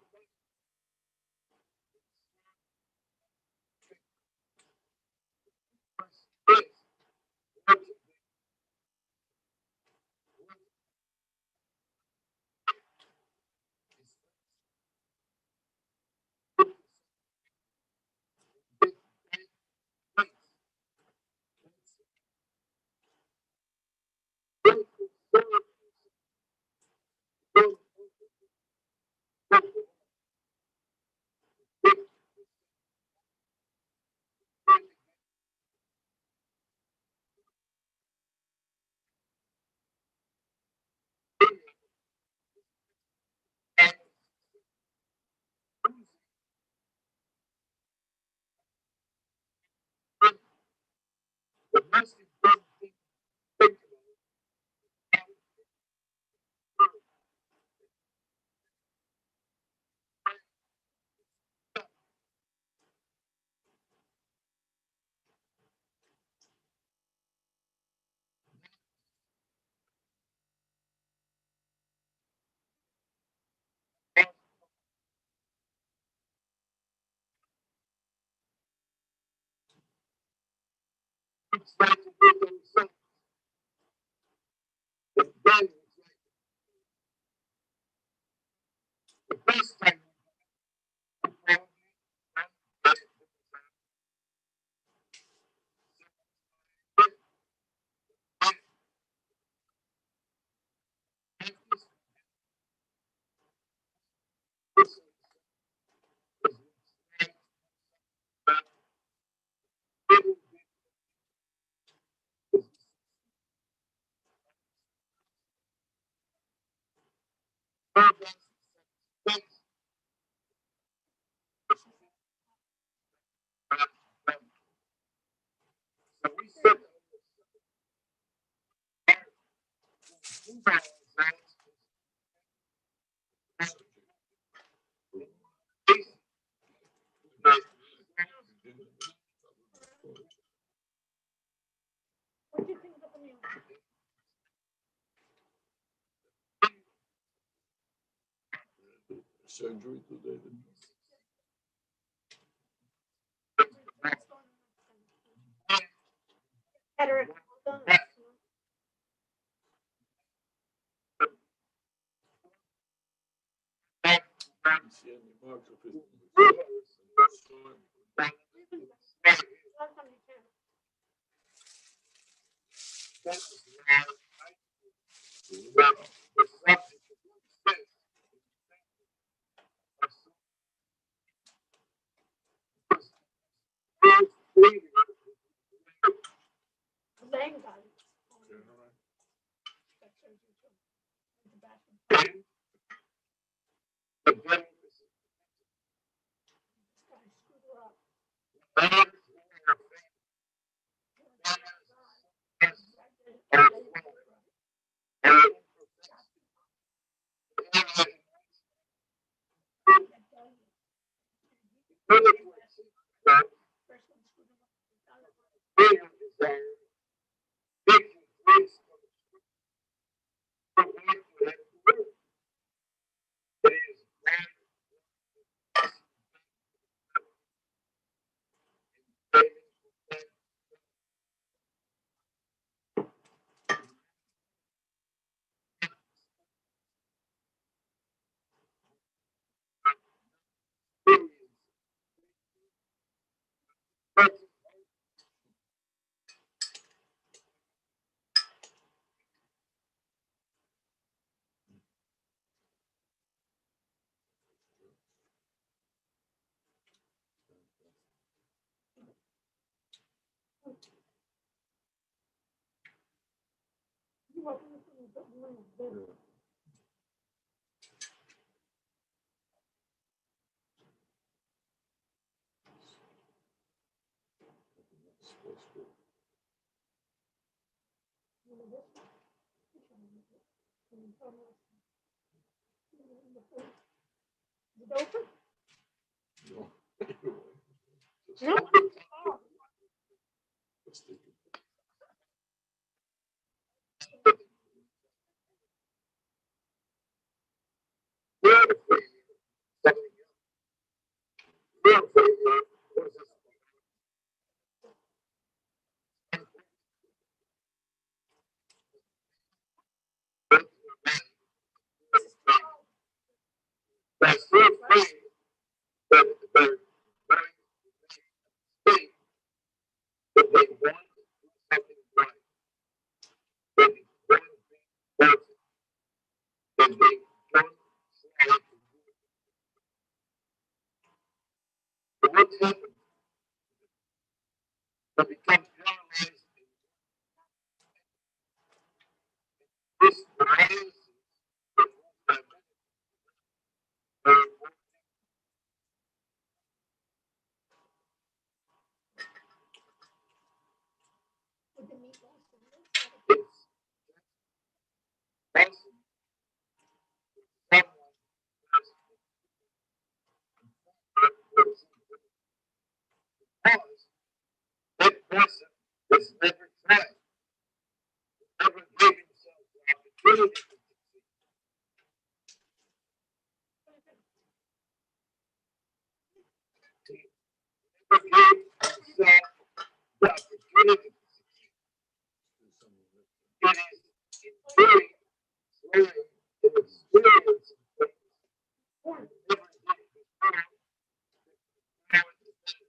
is what the most important thing to think about it's like to do themselves. The day the best time so we said What do you think of the meal? surgery today. Cataract. Done. You see any mark of it? Last time you can. bashing. the better This guy screwed her up. man Is it open? No. No. Let's take it. that's so free that the state that they want to do something right, that they want to be perfect, that they don't try to do it. But what's happened? They become paralyzed in this paralysis that moves their With the meatballs. it's passing someone because that person has never tried, never gave himself the opportunity to succeed. He never gave himself the opportunity to succeed. It is enduring, learning, and experiencing things. Never did before.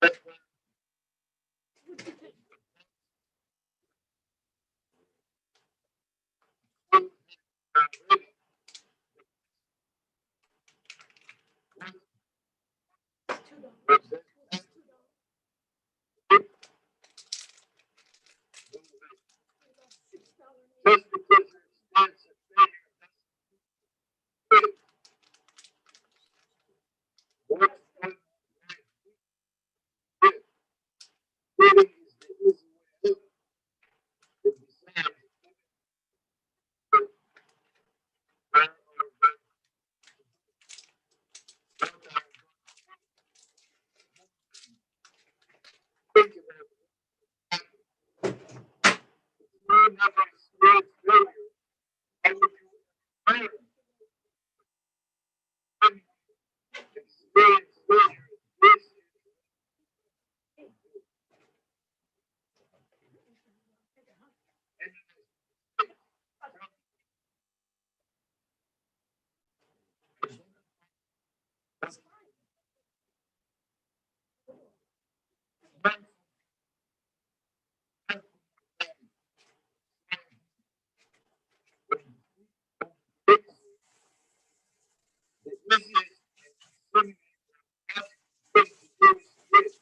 What you think? $2. It's $2. About $6.80. Just because your stance of failure doesn't fit. What's one fit? Quitting is the easy way out. It decides where or when what I'm thinking about. You never experience failure. How would you learn when you experience failure? This It's fine. the easiest thing to do is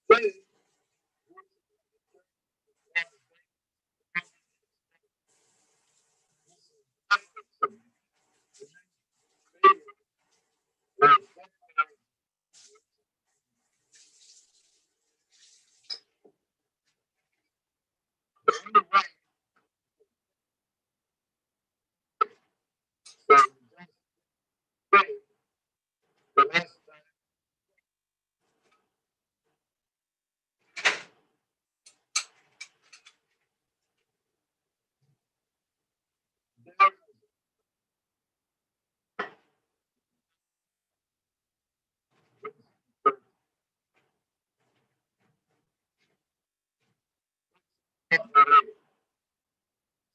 quit. Instead, the last time,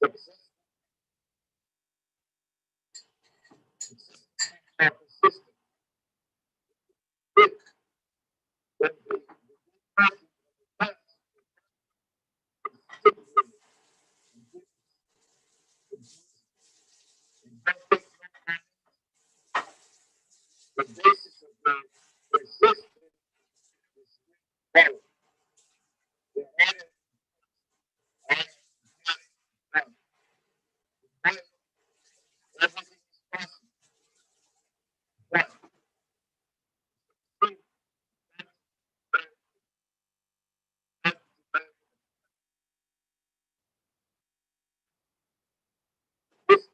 success and persistence with when the person has particularly the basis of the persistence is power. The added and everything is possible. But think that that this is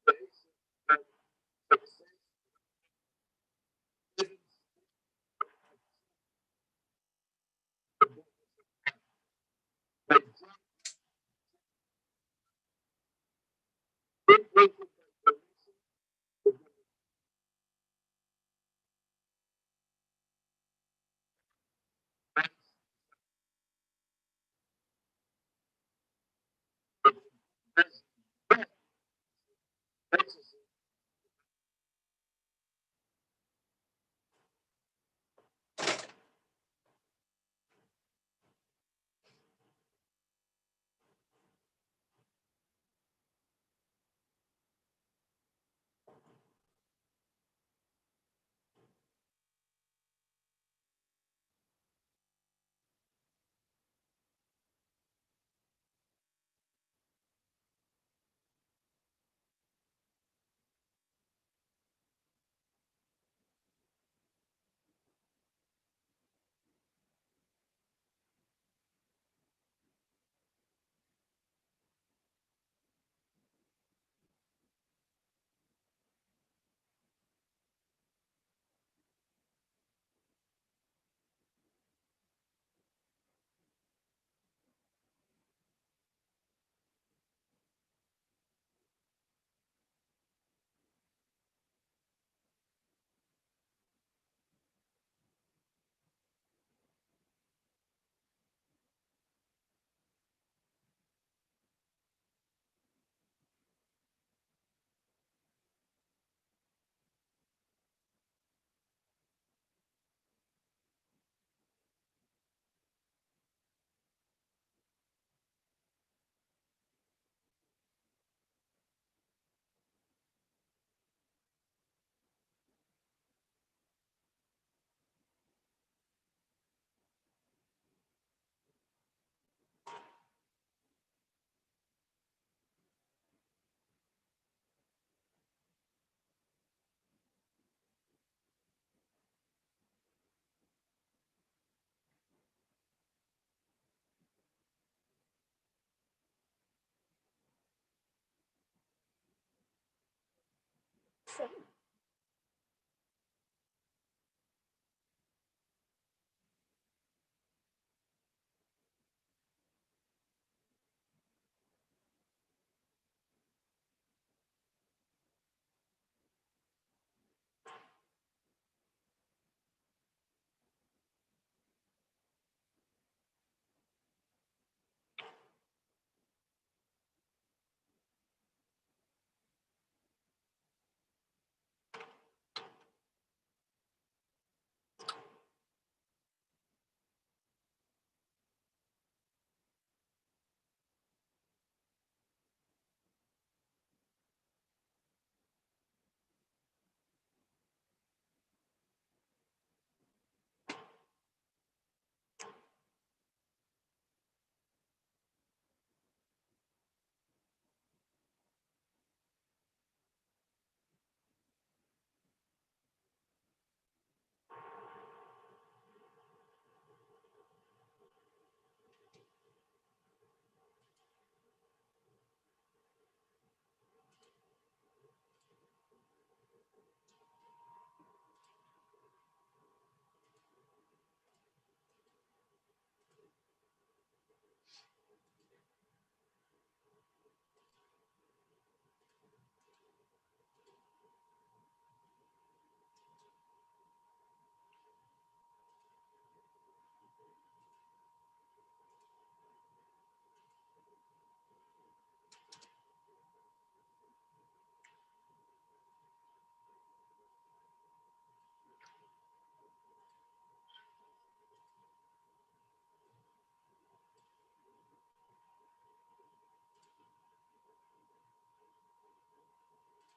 the basis that success isn't the but just good local calculation for that's that's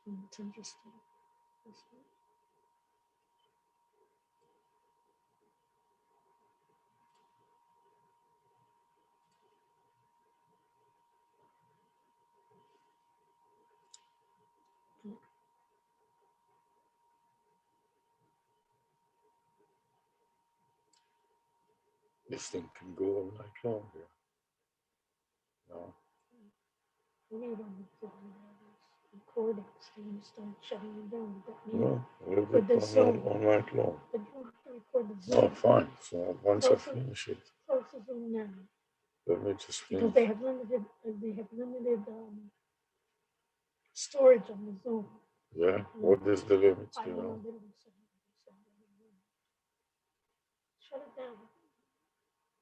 It's interesting. This one. This thing can go all night long here. No. We need them to do recordings. Then you start shutting it down. No, we'll With be the Zoom. all night long. But you don't have to record the Zoom. Oh, fine. So once I Close it. finish it, Close the Zoom now. let me just Because finish. they have limited storage on the Zoom. Yeah, what is the limit? I You don't know. know? They don't say. Shut it down.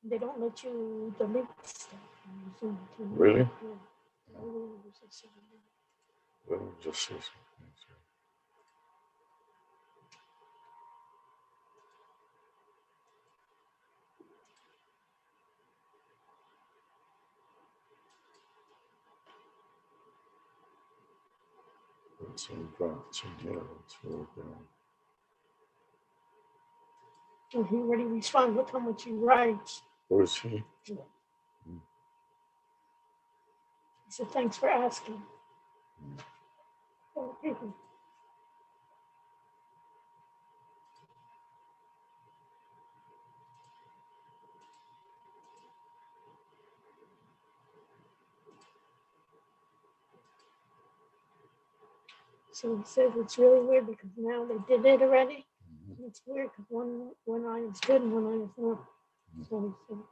They don't let you delete stuff on the Zoom. Really? Yeah. Let me just say something. Put some drafts in here. Let's work on. And he already responded with how much he writes. Who is he? He said, thanks for asking. Oh, people. So he says it's really weird because now they did it already. And it's weird because one eye is good and one eye is not. So he said.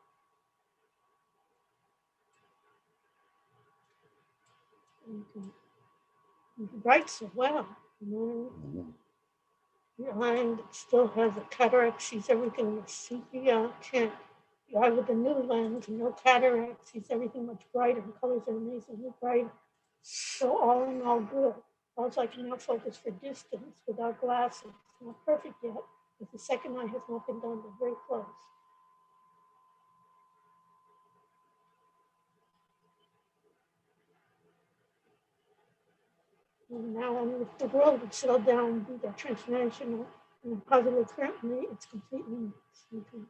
He writes so well. You know? Your eye still has a cataract, sees everything with sepia. Can't. The eye with the new lens, no cataract, sees everything much brighter. The colors are amazingly bright. So all in all, good. Also, I can now focus for distance without glasses. Not perfect yet, but the second eye has not been done, but very close. And now, if the world would settle down, do that transformation in a positive currently, it's completely something.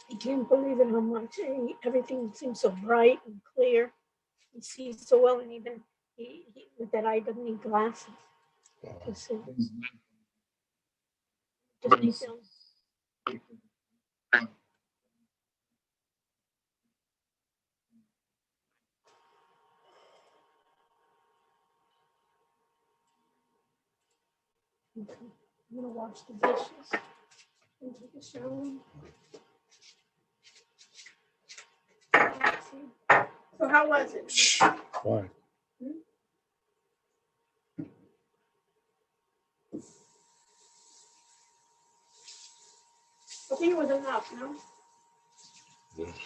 He can't believe it how much everything seems so bright and clear. He sees so well, and even with that eye doesn't need glasses to see. Just makes him. Okay. I'm gonna wash the dishes and take a shower. So how was it? Fine. I think it was enough, no? Yes.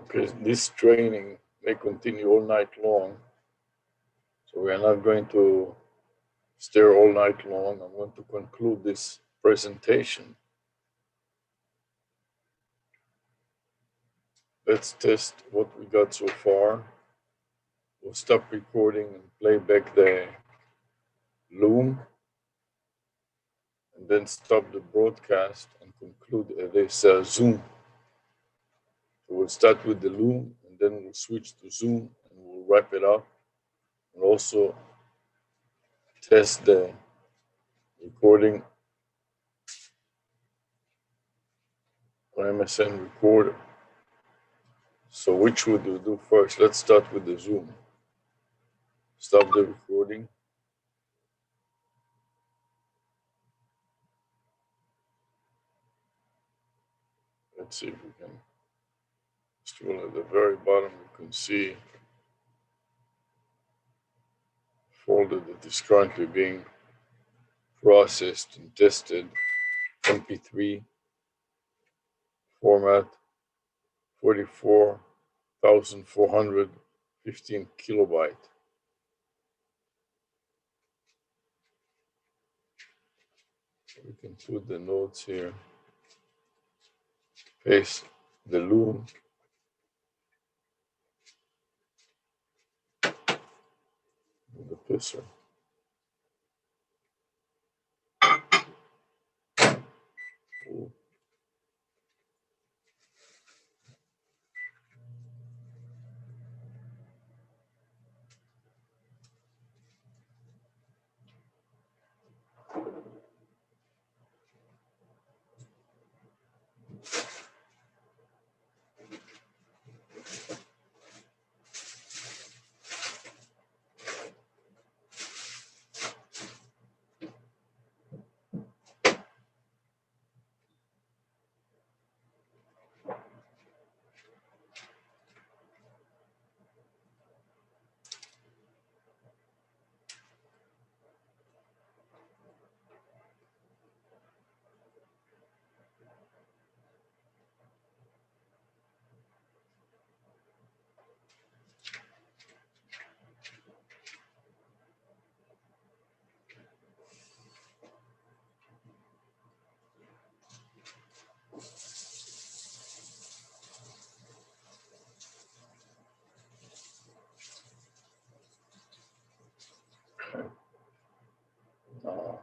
Okay, this training may continue all night long. So we are not going to stay all night long. I'm going to conclude this presentation. let's test what we got so far. We'll stop recording and play back the loom, and then stop the broadcast and conclude this Zoom. So we'll start with the loom, and then we'll switch to Zoom, and we'll wrap it up. And also test the recording on MSN Recorder. So which would we do first? Let's start with the Zoom. Stop the recording. Let's see if we can scroll at the very bottom. You can see a folder that is currently being processed and tested. MP3 format, 44,415 kilobyte. We can put the notes here. Paste the loom. The pisser. Ooh. Now,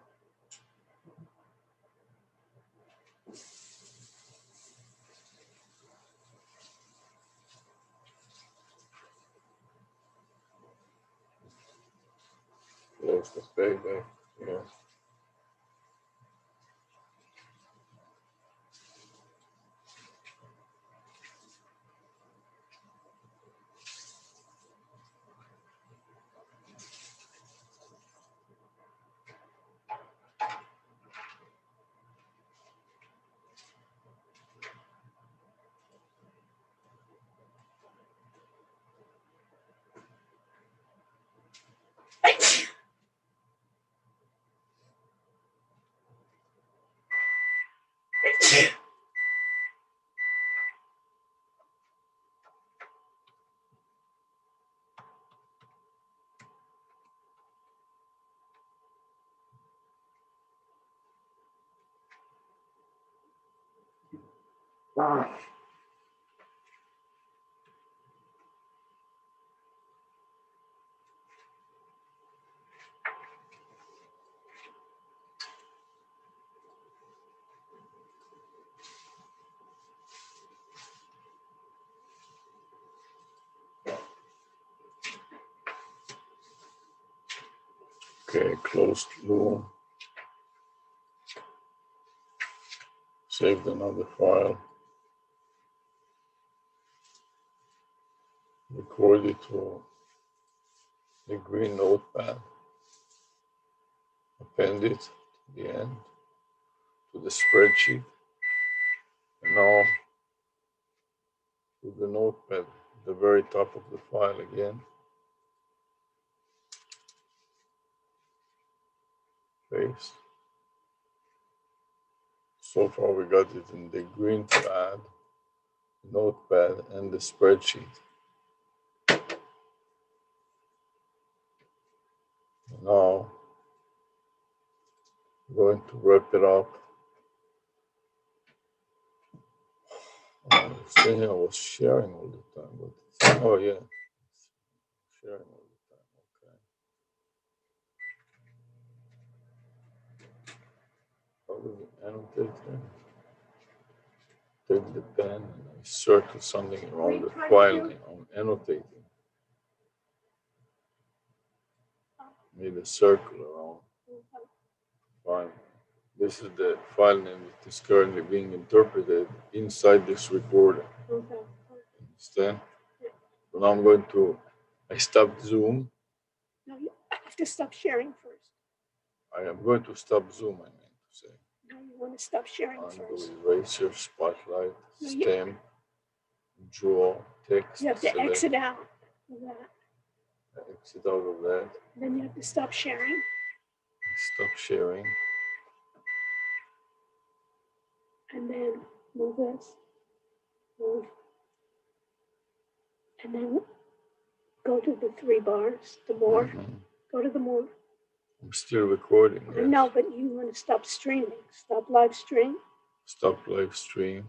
close the playback here. Okay, closed loom. Saved another file. Record it to the green notepad. Append it to the end, to the spreadsheet. And now to the notepad, the very top of the file again. Paste. So far we got it in the green pad, notepad, and the spreadsheet. Now I'm going to wrap it up. saying I was sharing all the time, but oh yeah, sharing all the time. Okay. How do we annotate here? Take the pen and I circle something around the file name. I'm annotating. Made a circle around file. This is the file name that is currently being interpreted inside this recorder. Okay. Understand? So now I'm going to, I stopped Zoom. No, you have to stop sharing first. I am going to stop Zoom, I meant to say. No, you want to stop sharing Undo, first. eraser, spotlight, No, stamp, draw, text, You have to select, exit out of that. exit out of that, Then you have to stop sharing. stop sharing, And then move this. Move. And then go to the three bars, the more. Go to the more. I'm still recording. I Yes. know, but you want to stop streaming. Stop live stream. Stop live stream.